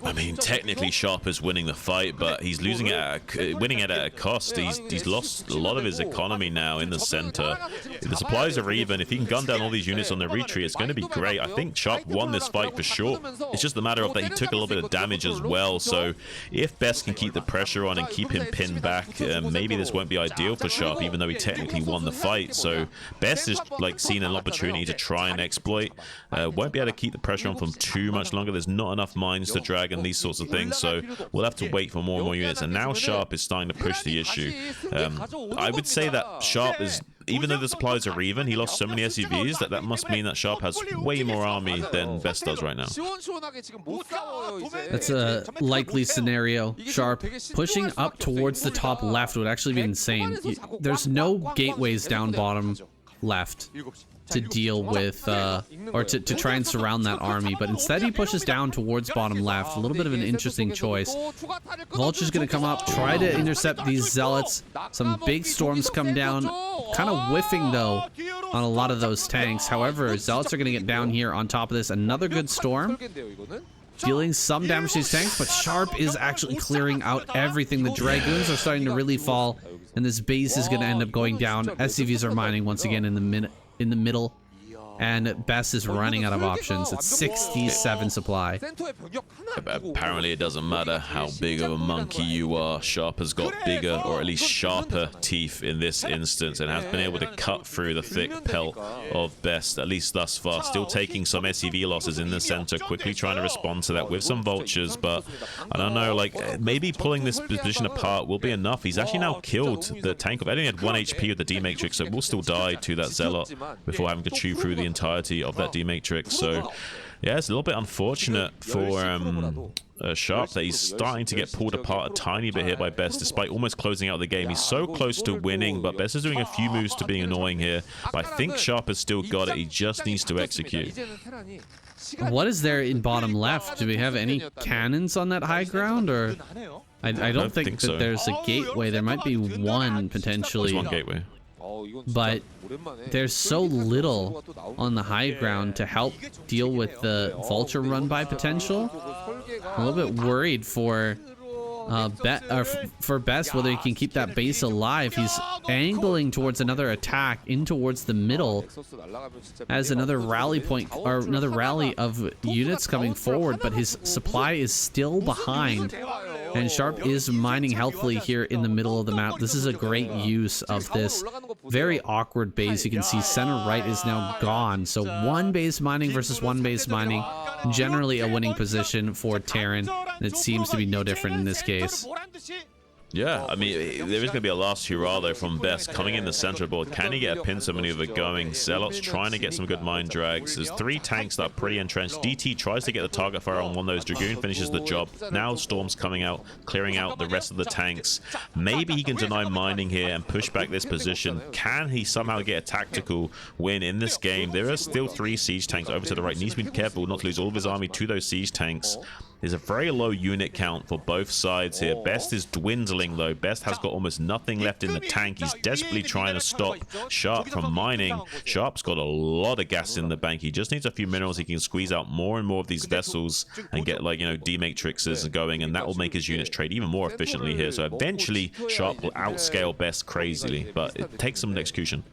I mean, technically Sharp is winning the fight, but he's losing it winning it at a cost. He's lost a lot of his economy now in the center. If the supplies are even, if he can gun down all these units on the retreat, it's going to be great. I think Sharp won this fight for sure. It's just a matter of that he took a little bit of damage as well, so if Best can keep the pressure on and keep him pinned back, maybe this won't be ideal for Sharp, even though he technically won the fight. So Best Best is like seeing an opportunity to try and exploit. Won't be able to keep the pressure on for too much longer. There's not enough mines to drag and these sorts of things, so we'll have to wait for more and more units. And now Sharp is starting to push the issue. I would say that Sharp is, even though the supplies are even, he lost so many SUVs that must mean that Sharp has way more army than Best does right now. That's a likely scenario. Sharp pushing up towards the top left would actually be insane. There's no gateways down bottom left to deal with or to try and surround that army, but instead he pushes down towards bottom left. A little bit of an interesting choice. Vulture's gonna come up, try to intercept these zealots. Some big storms come down, kind of whiffing though on a lot of those tanks. However, zealots are gonna get down here on top of this. Another good storm, dealing some damage to these tanks, but Sharp is actually clearing out everything. The Dragoons are starting to really fall, and this base is gonna end up going down. SCVs are mining once again in the middle, and Best is running out of options. It's 67 supply. Apparently it doesn't matter how big of a monkey you are. Sharp has got bigger, or at least sharper, teeth in this instance, and has been able to cut through the thick pelt of Best, at least thus far. Still taking some SCV losses in the center, quickly trying to respond to that with some vultures, but I don't know, like, maybe pulling this position apart will be enough. He's actually now killed the tank. I only had 1 HP with the D-Matrix, so we'll still die to that Zealot before having to chew through the entirety of that D-Matrix. So yeah, it's a little bit unfortunate for Sharp that he's starting to get pulled apart a tiny bit here by Best, despite almost closing out the game. He's so close to winning, but Best is doing a few moves to being annoying here. But I think Sharp has still got it. He just needs to execute. What is there in bottom left? Do we have any cannons on that high ground, or I don't think that so. There's a gateway. There might be one potentially. There's one gateway, but there's so little on the high ground to help deal with the vulture run by potential. I'm a little bit worried for Best, whether he can keep that base alive. He's angling towards another attack in towards the middle as another rally point, or another rally of units coming forward, but his supply is still behind, and Sharp is mining healthily here in the middle of the map. This is a great use of this very awkward base. You can see center right is now gone, so one base mining versus one base mining, generally a winning position for Terran, and it seems to be no different in this case. Yeah, I mean, there is going to be a last hurrah though from Best coming in the center board. Can he get a pincer maneuver going? Zealots trying to get some good mine drags. There's 3 tanks that are pretty entrenched. DT tries to get the target fire on one of those. Dragoon finishes the job. Now Storm's coming out, clearing out the rest of the tanks. Maybe he can deny mining here and push back this position. Can he somehow get a tactical win in this game? There are still 3 siege tanks over to the right. Needs to be careful not to lose all of his army to those siege tanks. There's a very low unit count for both sides here. Best is dwindling though. Best has got almost nothing left in the tank. He's desperately trying to stop Sharp from mining. Sharp's got a lot of gas in the bank. He just needs a few minerals. He can squeeze out more and more of these vessels and get, like, you know, D-matrixes going, and that will make his units trade even more efficiently here. So eventually Sharp will outscale Best crazily, but it takes some execution.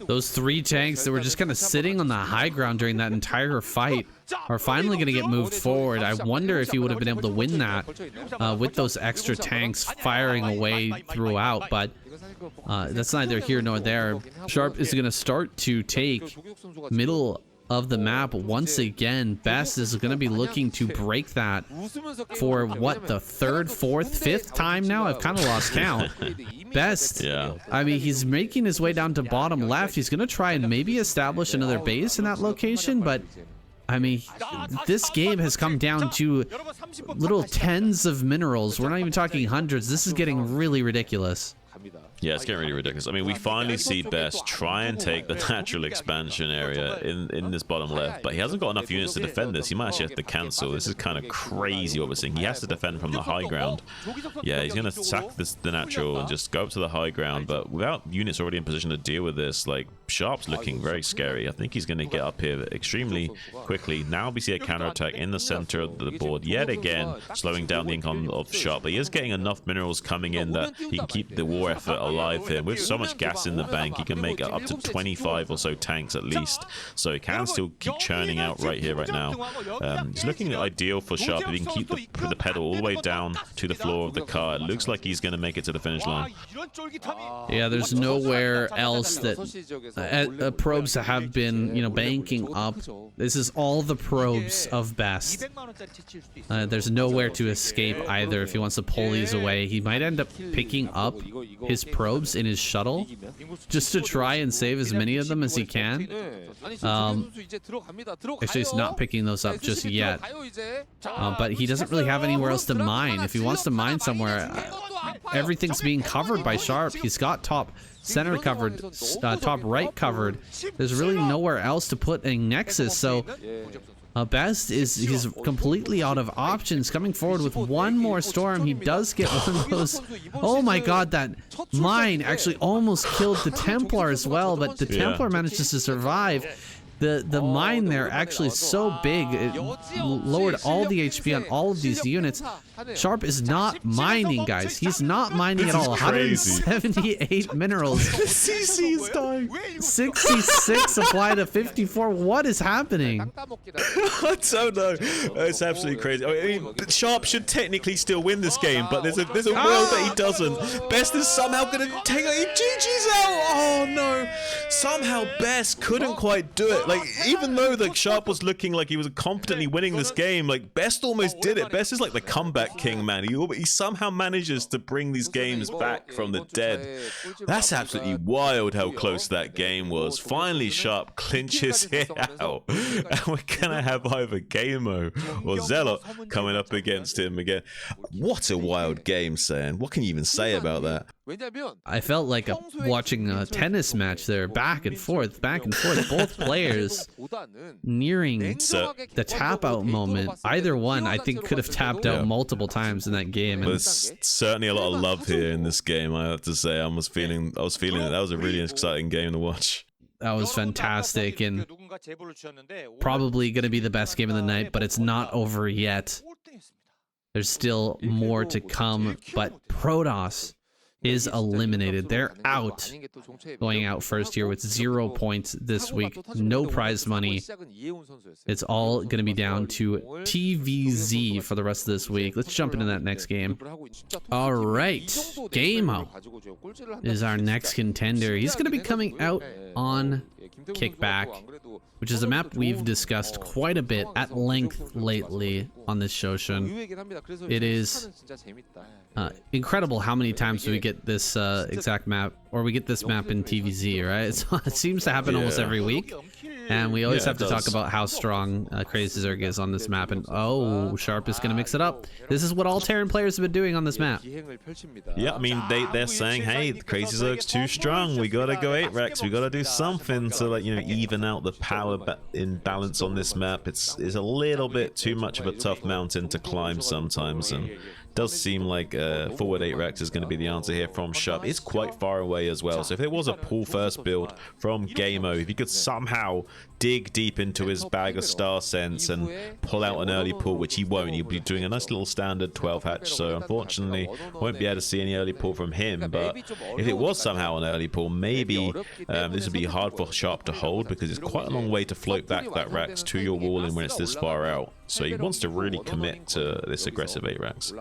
Those 3 tanks that were just kind of sitting on the high ground during that entire fight are finally going to get moved forward. I wonder if he would have been able to win that with those extra tanks firing away throughout, but that's neither here nor there. Sharp is going to start to take middle of the map once again. Best is going to be looking to break that for what, the 3rd, 4th, 5th time now? I've kind of lost count. Best, yeah, I mean, he's making his way down to bottom left. He's going to try and maybe establish another base in that location, but I mean, this game has come down to little tens of minerals. We're not even talking hundreds. This is getting really ridiculous. Yeah, it's getting really ridiculous. I mean, we finally see Best try and take the natural expansion area in this bottom left, but he hasn't got enough units to defend this. He might actually have to cancel. This is kind of crazy what we're seeing. He has to defend from the high ground. Yeah, he's going to sack the natural and just go up to the high ground, but without units already in position to deal with this, like, Sharp's looking very scary. I think he's going to get up here extremely quickly. Now we see a counterattack in the center of the board yet again, slowing down the income of Sharp, but he is getting enough minerals coming in that he can keep the war effort alive here. With so much gas in the bank, he can make it up to 25 or so tanks at least. So he can still keep churning out right here, right now. He's looking ideal for Sharp. If he can keep the pedal all the way down to the floor of the car, it looks like he's going to make it to the finish line. Yeah, there's nowhere else that probes have been, you know, banking up. This is all the probes of Best. There's nowhere to escape either if he wants to pull these away. He might end up picking up his probes in his shuttle just to try and save as many of them as he can. Actually, he's not picking those up just yet. But he doesn't really have anywhere else to mine. If he wants to mine somewhere, everything's being covered by Sharp. He's got top center covered, top right covered. There's really nowhere else to put a nexus, so Best he's completely out of options. Coming forward with one more storm, he does get one of those. Oh my god, that mine actually almost killed the Templar as well, but the Templar manages to survive. The mine there actually so big, it lowered all the HP on all of these units. Sharp is not mining, guys. He's not mining at all. 178 minerals. CC is dying. 66 supply to 54. What is happening? I don't know. It's absolutely crazy. I mean, Sharp should technically still win this game, but there's a world that he doesn't. Best is somehow gonna take GG's out. Oh no! Somehow Best couldn't quite do it. Like, even though like Sharp was looking like he was confidently winning this game, like Best almost did it. Best is like the comeback king, man. He somehow manages to bring these games back from the dead. That's absolutely wild how close that game was. Finally, Sharp clinches it out, and we're gonna have either Gamo or Zealot coming up against him again. What a wild game, Sam. What can you even say about that? I felt like watching a tennis match there, back and forth, both players nearing the tap out moment. Either one, I think, could have tapped out multiple times in that game. And there's certainly a lot of love here in this game, I have to say. I was feeling it. That was a really exciting game to watch. That was fantastic, and probably going to be the best game of the night, but it's not over yet. There's still more to come, but Protoss is eliminated. They're out. Going out first here with 0 points this week. No prize money. It's all going to be down to TVZ for the rest of this week. Let's jump into that next game. All right. Gamo is our next contender. He's going to be coming out on Kickback, which is a map we've discussed quite a bit at length lately on this Shoshin. It is incredible how many times we get this exact map, or we get this map in TVZ, right? So it seems to happen almost every week, and we always have to talk about how strong Crazy Zerg is on this map. And oh, Sharp is going to mix it up. This is what all Terran players have been doing on this map. Yeah, I mean, they're saying, hey, the Crazy Zerg's too strong. We got to go 8-Rex. We got to do something to, like, you know, even out the power imbalance on this map. It's a little bit too much of a tough mountain to climb sometimes, and does seem like forward 8-Rex is going to be the answer here from Sharp. It's quite far away as well, so if it was a pull first build from Gamo, if he could somehow dig deep into his bag of Star Sense and pull out an early pull, which he won't, he'll be doing a nice little standard 12 hatch, so unfortunately won't be able to see any early pull from him. But if it was somehow an early pull, maybe this would be hard for Sharp to hold, because it's quite a long way to float back that Rex to your wall and when it's this far out. So he wants to really commit to this aggressive 8-Rex.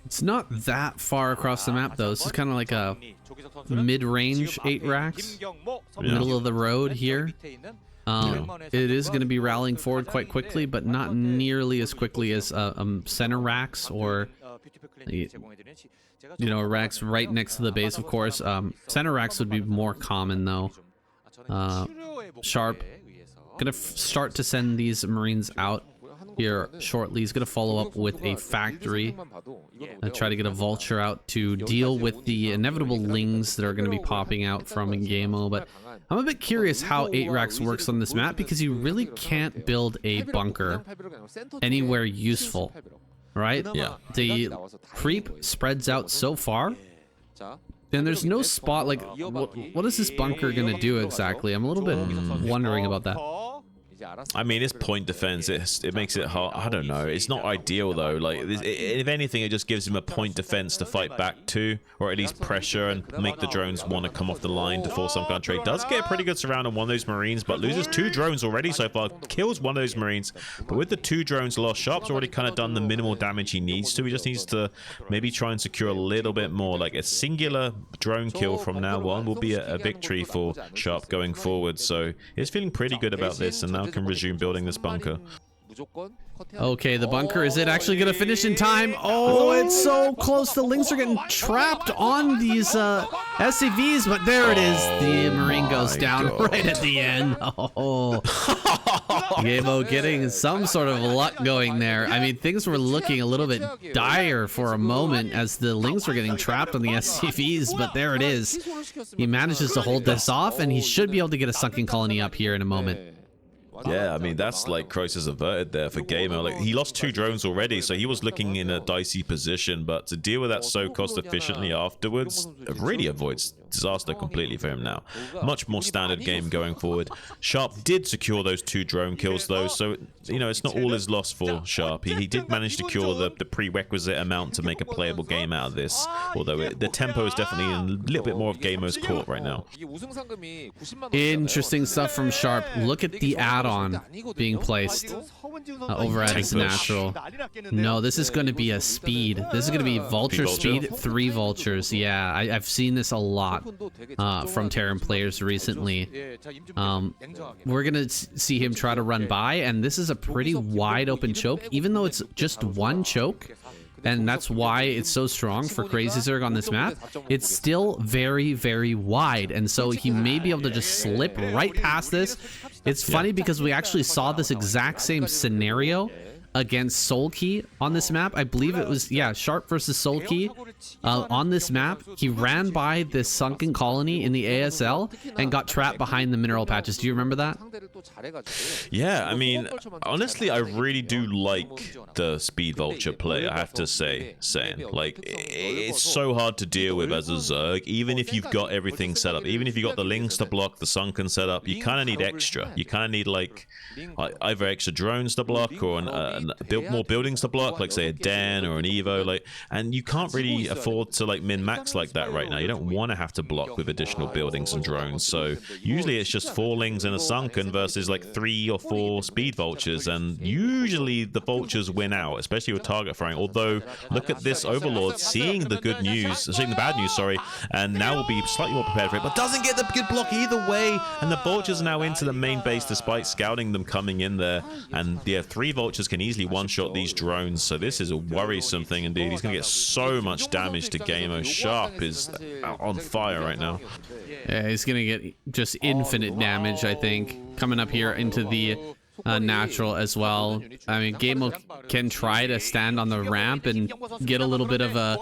It's not that far across the map, though. This is kind of like a mid-range 8-Rex, middle of the road here. It is going to be rallying forward quite quickly, but not nearly as quickly as center racks, or you know, racks right next to the base, of course. Center racks would be more common, though. Sharp gonna start to send these Marines out here shortly. He's gonna follow up with a factory, try to get a vulture out to deal with the inevitable lings that are going to be popping out from Gamo. But I'm a bit curious how 8-Rex works on this map, because you really can't build a bunker anywhere useful, right? Yeah, the creep spreads out so far, then there's no spot. Like, what is this bunker gonna do exactly? I'm a little bit wondering about that. I mean, it's point defense. It makes it hard. I don't know. It's not ideal though. Like, if anything, it just gives him a point defense to fight back to, or at least pressure and make the drones want to come off the line to force some kind of trade. Does get a pretty good surround on one of those Marines, but loses 2 drones already so far. Kills one of those Marines, but with the 2 drones lost, Sharp's already kind of done the minimal damage he needs to. He just needs to maybe try and secure a little bit more. Like a singular drone kill from now on will be a victory for Sharp going forward. So he's feeling pretty good about this, and now can resume building this bunker. Okay, the bunker, is it actually going to finish in time? Oh, it's so close. The Lynx are getting trapped on these SCVs, but there it is. The Marine goes down right at the end. Oh, Gabo getting some sort of luck going there. I mean, things were looking a little bit dire for a moment as the Lynx were getting trapped on the SCVs, but there it is. He manages to hold this off, and he should be able to get a sunken colony up here in a moment. Yeah, I mean, that's like crisis averted there for Gamer. Like, he lost 2 drones already, so he was looking in a dicey position, but to deal with that so cost efficiently afterwards really avoids disaster completely for him now. Much more standard game going forward. Sharp did secure those 2 drone kills though, so you know, it's not all is lost for Sharp. He did manage to cure the prerequisite amount to make a playable game out of this, although the tempo is definitely in a little bit more of Gamer's court right now. Interesting stuff from Sharp. Look at the add-on being placed over at his natural. No, this is going to be a speed. This is going to be vulture speed, 3 vultures. Yeah, I've seen this a lot from Terran players recently. We're going to see him try to run by, and this is a pretty wide open choke, even though it's just 1 choke. And that's why it's so strong for Crazy Zerg on this map. It's still very, very wide, and so he may be able to just slip right past this. It's funny because we actually saw this exact same scenario against Soulkey on this map. I believe it was, yeah, Sharp versus Soulkey on this map. He ran by this sunken colony in the ASL and got trapped behind the mineral patches. Do you remember that? Yeah, I mean, honestly, I really do like the speed vulture play, I have to say. Like, it's so hard to deal with as a Zerg, even if you've got everything set up. Even if you got the Lynx to block, the sunken set up, you kind of need extra. You kind of need, like, either extra drones to block or more buildings to block, like say a Den or an Evo, like, and you can't really afford to like min-max like that right now. You don't want to have to block with additional buildings and drones, so usually it's just 4 Lings and a sunken versus like 3 or 4 speed vultures, and usually the vultures win out, especially with target firing. Although look at this Overlord seeing the bad news, sorry, and now will be slightly more prepared for it, but doesn't get the good block either way, and the vultures are now into the main base despite scouting them coming in there. And yeah, 3 vultures can easily one-shot these drones, so this is a worrisome thing indeed. He's gonna get so much damage to Gamo. Sharp is on fire right now. Yeah, he's gonna get just infinite damage, I think, coming up here into the natural as well. I mean, Gamo can try to stand on the ramp and get a little bit of a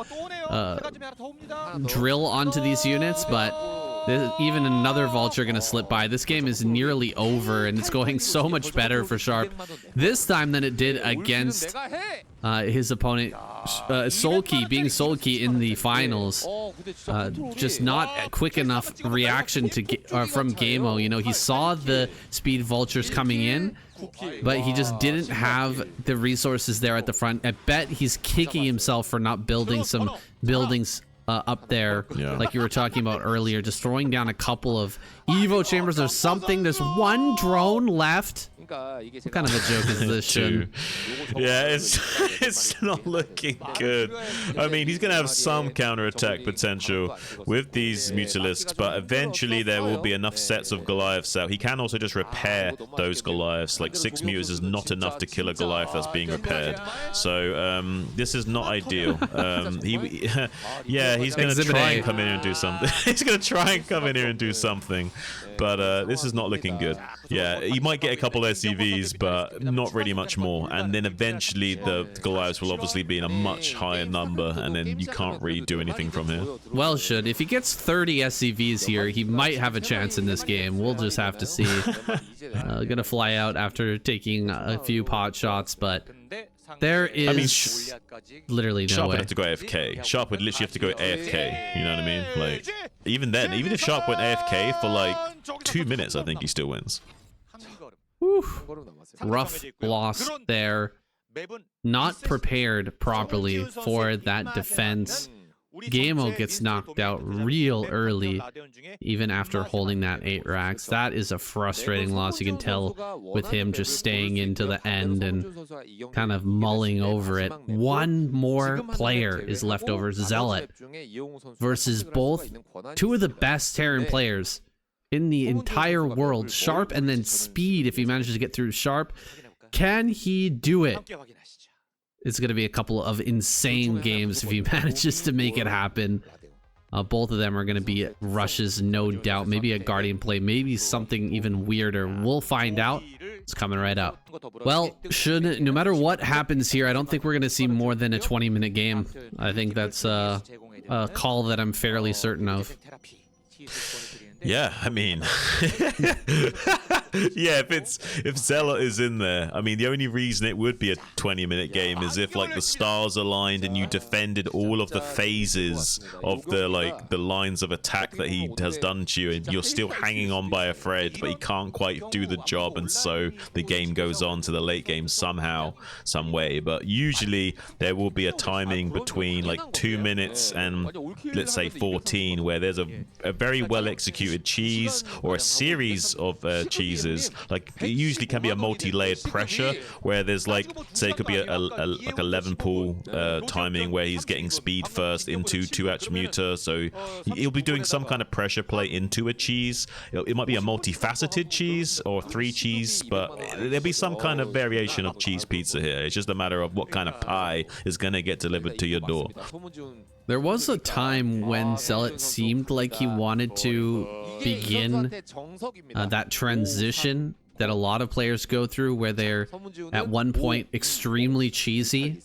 drill onto these units, but even another vulture gonna slip by. This game is nearly over, and it's going so much better for Sharp this time than it did against his opponent Soulkey, being Soulkey in the finals. Just not a quick enough reaction to from Gamo. You know, he saw the speed vultures coming in, but he just didn't have the resources there at the front. I bet he's kicking himself for not building some buildings up there, like you were talking about earlier, just throwing down a couple of Evo chambers or something. There's 1 drone left. What kind of a joke is this, Shin? Yeah, it's not looking good. I mean, he's going to have some counterattack potential with these Mutalisks, but eventually there will be enough sets of Goliaths out. He can also just repair those Goliaths. Like 6 Mutas is not enough to kill a Goliath that's being repaired. So this is not ideal. Yeah, he's going to try and come in here and do something. He's going to try and come in here and do something. But this is not looking good. Yeah, he might get a couple SCVs, but not really much more. And then eventually the Goliaths will obviously be in a much higher number, and then you can't really do anything from here. Well, if he gets 30 SCVs here, he might have a chance in this game. We'll just have to see. Gonna fly out after taking a few pot shots, but there is literally no Sharp way. would have to go AFK. Sharp would literally have to go AFK. You know what I mean? Like, even then, even if Sharp went AFK for like 2 minutes, I think he still wins. Whew. Rough loss there. Not prepared properly for that defense. Gamo gets knocked out real early, even after holding that 8 racks. That is a frustrating loss. You can tell with him just staying into the end and kind of mulling over it. One more player is left over, Zealot, versus both 2 of the best Terran players in the entire world. Sharp and then Speed, if he manages to get through Sharp. Can he do it? It's going to be a couple of insane games if he manages to make it happen. Both of them are going to be rushes, no doubt. Maybe a Guardian play, maybe something even weirder. We'll find out. It's coming right up. Well, no matter what happens here, I don't think we're going to see more than a 20-minute game. I think that's a call that I'm fairly certain of. Yeah, I mean, yeah, if Zealot is in there, I mean, the only reason it would be a 20-minute game is if like the stars aligned and you defended all of the phases of the lines of attack that he has done to you, and you're still hanging on by a thread, but he can't quite do the job, and so the game goes on to the late game somehow, some way. But usually there will be a timing between like 2 minutes and let's say 14 where there's a very well executed cheese or a series of cheeses. Like it usually can be a multi-layered pressure where there's like, say it could be like 11 pull timing where he's getting speed first into 2-hatch muter, so he'll be doing some kind of pressure play into a cheese. It might be a multifaceted cheese or 3 cheese, but there'll be some kind of variation of cheese pizza here. It's just a matter of what kind of pie is going to get delivered to your door. There was a time when Zealot seemed like he wanted to begin that transition that a lot of players go through where they're at one point extremely cheesy,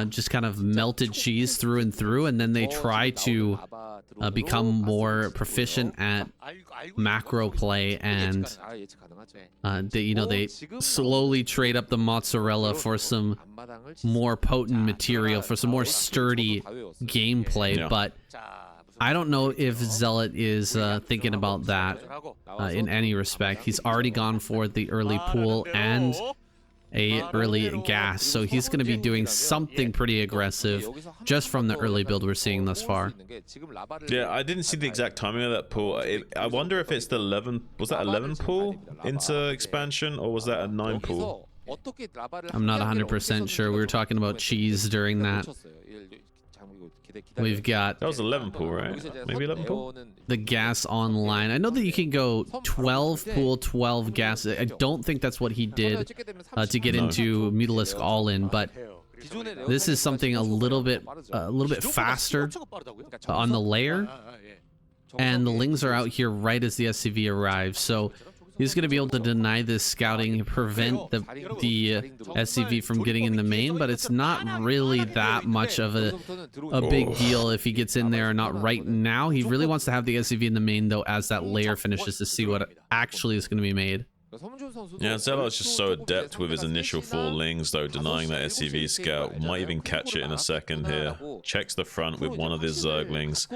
just kind of melted cheese through and through, and then they try to become more proficient at macro play, and they slowly trade up the mozzarella for some more potent material, for some more sturdy gameplay. Yeah. But I don't know if Zealot is thinking about that in any respect. He's already gone for the early pool and a early gas, so he's going to be doing something pretty aggressive just from the early build we're seeing thus far. Yeah, I didn't see the exact timing of that pull. I wonder if it's the 11, was that 11 pull into expansion, or was that a 9 pull? I'm not 100% sure. We were talking about cheese during that. We've got... That was 11 pull, right? Maybe 11 pull? The gas online. I know that you can go 12 pool, 12 gas. I don't think that's what he did to get into Mutalisk all-in, but this is something a little bit faster on the layer. And the Lings are out here right as the SCV arrives, so he's going to be able to deny this scouting, prevent the SCV from getting in the main, but it's not really that much of a big deal if he gets in there or not right now. He really wants to have the SCV in the main, though, as that layer finishes to see what actually is going to be made. Yeah, Zealot's just so adept with his initial 4 Lings, though, denying that SCV scout. Might even catch it in a second here. Checks the front with one of his Zerglings.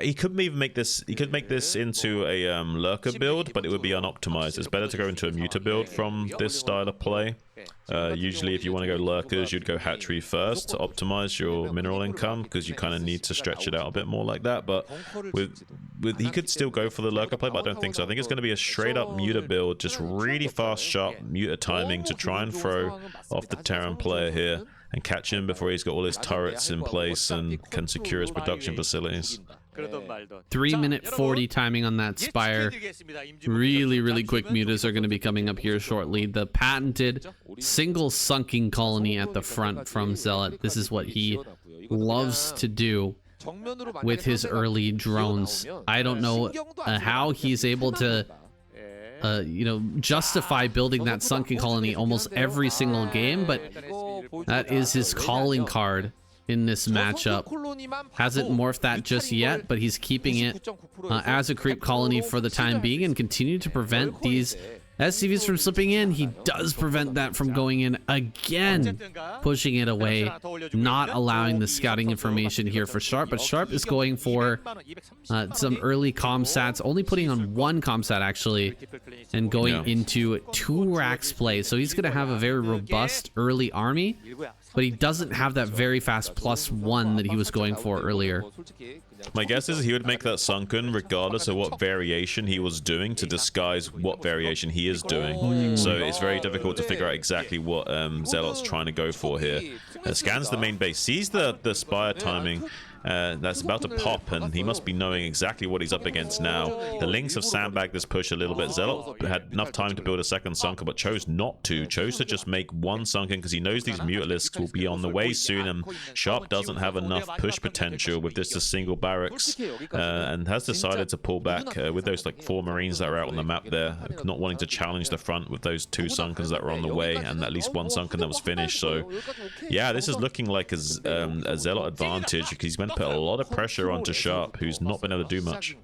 He could even make this. He could make this into a lurker build, but it would be unoptimized. It's better to go into a muter build from this style of play. Usually, if you want to go lurkers, you'd go hatchery first to optimize your mineral income, because you kind of need to stretch it out a bit more like that. But he could still go for the lurker play, but I don't think so. I think it's going to be a straight up muter build, just really fast, sharp muter timing to try and throw off the Terran player here and catch him before he's got all his turrets in place and can secure his production facilities. 3-minute 40 timing on that Spire. Really quick mutas are going to be coming up here shortly. The patented single sunken colony at the front from Zealot. This is what he loves to do with his early drones. I don't know how he's able to justify building that sunken colony almost every single game, but that is his calling card in this matchup. Hasn't morphed that just yet, but he's keeping it as a creep colony for the time being and continue to prevent these SCVs from slipping in. He does prevent that from going in again, pushing it away, not allowing the scouting information here for Sharp. But Sharp is going for some early comsats, only putting on one comsat actually, and going into 2 racks play. So he's going to have a very robust early army, but he doesn't have that very fast +1 that he was going for earlier. My guess is he would make that sunken regardless of what variation he was doing to disguise what variation he is doing. So it's very difficult to figure out exactly what Zealot's trying to go for here. Scans the main base, sees the Spire timing that's about to pop, and he must be knowing exactly what he's up against now. The Lynx have sandbagged this push a little bit. Zealot had enough time to build a second sunken, but chose not to. Chose to just make one sunken because he knows these Mutalisks will be on the way soon, and Sharp doesn't have enough push potential with just a single barracks, and has decided to pull back with those like 4 Marines that are out on the map there, not wanting to challenge the front with those 2 sunkens that were on the way, and at least 1 sunken that was finished. So yeah, this is looking like a Zealot advantage because he's going to put a lot of pressure onto Sharp, who's not been able to do much.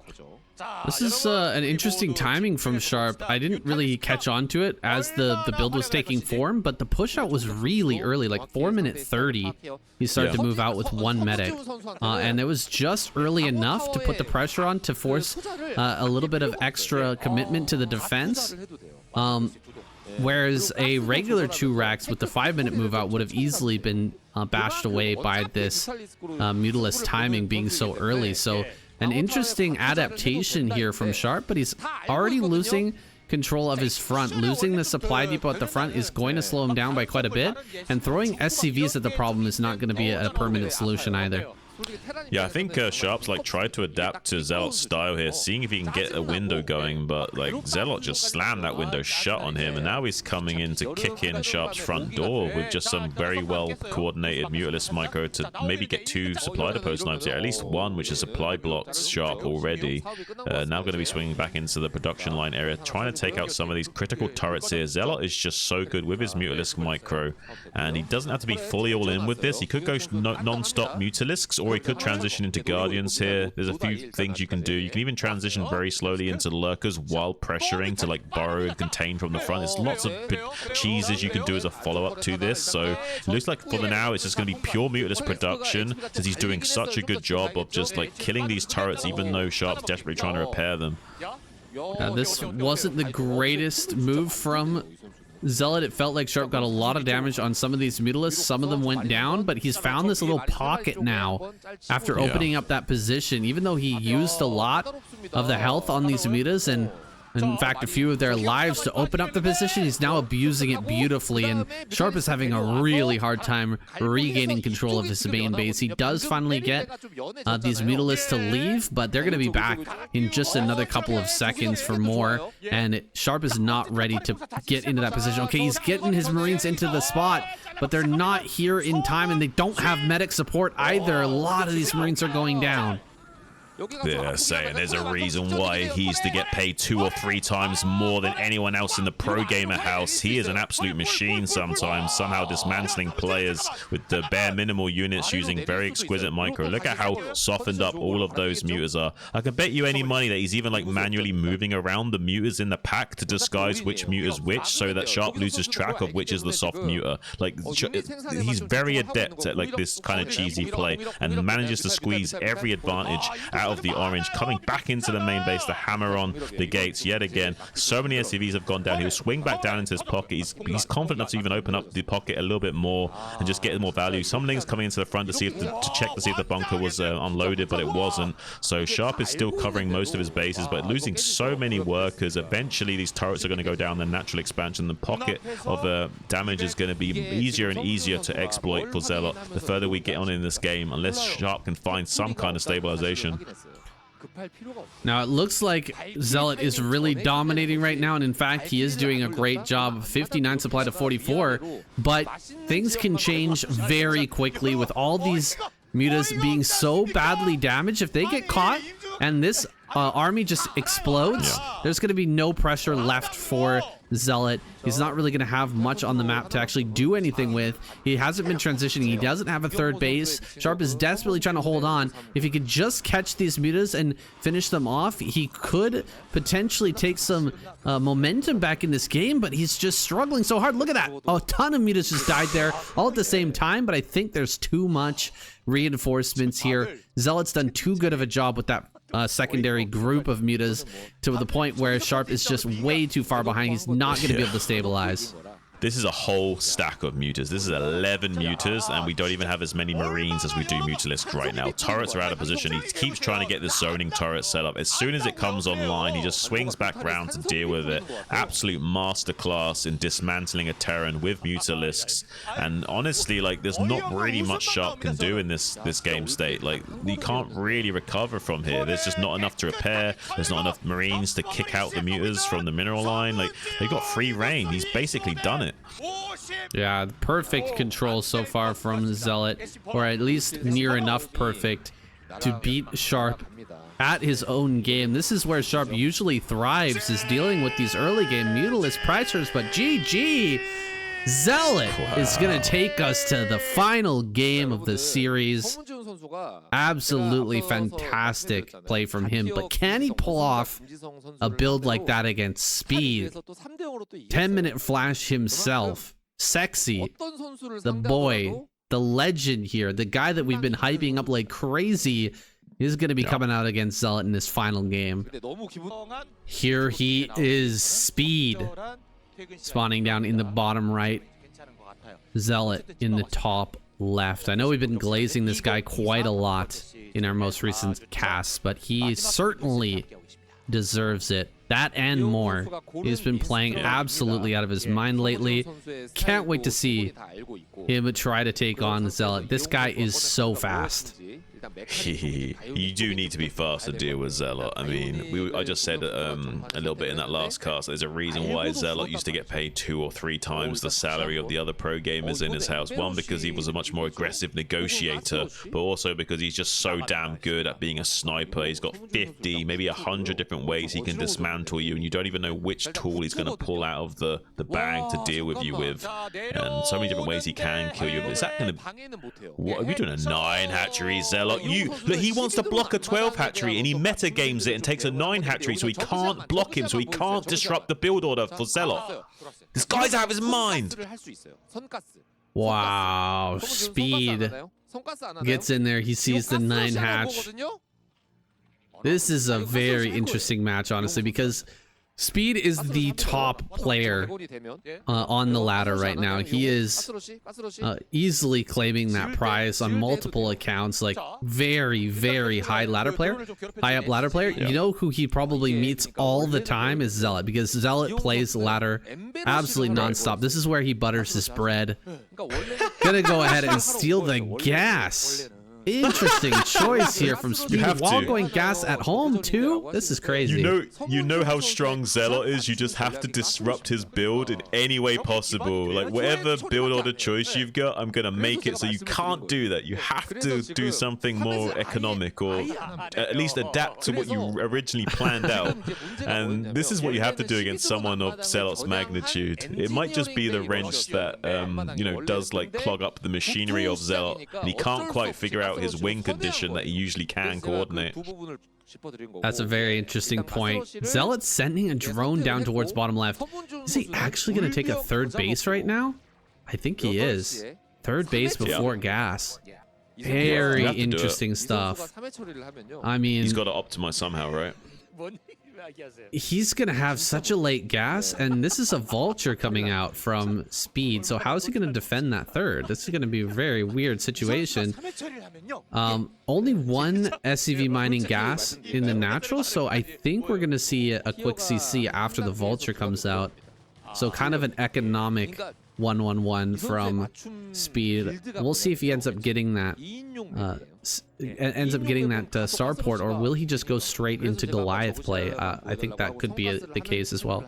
This is an interesting timing from Sharp. I didn't really catch on to it as the build was taking form, but the push out was really early, like 4:30. He started to move out with 1 medic, and it was just early enough to put the pressure on to force a little bit of extra commitment to the defense. Whereas a regular 2 racks with the 5-minute move out would have easily been bashed away by this Mutalist timing being so early. So an interesting adaptation here from Sharp, but he's already losing control of his front. Losing the supply depot at the front is going to slow him down by quite a bit, and throwing SCVs at the problem is not going to be a permanent solution either. Yeah, I think Sharp's like tried to adapt to Zealot's style here, seeing if he can get a window going, but like Zealot just slammed that window shut on him, and now he's coming in to kick in Sharp's front door with just some very well coordinated Mutalist micro to maybe get 2 supply depot snipes here, at least 1 which is supply blocked Sharp already. Now going to be swinging back into the production line area, trying to take out some of these critical turrets here. Zealot is just so good with his Mutalisk micro, and he doesn't have to be fully all in with this. He could go non-stop Mutalisks, or he could transition into Guardians here. There's a few things you can do. You can even transition very slowly into Lurkers while pressuring to like borrow and contain from the front. There's lots of cheeses you can do as a follow-up to this. So it looks like for the now it's just going to be pure Mutalist production, since he's doing such a good job of just like killing these turrets, even though Sharp's desperately trying to repair them. This wasn't the greatest move from Zealot. It felt like Sharp got a lot of damage on some of these Mutalisks. Some of them went down, but he's found this little pocket now after opening up that position, even though he used a lot of the health on these Mutas and in fact a few of their lives to open up the position. He's now abusing it beautifully, and Sharp is having a really hard time regaining control of his main base. He does finally get these Mutalisks to leave, but they're going to be back in just another couple of seconds for more, and Sharp is not ready to get into that position. Okay, he's getting his Marines into the spot, but they're not here in time, and they don't have medic support either. A lot of these Marines are going down. They're saying there's a reason why he's to get paid 2 or 3 times more than anyone else in the pro gamer house. He is an absolute machine sometimes, somehow dismantling players with the bare minimal units using very exquisite micro. Look at how softened up all of those mutas are. I can bet you any money that he's even like manually moving around the mutas in the pack to disguise which muta's which, so that Sharp loses track of which is the soft muta. Like, he's very adept at like this kind of cheesy play, and manages to squeeze every advantage out of the orange, coming back into the main base to hammer on the gates yet again. So many SCVs have gone down. He'll swing back down into his pocket. He's confident enough to even open up the pocket a little bit more and just get more value. Some Lings coming into the front to see if to check to see if the bunker was unloaded, but it wasn't. So Sharp is still covering most of his bases, but losing so many workers. Eventually these turrets are going to go down the natural expansion. The pocket of damage is going to be easier and easier to exploit for Zealot the further we get on in this game, unless Sharp can find some kind of stabilization. Now it looks like Zealot is really dominating right now, and in fact he is doing a great job. 59 supply to 44, but things can change very quickly with all these mutas being so badly damaged. If they get caught and this army just explodes, there's going to be no pressure left for Zealot. He's not really going to have much on the map to actually do anything with. He hasn't been transitioning. He doesn't have a third base. Sharp is desperately trying to hold on. If he could just catch these mutas and finish them off, he could potentially take some momentum back in this game, but he's just struggling so hard. Look at that. A ton of mutas just died there all at the same time, but I think there's too much reinforcements here. Zealot's done too good of a job with that secondary group of mutas to the point where Sharp is just way too far behind. He's not going to be able to stabilize. This is a whole stack of mutas. This is 11 mutas, and we don't even have as many marines as we do mutalisks right now. Turrets are out of position. He keeps trying to get the zoning turret set up. As soon as it comes online, he just swings back round to deal with it. Absolute masterclass in dismantling a Terran with mutalisks. And honestly, like, there's not really much Sharp can do in this game state. Like, you can't really recover from here. There's just not enough to repair. There's not enough marines to kick out the mutas from the mineral line. Like, they've got free reign. He's basically done it. Yeah, perfect control so far from Zealot, or at least near enough perfect to beat Sharp at his own game. This is where Sharp usually thrives, is dealing with these early game mutalist pressures, but GG! Zealot is going to take us to the final game of the series. Absolutely fantastic play from him, but can he pull off a build like that against Speed? 10-minute flash himself. Sexy. The boy. The legend here. The guy that we've been hyping up like crazy is going to be coming out against Zealot in this final game. Here he is. Speed. Spawning down in the bottom right. Zealot in the top left. I know we've been glazing this guy quite a lot in our most recent casts, but he certainly deserves it. That and more. He's been playing absolutely out of his mind lately. Can't wait to see him try to take on Zealot. This guy is so fast. You do need to be fast to deal with Zealot. I mean, I just said a little bit in that last cast, there's a reason why Zealot used to get paid 2 or 3 times the salary of the other pro gamers in his house. One, because he was a much more aggressive negotiator, but also because he's just so damn good at being a sniper. He's got 50, maybe 100 different ways he can dismantle you, and you don't even know which tool he's going to pull out of the bag to deal with you with. And so many different ways he can kill you. Is that going to... What, are we doing a 9 hatchery, Zealot? Look, he wants to block a 12 hatchery and he meta games it and takes a 9 hatchery, so he can't block him, so he can't disrupt the build order for Zealot. This guy's out of his mind. Wow, Speed gets in there. He sees the 9 hatch. This is a very interesting match, honestly, because Speed is the top player on the ladder right now. He is easily claiming that prize on multiple accounts, like very, very high ladder player, high up ladder player. You know who he probably meets all the time is Zealot, because Zealot plays ladder absolutely nonstop. This is where he butters his bread. Gonna go ahead and steal the gas. Interesting choice here from Speed while going gas at home too. This is crazy. You know how strong Zealot is. You just have to disrupt his build in any way possible. Like, whatever build order choice you've got, I'm gonna make it so you can't do that. You have to do something more economic, or at least adapt to what you originally planned out. And this is what you have to do against someone of Zealot's magnitude. It might just be the wrench that does like clog up the machinery of Zealot, and he can't quite figure out his wing condition that he usually can coordinate. That's a very interesting point. Zealot's sending a drone down towards bottom left. Is he actually going to take a 3rd base right now? I think he is. 3rd base before gas. Very interesting stuff. I mean, he's got to optimize somehow, right? He's gonna have such a late gas, and this is a vulture coming out from Speed, so how is he gonna defend that 3rd? This is gonna be a very weird situation. Only 1 SCV mining gas in the natural, so I think we're gonna see a quick CC after the vulture comes out. So kind of an economic 1-1-1 from Speed. We'll see if he ends up getting that starport, or will he just go straight into Goliath play? I think that could be the case as well.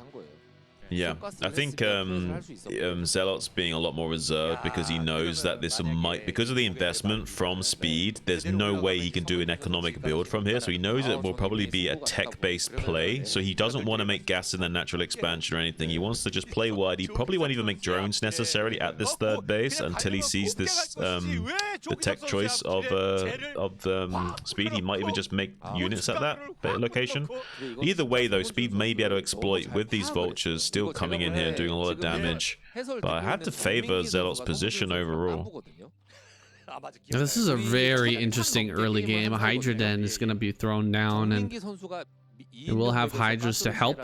Yeah, I think Zealot's being a lot more reserved because he knows that this might, because of the investment from Speed, there's no way he can do an economic build from here. So he knows it will probably be a tech-based play. So he doesn't want to make gas in the natural expansion or anything. He wants to just play wide. He probably won't even make drones necessarily at this third base until he sees this the tech choice of Speed. He might even just make units at that location. Either way, though, Speed may be able to exploit with these vultures still coming in here and doing a lot of damage, but I have to favor Zealot's position overall. Now, this is a very interesting early game. Hydra Den is going to be thrown down, and it will have Hydras to help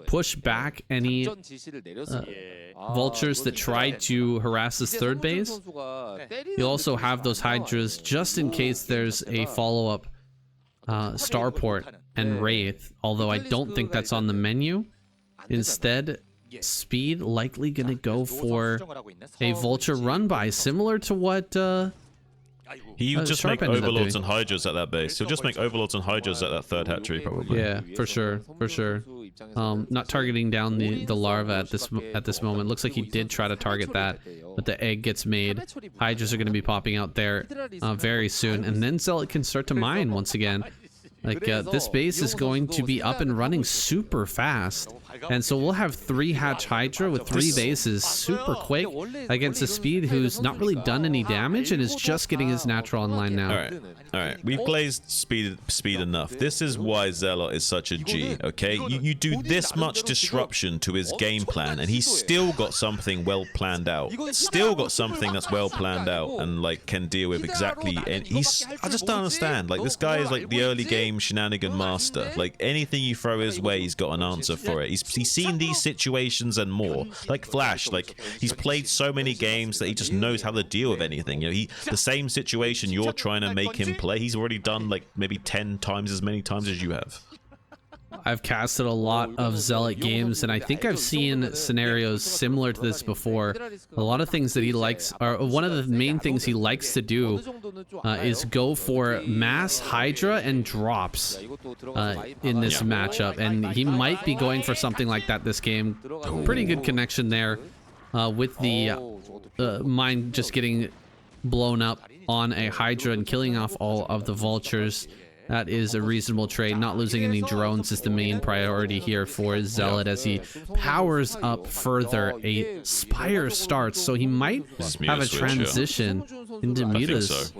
push back any vultures that try to harass this third base. You'll also have those Hydras just in case there's a follow-up starport and Wraith, although I don't think that's on the menu. Instead, Speed likely gonna go for a vulture run by, similar to what He'll just make overlords and hydras at that base. He'll just make overlords and hydras at that third hatchery, probably. Yeah, for sure, for sure. Not targeting down the larva at this moment. Looks like he did try to target that, but the egg gets made. Hydras are going to be popping out there very soon, and then Zealot can start to mine once again. Like, this base is going to be up and running super fast. And so we'll have 3 hatch Hydra with 3 bases super quick against a Speed who's not really done any damage and is just getting his natural online now. Alright. We've glazed speed enough. This is why Zealot is such a G, okay? You do this much disruption to his game plan, and he's still got something well planned out. Still got something that's well planned out and, like, can deal with exactly. And I just don't understand. Like, this guy is like the early game shenanigan master. Like, anything you throw his way, he's got an answer for it. He's seen these situations and more. Like Flash, like, he's played so many games that he just knows how to deal with anything. You know, the same situation you're trying to make him play, he's already done like maybe 10 times as many times as you have. I've casted a lot of Zealot games, and I think I've seen scenarios similar to this before. A lot of things that he likes, or one of the main things he likes to do is go for mass Hydra and drops in this matchup, and he might be going for something like that this game. Pretty good connection there with the mine just getting blown up on a Hydra and killing off all of the vultures. That is a reasonable trade. Not losing any drones is the main priority here for Zealot as he powers up further. A Spire starts, so he might have a transition into Mutas.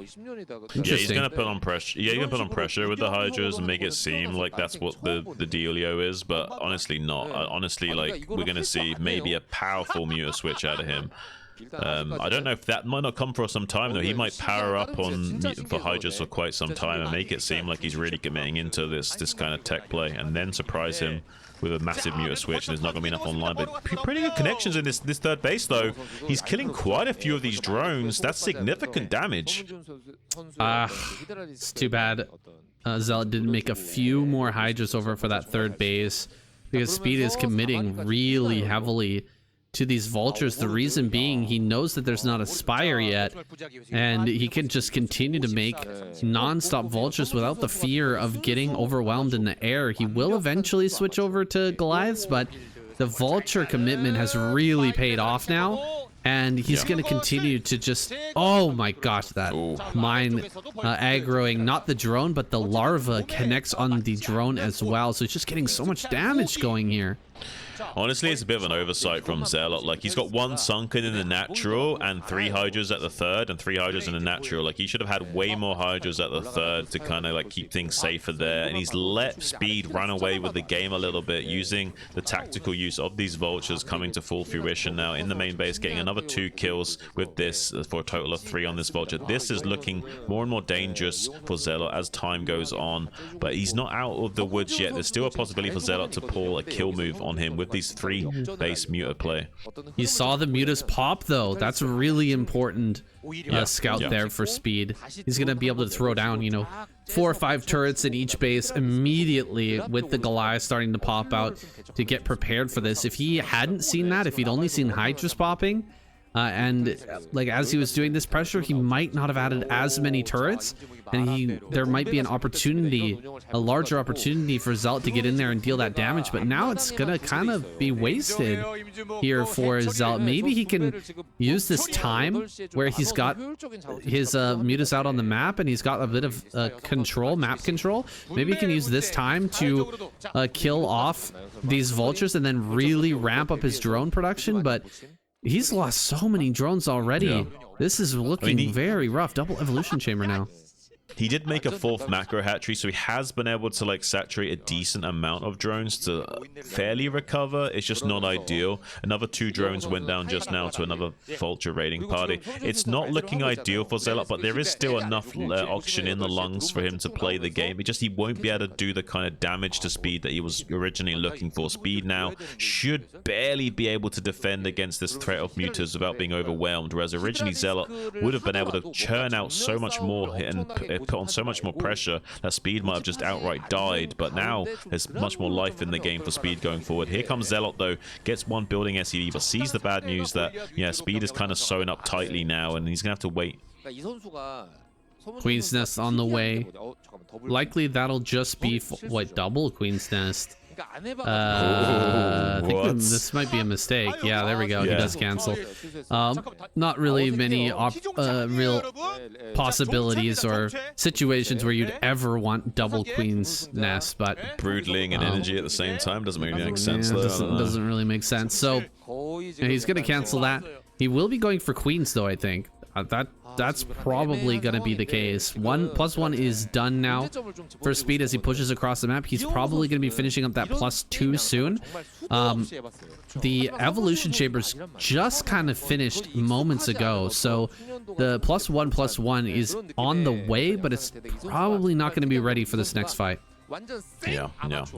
Yeah, he's gonna put on pressure. Yeah, he's gonna put on pressure with the Hydras and make it seem like that's what the dealio is, but honestly not. Honestly, like, we're gonna see maybe a powerful Muta switch out of him. I don't know if that might not come for some time though. He might power up for Hydras for quite some time and make it seem like he's really committing into this kind of tech play, and then surprise him with a massive Muta switch, and there's not gonna be enough online. But pretty good connections in this third base though. He's killing quite a few of these drones. That's significant damage. It's too bad Zealot didn't make a few more Hydras over for that third base, because Speed is committing really heavily to these vultures. The reason being, he knows that there's not a Spire yet, and he can just continue to make non-stop vultures without the fear of getting overwhelmed in the air. He will eventually switch over to Goliaths, but the vulture commitment has really paid off now, and he's going to continue to just, oh my gosh, that mine aggroing not the drone, but the larva connects on the drone as well, so he's just getting so much damage going here. Honestly, it's a bit of an oversight from Zealot. Like, he's got 1 sunken in the natural and 3 Hydras at the third and 3 Hydras in the natural. Like, he should have had way more Hydras at the third to kind of like keep things safer there, and he's let Speed run away with the game a little bit, using the tactical use of these vultures coming to full fruition now in the main base, getting another 2 kills with this for a total of 3 on this vulture. This is looking more and more dangerous for Zealot as time goes on, but he's not out of the woods yet. There's still a possibility for Zealot to pull a kill move on him with these 3 base Muta play. You saw the Mutas pop though. That's a really important scout there for Speed. He's gonna be able to throw down, you know, 4 or 5 turrets in each base immediately with the Goliath starting to pop out to get prepared for this. If he hadn't seen that, if he'd only seen Hydras popping, and like as he was doing this pressure, he might not have added as many turrets, and there might be an opportunity, a larger opportunity for Zealot to get in there and deal that damage, but now it's gonna kind of be wasted here for Zealot. Maybe he can use this time where he's got his Mutas out on the map and he's got a bit of map control. Maybe he can use this time to kill off these vultures and then really ramp up his drone production, but he's lost so many drones already. Yeah. This is looking very rough. Double evolution chamber now. He did make a 4th macro hatchery, so he has been able to like saturate a decent amount of drones to fairly recover. It's just not ideal. Another 2 drones went down just now to another vulture raiding party. It's not looking ideal for Zealot, but there is still enough oxygen in the lungs for him to play the game. He won't be able to do the kind of damage to speed that he was originally looking for. Speed now should barely be able to defend against this threat of mutas without being overwhelmed, whereas originally Zealot would have been able to churn out so much more and put on so much more pressure that Speed might have just outright died, but now there's much more life in the game for Speed going forward. Here comes Zealot though, gets 1 building SEV, but sees the bad news that, yeah, Speed is kind of sewn up tightly now, and he's gonna have to wait. Queen's Nest on the way. Likely that'll just be, what, double Queen's Nest? I think this might be a mistake. Yeah, there we go. Yeah. He does cancel. Not really many real possibilities or situations where you'd ever want double Queen's Nest, but Broodling and energy at the same time doesn't make any sense. Yeah, doesn't really make sense. So he's gonna cancel that. He will be going for queens though, I think. That's probably gonna be the case. 1+1 is done now for Speed as he pushes across the map. He's probably gonna be finishing up that +2 soon. The evolution chambers just kind of finished moments ago, so the +1+1 is on the way, but it's probably not gonna be ready for this next fight. Yeah.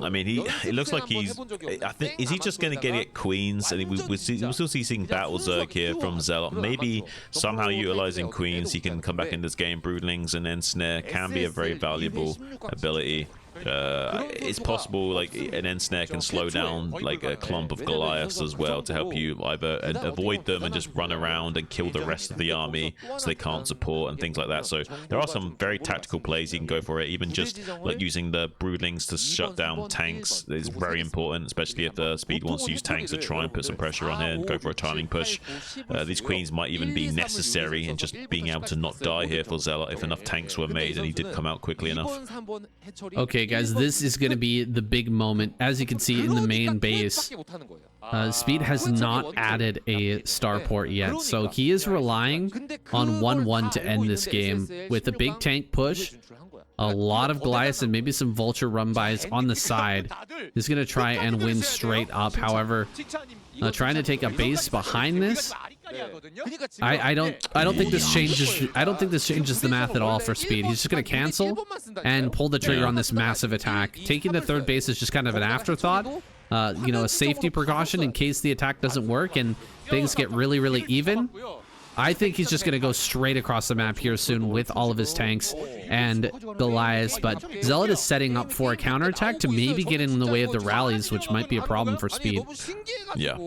I mean, it looks like he's. I think, is he just going to get queens? And we're still seeing Battle Zerg here from Zealot. Maybe somehow utilizing queens, he can come back in this game. Broodlings and Ensnare can be a very valuable ability. It's possible like an Ensnare can slow down like a clump of Goliaths as well to help you either avoid them and just run around and kill the rest of the army so they can't support and things like that. So there are some very tactical plays you can go for it. Even just like using the Broodlings to shut down tanks is very important, especially if Speed wants to use tanks to try and put some pressure on it and go for a timing push. These queens might even be necessary in just being able to not die here for Zealot if enough tanks were made and he did come out quickly enough. Okay guys, this is going to be the big moment. As you can see in the main base, Speed has not added a starport yet, so he is relying on 1-1 to end this game with a big tank push, a lot of Goliaths, and maybe some vulture run-bys on the side. He's going to try and win straight up. However, trying to take a base behind this, I don't think this changes. I don't think this changes the math at all for Speed. He's just gonna cancel and pull the trigger on this massive attack. Taking the 3rd base is just kind of an afterthought. You know, a safety precaution in case the attack doesn't work and things get really even. I think he's just going to go straight across the map here soon with all of his tanks and Goliaths, but Zealot is setting up for a counterattack to maybe get in the way of the rallies, which might be a problem for Speed. Yeah.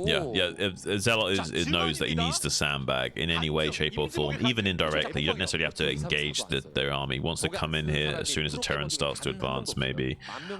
Zealot knows that he needs to sandbag in any way, shape, or form, even indirectly. You don't necessarily have to engage their army. He wants to come in here as soon as the Terran starts to advance, maybe.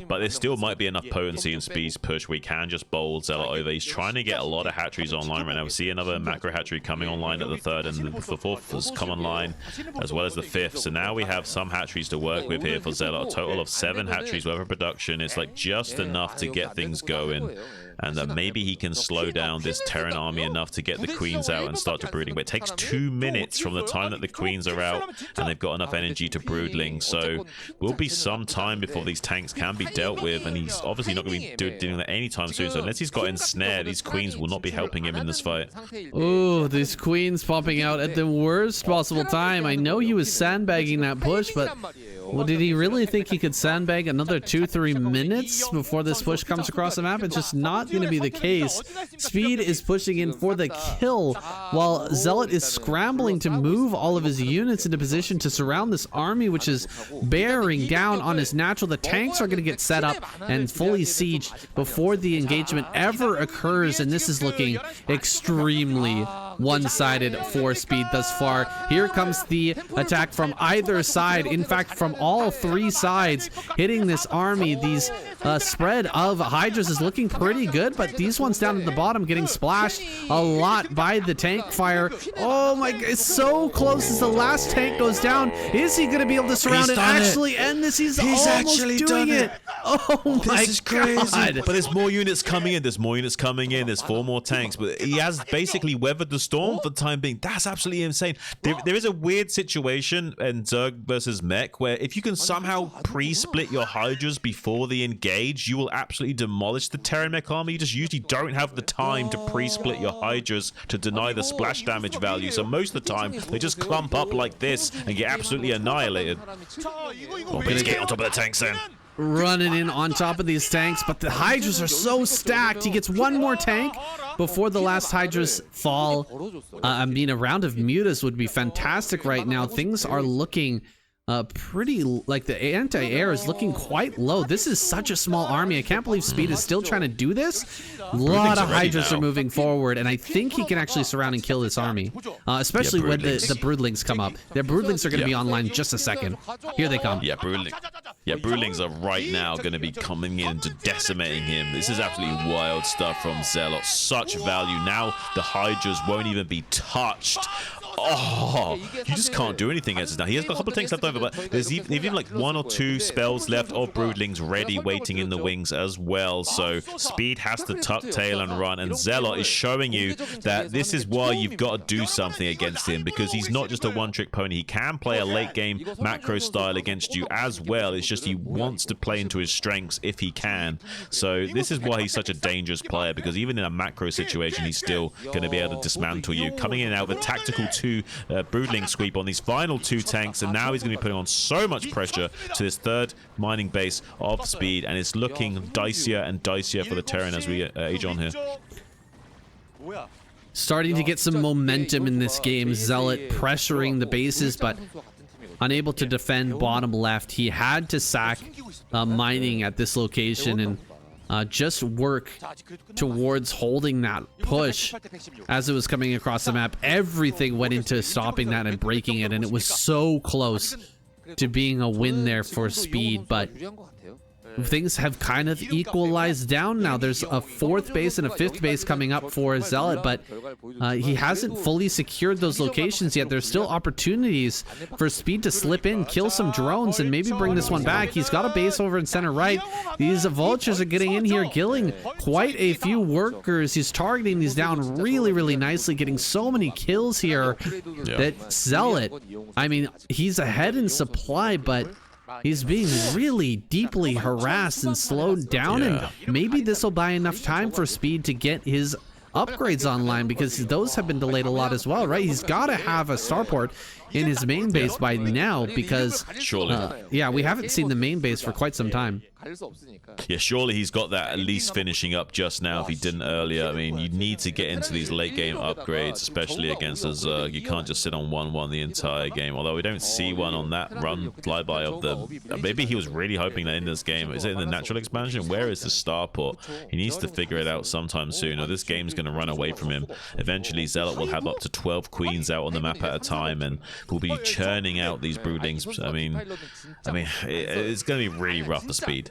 But there still might be enough potency in Speed's push. We can just bowl Zealot over. He's trying to get a lot of hatcheries online right now. We see another macro hatchery coming online at the 3rd, and the 4th has come online, as well as the 5th. So now we have some hatcheries to work with here for Zealot. A total of 7 hatcheries worth of production. It's like just enough to get things going. And maybe he can slow down this Terran army enough to get the queens out and start to brooding. But it takes 2 minutes from the time that the queens are out and they've got enough energy to broodling. So will be some time before these tanks can be dealt with, and he's obviously not going to be doing that anytime soon. So unless he's got ensnared, these queens will not be helping him in this fight. Oh, these queens popping out at the worst possible time. I know he was sandbagging that push, but well, did he really think he could sandbag another 2-3 minutes before this push comes across the map? It's just not going to be the case. Speed is pushing in for the kill, while Zealot is scrambling to move all of his units into position to surround this army, which is bearing down on his natural. The tanks are going to get set up and fully sieged before the engagement ever occurs, and this is looking extremely one-sided for Speed thus far. Here comes the attack from either side. In fact, from all three sides, hitting this army. These spread of Hydras is looking pretty good, but these ones down at the bottom getting splashed a lot by the tank fire. Oh my god, it's so close as the last tank goes down. Is he going to be able to surround and actually end this? He's almost actually doing it. Oh my This is crazy. god. But there's more units coming in. There's more units coming in. There's 4 more tanks. But he has basically weathered the storm for the time being. That's absolutely insane. There is a weird situation in Zerg versus Mech where if you can somehow pre-split your Hydras before they engage, you will absolutely demolish the Terran Mech army. You just usually don't have the time to pre-split your Hydras to deny the splash damage value. So most of the time, they just clump up like this and get absolutely annihilated. Oh, but he's getting on top of the tanks then. Running in on top of these tanks, but the Hydras are so stacked. He gets one more tank before the last Hydras fall. I mean, a round of mutas would be fantastic right now. Things are looking pretty, like the anti-air is looking quite low. This is such a small army. I can't believe Speed is still trying to do this. A lot of Hydras are moving forward, and I think he can actually surround and kill this army, especially when the Broodlings come up. Their Broodlings are going to be online in just a second. Here they come. Yeah, Broodlings are right now going to be coming in to decimating him. This is absolutely wild stuff from Zealot. Such value. Now the Hydras won't even be touched. Oh, you just can't do anything against us now. He has got a couple of tanks left over, but there's even like 1 or 2 spells left of Broodlings ready, waiting in the wings as well. So Speed has to tuck tail and run, and Zealot is showing you that this is why you've got to do something against him, because he's not just a one-trick pony. He can play a late-game macro style against you as well. It's just he wants to play into his strengths if he can. So this is why he's such a dangerous player, because even in a macro situation, he's still going to be able to dismantle you. Coming in out with a tactical 2 Broodling sweep on these final 2 tanks, and now he's going to be putting on so much pressure to this 3rd mining base of Speed, and it's looking dicier and dicier for the Terran as we age on here. Starting to get some momentum in this game. Zealot pressuring the bases, but unable to defend bottom left. He had to sack mining at this location and just work towards holding that push as it was coming across the map. Everything went into stopping that and breaking it, and it was so close to being a win there for Speed, but things have kind of equalized down now. There's a 4th base and a 5th base coming up for Zealot, but he hasn't fully secured those locations yet. There's still opportunities for Speed to slip in, kill some drones, and maybe bring this one back. He's got a base over in center right. These vultures are getting in here, killing quite a few workers. He's targeting these down really, really nicely, getting so many kills here that Zealot, I mean, he's ahead in supply, but he's being really deeply harassed and slowed down, and maybe this will buy enough time for Speed to get his upgrades online, because those have been delayed a lot as well, right? He's got to have a starport in his main base by now, because yeah, we haven't seen the main base for quite some time. Yeah, surely he's got that at least finishing up just now if he didn't earlier. I mean, you need to get into these late game upgrades, especially against a Zerg. You can't just sit on 1-1 the entire game, although we don't see one on that run flyby of the... Maybe he was really hoping that in this game. Is it in the natural expansion? Where is the starport? He needs to figure it out sometime soon, or this game's going to run away from him. Eventually, Zealot will have up to 12 queens out on the map at a time, and will be churning out these broodlings. I mean, it's going to be really rough for Speed.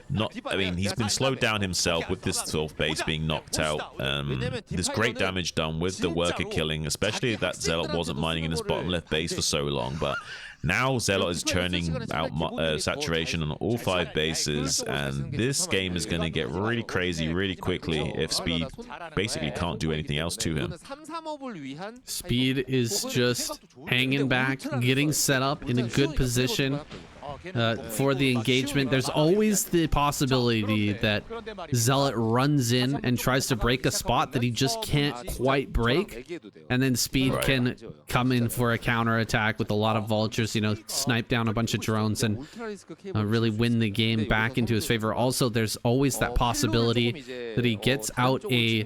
I mean, he's been slowed down himself with this 12th base being knocked out. There's great damage done with the worker killing, especially that Zealot wasn't mining in his bottom left base for so long, but now Zealot is churning out saturation on all 5 bases, and this game is going to get really crazy really quickly if Speed basically can't do anything else to him. Speed is just hanging back, getting set up in a good position for the engagement. There's always the possibility that Zealot runs in and tries to break a spot that he just can't quite break, and then Speed can come in for a counter attack with a lot of vultures, you know, snipe down a bunch of drones and really win the game back into his favor. Also, there's always that possibility that he gets out a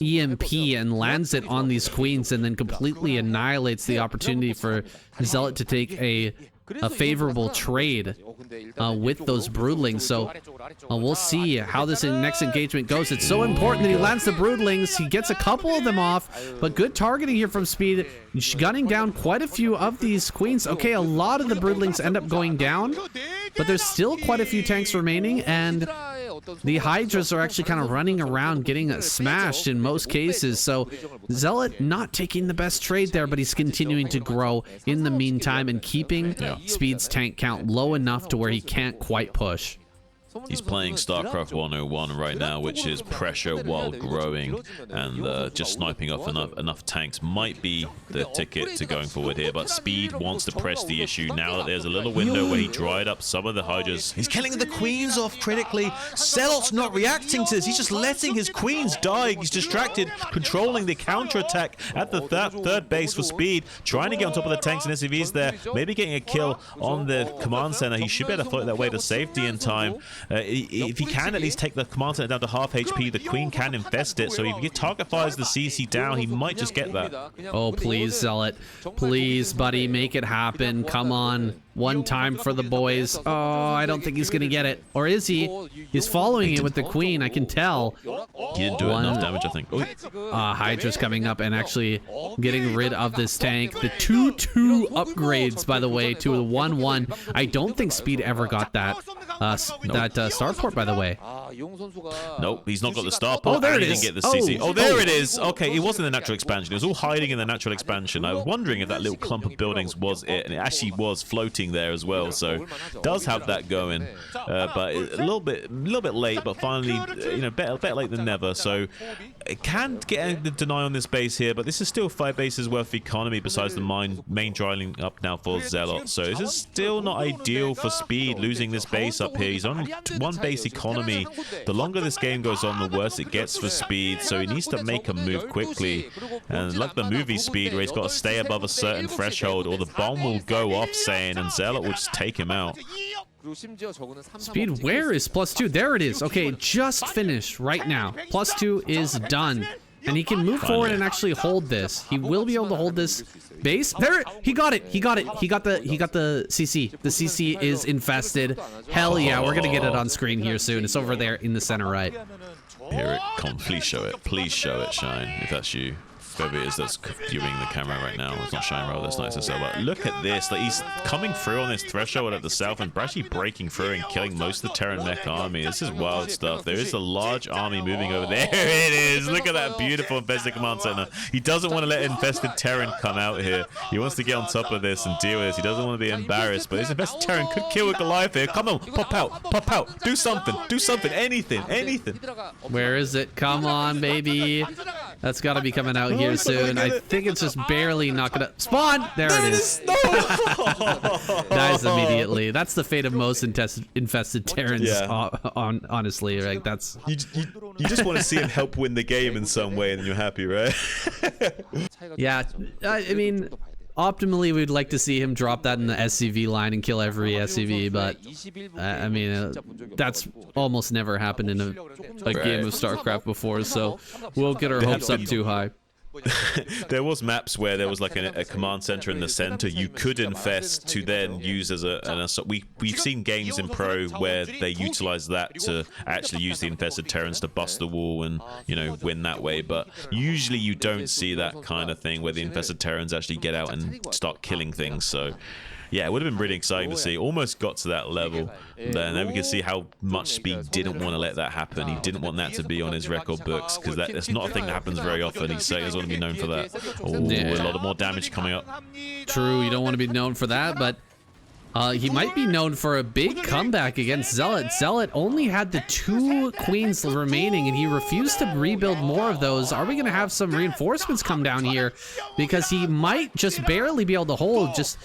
EMP and lands it on these queens and then completely annihilates the opportunity for Zealot to take a a favorable trade with those broodlings. So we'll see how this next engagement goes. It's so important that he lands the broodlings. He gets a couple of them off, but good targeting here from Speed. He's gunning down quite a few of these queens. Okay, a lot of the broodlings end up going down, but there's still quite a few tanks remaining, and the Hydras are actually kind of running around getting smashed in most cases. So Zealot not taking the best trade there, but he's continuing to grow in the meantime and keeping Speed's tank count low enough to where he can't quite push. He's playing Starcraft 101 right now, which is pressure while growing, and just sniping off enough tanks might be the ticket to going forward here. But Speed wants to press the issue now that there's a little window where he dried up some of the Hydras. He's killing the queens off critically. Zealot's not reacting to this. He's just letting his queens die. He's distracted, controlling the counterattack at the third base for Speed, trying to get on top of the tanks and SCVs there, maybe getting a kill on the command center. He should be able to float that way to safety in time. If he can at least take the command center down to half HP, the queen can infest it. So if he target fires the CC down, he might just get that. Oh, please, Zealot. Please, buddy, make it happen. Come on. One time for the boys. Oh, I don't think he's going to get it. Or is he? He's following it with the queen, I can tell. He didn't do enough damage, I think. Hydra's coming up and actually getting rid of this tank. The 2-2 upgrades, by the way, to the 1-1. I don't think Speed ever got that starport, by the way. Nope, he's not got the starport. Oh, there it is. is. He didn't get the CC. Oh, there it is. Okay, it wasn't the natural expansion. It was all hiding in the natural expansion. I was wondering if that little clump of buildings was it, and it actually was floating there as well. So does have that going, but a little bit late. But finally, better late than never. So it can get a deny on this base here, but this is still 5 bases worth of economy besides the main drying up now for Zealot. So this is still not ideal for Speed, losing this base up here. He's on 1 base economy. The longer this game goes on, the worse it gets for Speed. So he needs to make a move quickly. And like the movie Speed, where he's got to stay above a certain threshold, or the bomb will go off, saying, and Zealot will just take him out. Speed, where is +2? There it is. Okay, just finished right now. +2 is done. And he can move forward and actually hold this. He will be able to hold this base. There, he got it. He got the CC. The CC is infested. Hell yeah, we're gonna get it on screen here soon. It's over there in the center right. Here it comes. Please show it. Please show it, Shine, if that's you. Whoever it is that's viewing the camera right now. It's not Shine Roll, that's nice to say. But look at this. Like, he's coming through on this threshold at the south and actually breaking through and killing most of the Terran mech army. This is wild stuff. There is a large army moving over there. It is. Look at that beautiful infested command center. He doesn't want to let infested Terran come out here. He wants to get on top of this and deal with this. He doesn't want to be embarrassed. But this infested Terran could kill a Goliath here. Come on, pop out, pop out. Do something, anything. Where is it? Come on, baby. That's got to be coming out here soon. I think it's just barely not gonna spawn. There it is. Dies immediately. That's the fate of most infested Terrans. Honestly, like that's. You just want to see him help win the game in some way, and you're happy, right? Yeah, I mean, optimally, we'd like to see him drop that in the SCV line and kill every SCV, but I mean, that's almost never happened in a game of StarCraft before, so we'll get our hopes up too high. There was maps where there was like a command center in the center you could infest to then use as we've seen games in pro where they utilize that to actually use the infested Terrans to bust the wall and win that way, but usually you don't see that kind of thing where the infested Terrans actually get out and start killing things. So yeah, it would have been really exciting to see. Almost got to that level. Then we can see how much Speed didn't want to let that happen. He didn't want that to be on his record books, because that's not a thing that happens very often. He doesn't want to be known for that. Oh, a lot of more damage coming up. True, you don't want to be known for that, but he might be known for a big comeback against Zealot. Zealot only had the 2 queens remaining, and he refused to rebuild more of those. Are we going to have some reinforcements come down here? Because he might just barely be able to hold just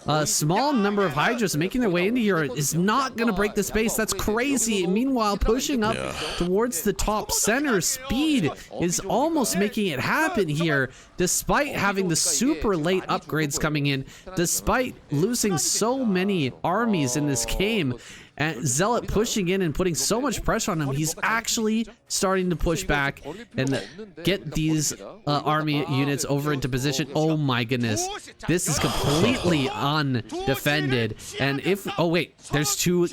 a small number of Hydras making their way into here is not going to break the space. That's crazy. Meanwhile, pushing up towards the top center, Speed is almost making it happen here, despite having the super late upgrades coming in, despite losing so many armies in this game. And Zealot pushing in and putting so much pressure on him, he's actually starting to push back and get these army units over into position. Oh my goodness, this is completely undefended. And if, oh wait, there's two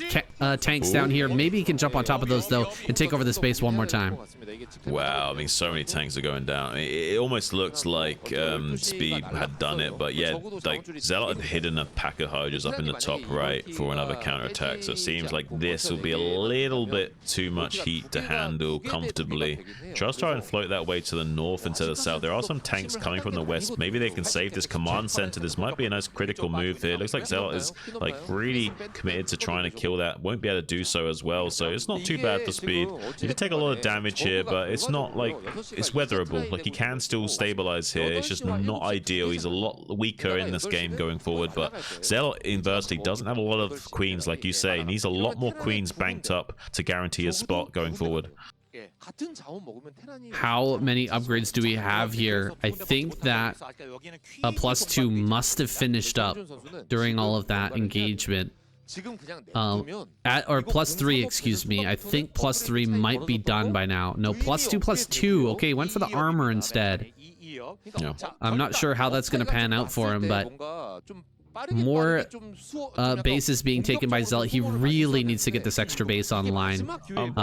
tanks down here. Maybe he can jump on top of those though and take over the space one more time. Wow, I mean, so many tanks are going down. It almost looks like Speed had done it, but yeah, like Zealot had hidden a pack of Hydras up in the top right for another counterattack, so it seems like this will be a little bit too much heat to handle comfortably. Just try and float that way to the north and to the south. There are some tanks coming from the west. Maybe they can save this command center. This might be a nice critical move here. It looks like Zealot is like really committed to trying to kill that. Won't be able to do so as well, so it's not too bad for Speed. He did take a lot of damage here, but it's not like it's weatherable. Like, he can still stabilize here. It's just not ideal. He's a lot weaker in this game going forward, but Zealot inversely doesn't have a lot of queens, like you say. He needs a lot more queens banked up to guarantee his spot going forward. How many upgrades do we have here? I think that a +2 must have finished up during all of that engagement. Or +3, excuse me. I think +3 might be done by now. No, +2. Okay, went for the armor instead. Yeah. I'm not sure how that's going to pan out for him, but more bases being taken by Zealot. He really needs to get this extra base online.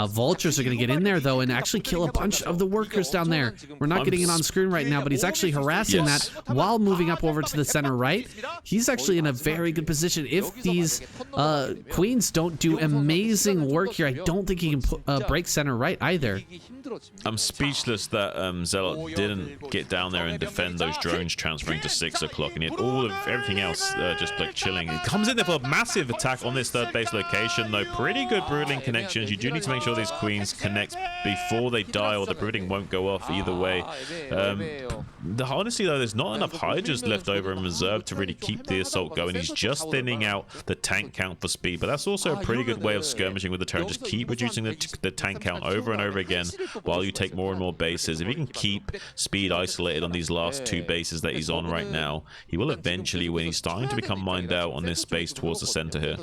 Vultures are going to get in there though and actually kill a bunch of the workers down there. We're not getting it on screen right now, but he's actually harassing that while moving up over to the center right. He's actually in a very good position. If these queens don't do amazing work here, I don't think he can break center right either. I'm speechless that Zealot didn't get down there and defend those drones transferring to 6 o'clock, and he had all of everything else just like chilling. He comes in there for a massive attack on this third base location though. Pretty good brooding connections. You do need to make sure these queens connect before they die, or the brooding won't go off either way. Honestly though, there's not enough Hydras left over in reserve to really keep the assault going. He's just thinning out the tank count for Speed, but that's also a pretty good way of skirmishing with the Terran. Just keep reducing the tank count over and over again while you take more and more bases. If he can keep Speed isolated on these last 2 bases that he's on right now, he will eventually win. He's starting to become mined out on this space towards the center here.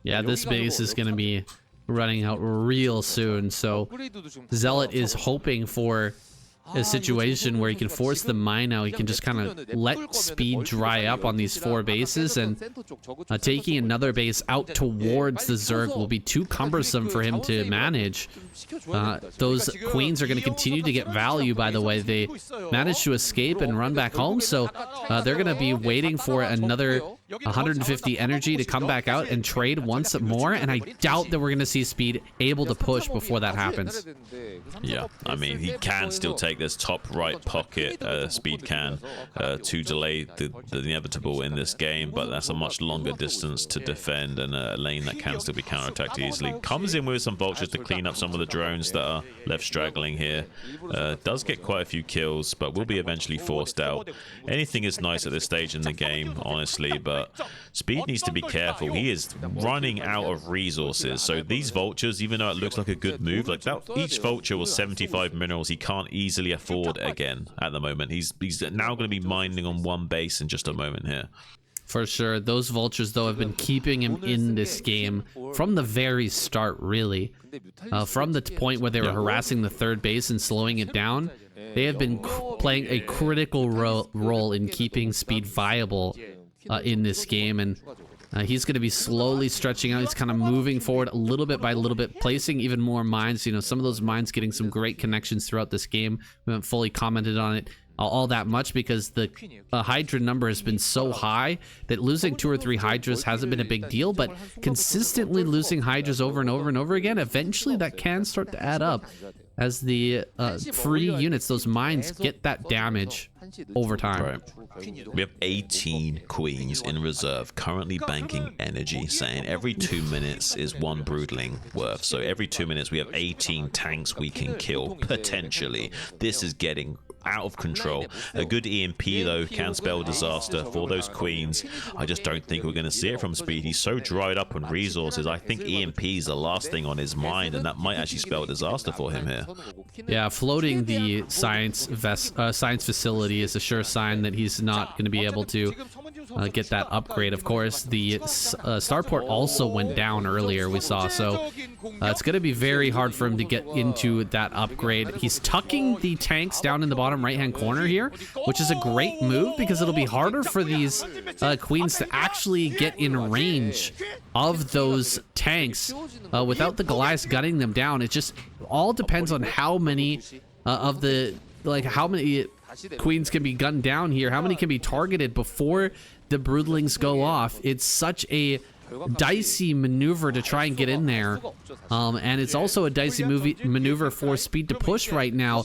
Yeah, this base is going to be running out real soon, so Zealot is hoping for a situation where he can force the mine out. He can just kind of let Speed dry up on these 4 bases, and taking another base out towards the Zerg will be too cumbersome for him to manage. Those queens are going to continue to get value, by the way. They managed to escape and run back home, so they're going to be waiting for another 150 energy to come back out and trade once more, and I doubt that we're going to see Speed able to push before that happens. Yeah, I mean, he can still take this top right pocket, Speed can, to delay the inevitable in this game, but that's a much longer distance to defend, and a lane that can still be counterattacked easily. Comes in with some vultures to clean up some of the drones that are left straggling here. Does get quite a few kills, but will be eventually forced out. Anything is nice at this stage in the game, honestly, but Speed needs to be careful. He is running out of resources, so these vultures, even though it looks like a good move, like that, each vulture was 75 minerals. He can't easily afford again at the moment. He's now going to be mining on 1 base in just a moment here. For sure. Those vultures, though, have been keeping him in this game from the very start, really. From the point where they were harassing the 3rd base and slowing it down, they have been playing a critical role in keeping Speed viable in this game, and he's going to be slowly stretching out. He's kind of moving forward a little bit by little bit, placing even more mines. You know, some of those mines getting some great connections throughout this game. We haven't fully commented on it all that much because the Hydra number has been so high that losing 2 or 3 Hydras hasn't been a big deal, but consistently losing Hydras over and over and over again, eventually that can start to add up as the free units, those mines, get that damage over time. Right. We have 18 queens in reserve, currently banking energy, saying every 2 minutes is 1 broodling worth. So every 2 minutes we have 18 tanks we can kill, potentially. This is getting out of control. A good EMP though can spell disaster for those queens. I just don't think we're going to see it from Speed. He's so dried up on resources. I think EMP is the last thing on his mind, and that might actually spell disaster for him here. Yeah, floating the science facility is a sure sign that he's not going to be able to get that upgrade. Of course, the starport also went down earlier, we saw, so it's going to be very hard for him to get into that upgrade. He's tucking the tanks down in the bottom right-hand corner here, which is a great move because it'll be harder for these queens to actually get in range of those tanks without the Goliaths gunning them down. It just all depends on how many of the, like, how many queens can be gunned down here, how many can be targeted before the broodlings go off. It's such a dicey maneuver to try and get in there, and it's also a dicey maneuver for Speed to push right now.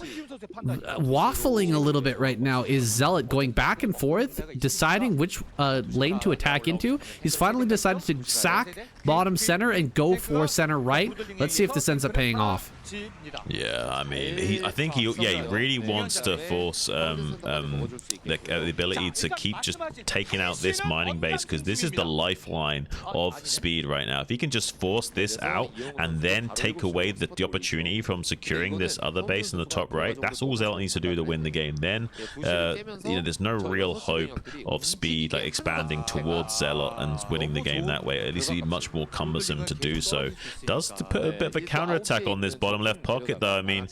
Waffling a little bit right now is Zealot, going back and forth, deciding which lane to attack into. He's finally decided to sack bottom center and go for center right. Let's see if this ends up paying off. Yeah, I mean, I think he really wants to force the ability to keep just taking out this mining base, because this is the lifeline of Speed right now. If he can just force this out and then take away the opportunity from securing this other base in the top right, that's all Zealot needs to do to win the game. Then you know, there's no real hope of Speed like expanding towards Zealot and winning the game that way. At least it'd be much more cumbersome to do so. Does to put a bit of a counterattack on this bottom left pocket though. I mean,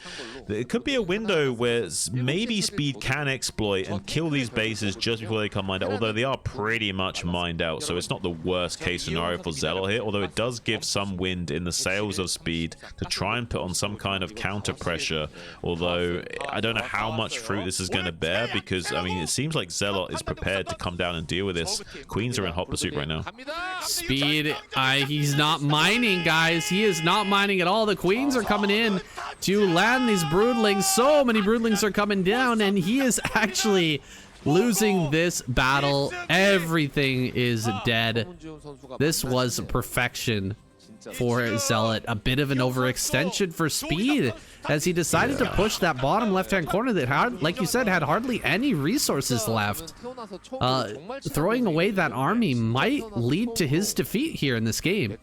it could be a window where maybe Speed can exploit and kill these bases just before they come mined out, although they are pretty much mined out, so it's not the worst case scenario for Zealot here, although it does give some wind in the sails of Speed to try and put on some kind of counter pressure, although I don't know how much fruit this is going to bear, because I mean, it seems like Zealot is prepared to come down and deal with this. Queens are in hot pursuit right now. Speed, he's not mining, guys. He is not mining at all. The queens are coming in to land these broodlings. So many broodlings are coming down, and he is actually losing this battle. Everything is dead. This was perfection for Zealot. A bit of an overextension for Speed as he decided to push that bottom left-hand corner that had, like you said, had hardly any resources left. Throwing away that army might lead to his defeat here in this game.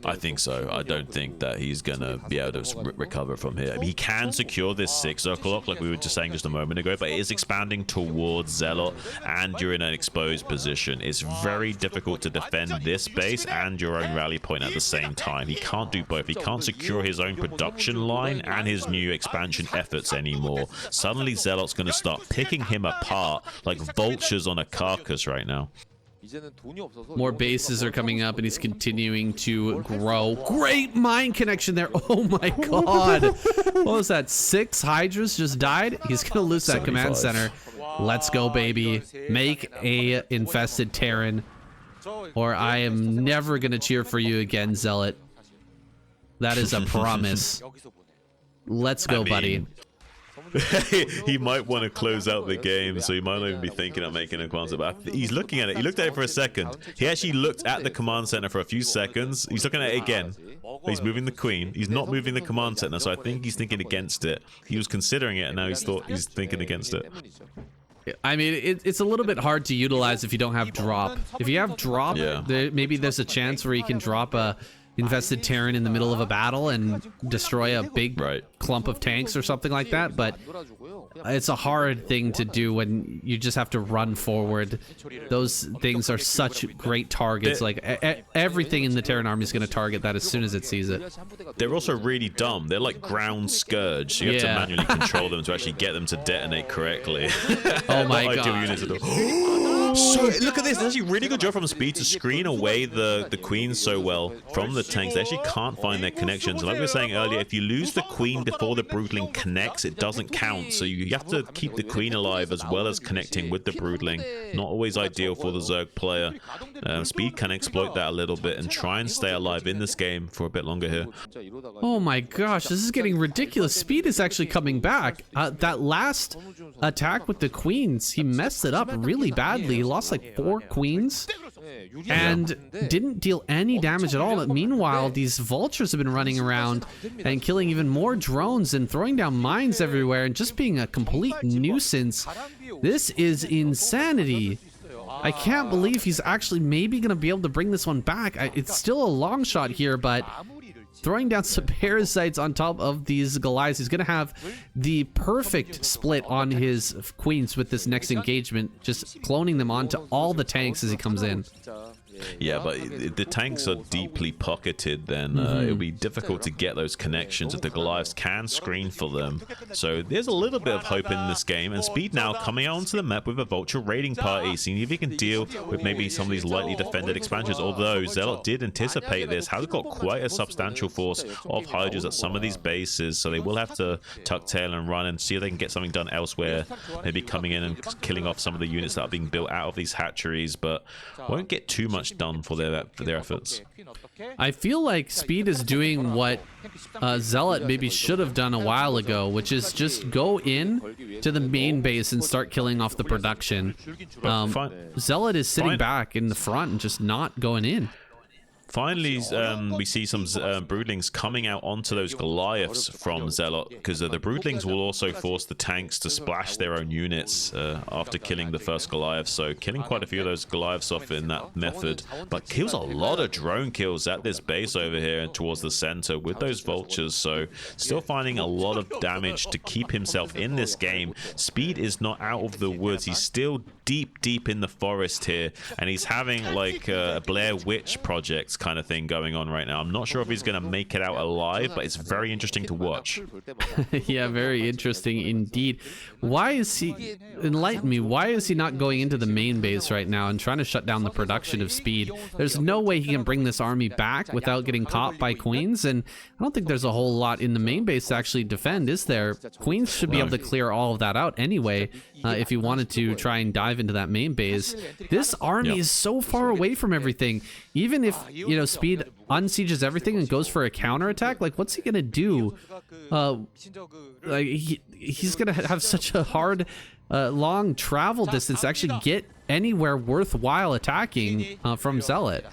I think so. I don't think that he's gonna be able to recover from here. I mean, he can secure this 6 circle lock like we were just saying just a moment ago, but it is expanding towards Zealot and you're in an exposed position. It's very difficult to defend this base and your own rally point at the same time. He can't do both. He can't secure his own production line and his new expansion efforts anymore. Suddenly Zealot's going to start picking him apart like vultures on a carcass right now. More bases are coming up and he's continuing to grow. Great mine connection there. Oh my god. What was that? 6 hydras just died? He's going to lose that 75. Command center. Let's go, baby. Make a infested Terran, or I am never going to cheer for you again, Zealot. That is a promise. Let's go, buddy. He might want to close out the game, so he might not even be thinking of making a command center. But he's looking at it. He looked at it for a second. He actually looked at the command center for a few seconds. He's looking at it again. He's moving the queen. He's not moving the command center, so I think he's thinking against it. He was considering it, and now he's thinking against it. I mean, it's a little bit hard to utilize if you don't have drop. If you have drop, maybe there's a chance where you can drop a infested Terran in the middle of a battle and destroy a big clump of tanks or something like that, but it's a hard thing to do when you just have to run forward. Those things are such great targets. Like everything in the Terran army is going to target that as soon as it sees it. They're also really dumb. They're like ground scourge, so you have to manually control them to actually get them to detonate correctly. Oh my god. So look at this. That's actually a really good job from Speed to screen away the queens so well from the tanks. They actually can't find their connections. And like we were saying earlier, if you lose the queen before the broodling connects, it doesn't count. So you have to keep the queen alive as well as connecting with the broodling. Not always ideal for the Zerg player. Speed can exploit that a little bit and try and stay alive in this game for a bit longer here. Oh my gosh, this is getting ridiculous. Speed is actually coming back. That last attack with the queens, he messed it up really badly. He lost like 4 queens and didn't deal any damage at all. But meanwhile, these vultures have been running around and killing even more drones and throwing down mines everywhere and just being a complete nuisance. This is insanity. I can't believe he's actually maybe going to be able to bring this one back. It's still a long shot here, but throwing down some parasites on top of these Goliaths. He's gonna have the perfect split on his queens with this next engagement, just cloning them onto all the tanks as he comes in. Yeah, but the tanks are deeply pocketed, then it'll be difficult to get those connections if the Goliaths can screen for them. So there's a little bit of hope in this game, and Speed now coming out onto the map with a Vulture raiding party, seeing if he can deal with maybe some of these lightly defended expansions, although Zealot did anticipate this, has got quite a substantial force of Hydras at some of these bases, so they will have to tuck tail and run and see if they can get something done elsewhere, maybe coming in and killing off some of the units that are being built out of these hatcheries, but won't get too much done for their efforts. I feel like Speed is doing what Zealot maybe should have done a while ago, which is just go in to the main base and start killing off the production. Zealot is sitting back in the front and just not going in. Finally, we see some Broodlings coming out onto those Goliaths from Zealot, because the Broodlings will also force the tanks to splash their own units after killing the first Goliath. So killing quite a few of those Goliaths off in that method, but kills a lot of drone kills at this base over here and towards the center with those Vultures. So still finding a lot of damage to keep himself in this game. Speed is not out of the woods. He's still deep in the forest here, and he's having like a Blair Witch Project kind of thing going on right now. I'm not sure if he's going to make it out alive, but it's very interesting to watch. Yeah, very interesting indeed. Why is he, enlighten me, why is he not going into the main base right now and trying to shut down the production of Speed? There's no way he can bring this army back without getting caught by Queens, and I don't think there's a whole lot in the main base to actually defend, is there? Queens should be able to clear all of that out anyway, if he wanted to try and dive into that main base. This army is so far away from everything. Even if, you know, Speed unsieges everything and goes for a counterattack, like, what's he gonna do? Like, he's gonna have such a hard, long travel distance to actually get anywhere worthwhile attacking from Zealot.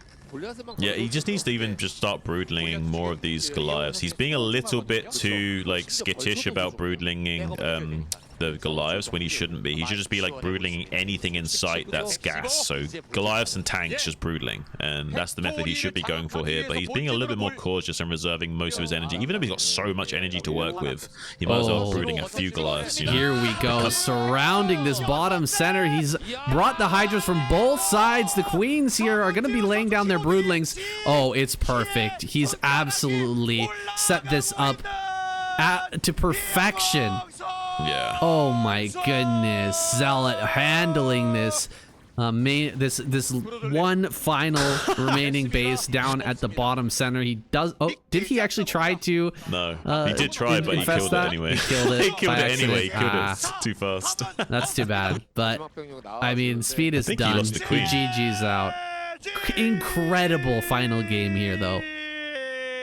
Yeah, he just needs to even just start broodlinging more of these Goliaths. He's being a little bit too, like, skittish about broodlinging the Goliaths when he shouldn't be. He should just be, like, broodlinging anything in sight that's gas. So Goliaths and tanks just broodling, and that's the method he should be going for here. But he's being a little bit more cautious and reserving most of his energy. Even if he's got so much energy to work with, he might as well be brooding a few Goliaths, you know? Here we go, surrounding this bottom center. He's brought the Hydras from both sides. The Queens here are going to be laying down their broodlings. Oh, it's perfect. He's absolutely set this up to perfection. Yeah. Oh my goodness, Zealot handling this this one final remaining base down at the bottom center. He does. Oh, did he actually try to? No, he did try, but he killed it anyway. He killed it. He killed it anyway. He killed it too fast. That's too bad. But I mean, Speed is done. He lost the queen. GG's out. Incredible final game here, though.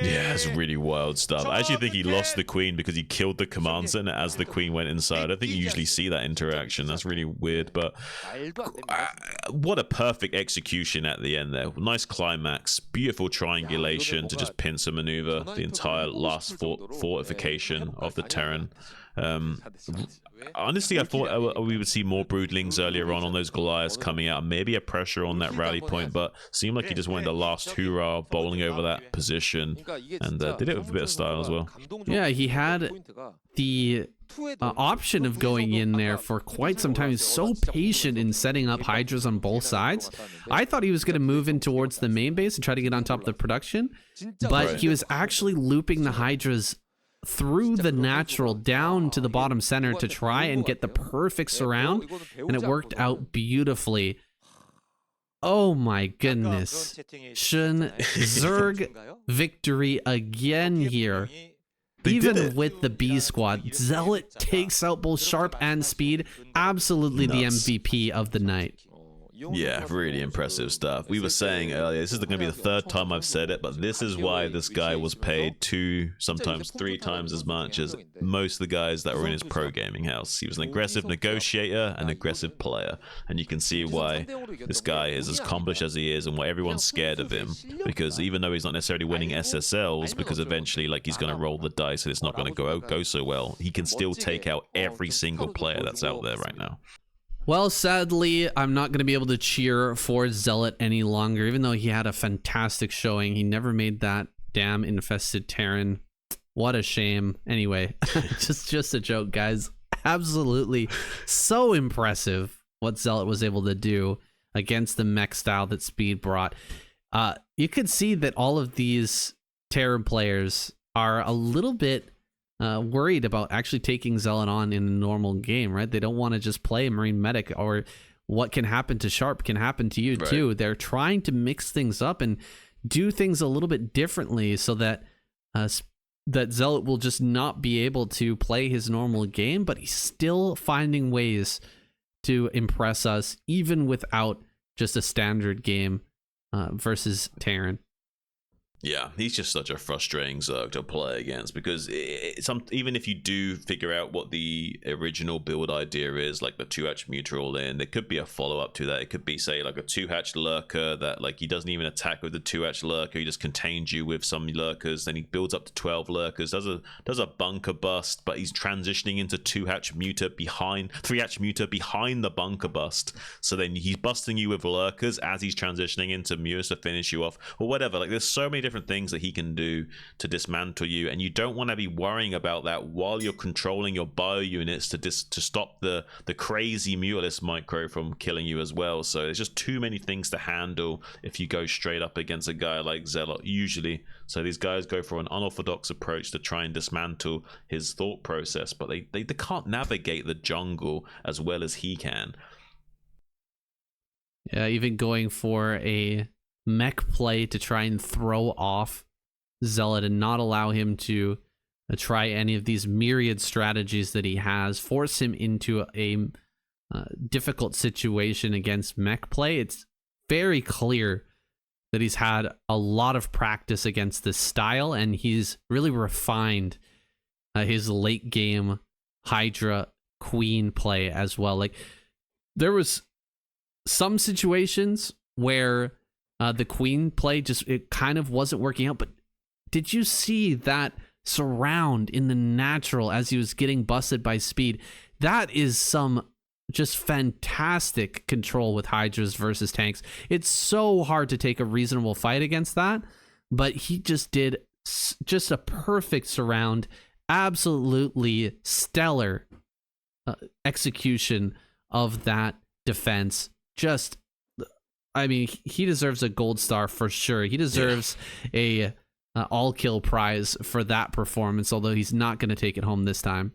Yeah, it's really wild stuff. I actually think he lost the queen because he killed the command center as the queen went inside. I don't think you usually see that interaction. That's really weird, but what a perfect execution at the end there. Nice climax, beautiful triangulation to just pincer maneuver the entire last fortification of the Terran. Honestly, I thought we would see more broodlings earlier on those Goliaths coming out, maybe a pressure on that rally point, but seemed like he just wanted the last hurrah, bowling over that position, and did it with a bit of style as well. Yeah, he had the option of going in there for quite some time. He's so patient in setting up Hydras on both sides. I thought he was going to move in towards the main base and try to get on top of the production, but he was actually looping the Hydras through the natural down to the bottom center to try and get the perfect surround, and it worked out beautifully. Oh my goodness. Shun Zerg victory again here. Even with the B squad, Zealot takes out both Sharp and Speed. Absolutely the MVP of the night. Yeah, really impressive stuff. We were saying earlier, this is going to be the third time I've said it, but this is why this guy was paid 2, sometimes 3 times as much as most of the guys that were in his pro gaming house. He was an aggressive negotiator, an aggressive player, and you can see why this guy is as accomplished as he is and why everyone's scared of him, because even though he's not necessarily winning SSLs, because eventually like he's going to roll the dice and it's not going to go so well, he can still take out every single player that's out there right now. Well, sadly, I'm not going to be able to cheer for Zealot any longer, even though he had a fantastic showing. He never made that damn infested Terran. What a shame. Anyway, just a joke, guys. Absolutely so impressive what Zealot was able to do against the mech style that Speed brought. You could see that all of these Terran players are a little bit worried about actually taking Zealot on in a normal game, right? They don't want to just play Marine Medic, or what can happen to Sharp can happen to you too. They're trying to mix things up and do things a little bit differently so that that Zealot will just not be able to play his normal game, but he's still finding ways to impress us even without just a standard game versus Terran. Yeah, he's just such a frustrating Zerg to play against, because even if you do figure out what the original build idea is, like the 2-hatch muta all in, there could be a follow-up to that. It could be, say, like a 2-hatch lurker that, like, he doesn't even attack with the 2-hatch lurker, he just contains you with some lurkers, then he builds up to 12 lurkers, does a bunker bust, but he's transitioning into 2-hatch muta behind, 3-hatch muta behind the bunker bust, so then he's busting you with lurkers as he's transitioning into mutas to finish you off, or whatever. Like, there's so many different things that he can do to dismantle you, and you don't want to be worrying about that while you're controlling your bio units to stop the crazy Mutalist micro from killing you as well. So there's just too many things to handle if you go straight up against a guy like Zealot usually. So these guys go for an unorthodox approach to try and dismantle his thought process, but they can't navigate the jungle as well as he can. Yeah, even going for a mech play to try and throw off Zealot and not allow him to try any of these myriad strategies that he has, force him into a difficult situation against mech play. It's very clear that he's had a lot of practice against this style, and he's really refined his late game Hydra Queen play as well. Like, there was some situations where the Queen play it kind of wasn't working out, but did you see that surround in the natural as he was getting busted by Speed? That is some just fantastic control with Hydras versus tanks. It's so hard to take a reasonable fight against that, but he just did just a perfect surround, absolutely stellar execution of that defense. Just, I mean, he deserves a gold star for sure. He deserves a all kill prize for that performance, although he's not going to take it home this time.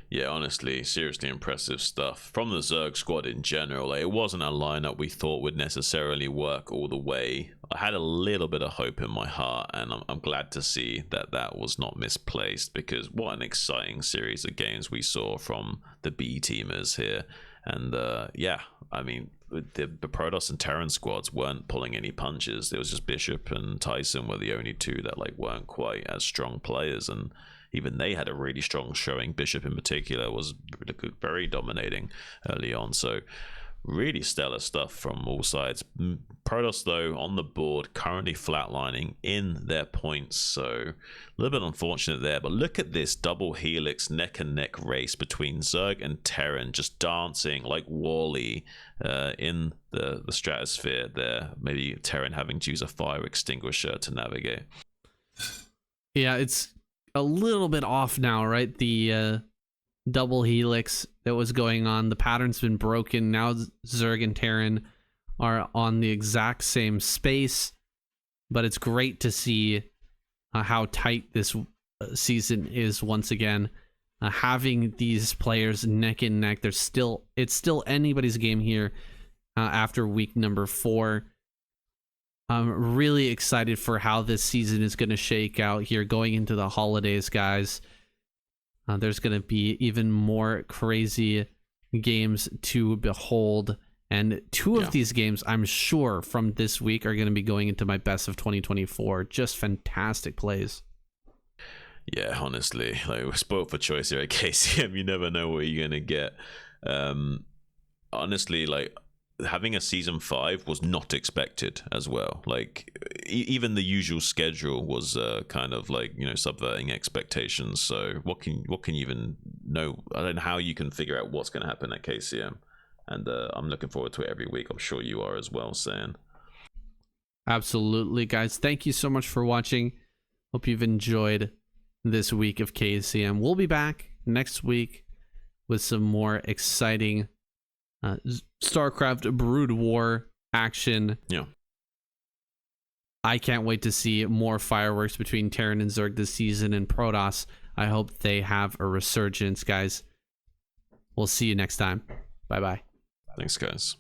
Yeah, honestly, seriously impressive stuff from the Zerg squad in general. Like, it wasn't a lineup we thought would necessarily work all the way. I had a little bit of hope in my heart, and I'm glad to see that was not misplaced, because what an exciting series of games we saw from the B teamers here. And yeah, I mean, the Protoss and Terran squads weren't pulling any punches. It was just Bishop and Tyson were the only two that like weren't quite as strong players, and even they had a really strong showing. Bishop in particular was very dominating early on. So really stellar stuff from all sides. Protoss, though, on the board, currently flatlining in their points, so a little bit unfortunate there. But look at this double helix neck and neck race between Zerg and Terran, just dancing like Wall-E in the stratosphere there. Maybe Terran having to use a fire extinguisher to navigate. Yeah, it's a little bit off now, right? The double helix that was going on, the pattern's been broken. Now Zerg and Terran are on the exact same space, but it's great to see how tight this season is once again. Having these players neck and neck, it's still anybody's game here after week number 4. I'm really excited for how this season is going to shake out here going into the holidays, guys. There's going to be even more crazy games to behold. And two of these games, I'm sure, from this week are going to be going into my best of 2024. Just fantastic plays. Yeah, honestly, like, we're spoiled for choice here at KCM. You never know what you're going to get. Honestly, like, having a season 5 was not expected as well. Like, even the usual schedule was kind of like, you know, subverting expectations. So what can you even know? I don't know how you can figure out what's going to happen at KCM. And I'm looking forward to it every week. I'm sure you are as well, Sam. Absolutely, guys. Thank you so much for watching. Hope you've enjoyed this week of KCM. We'll be back next week with some more exciting Starcraft Broodwar action. Yeah. I can't wait to see more fireworks between Terran and Zerg this season, and Protoss. I hope they have a resurgence, guys. We'll see you next time. Bye-bye. Thanks, guys.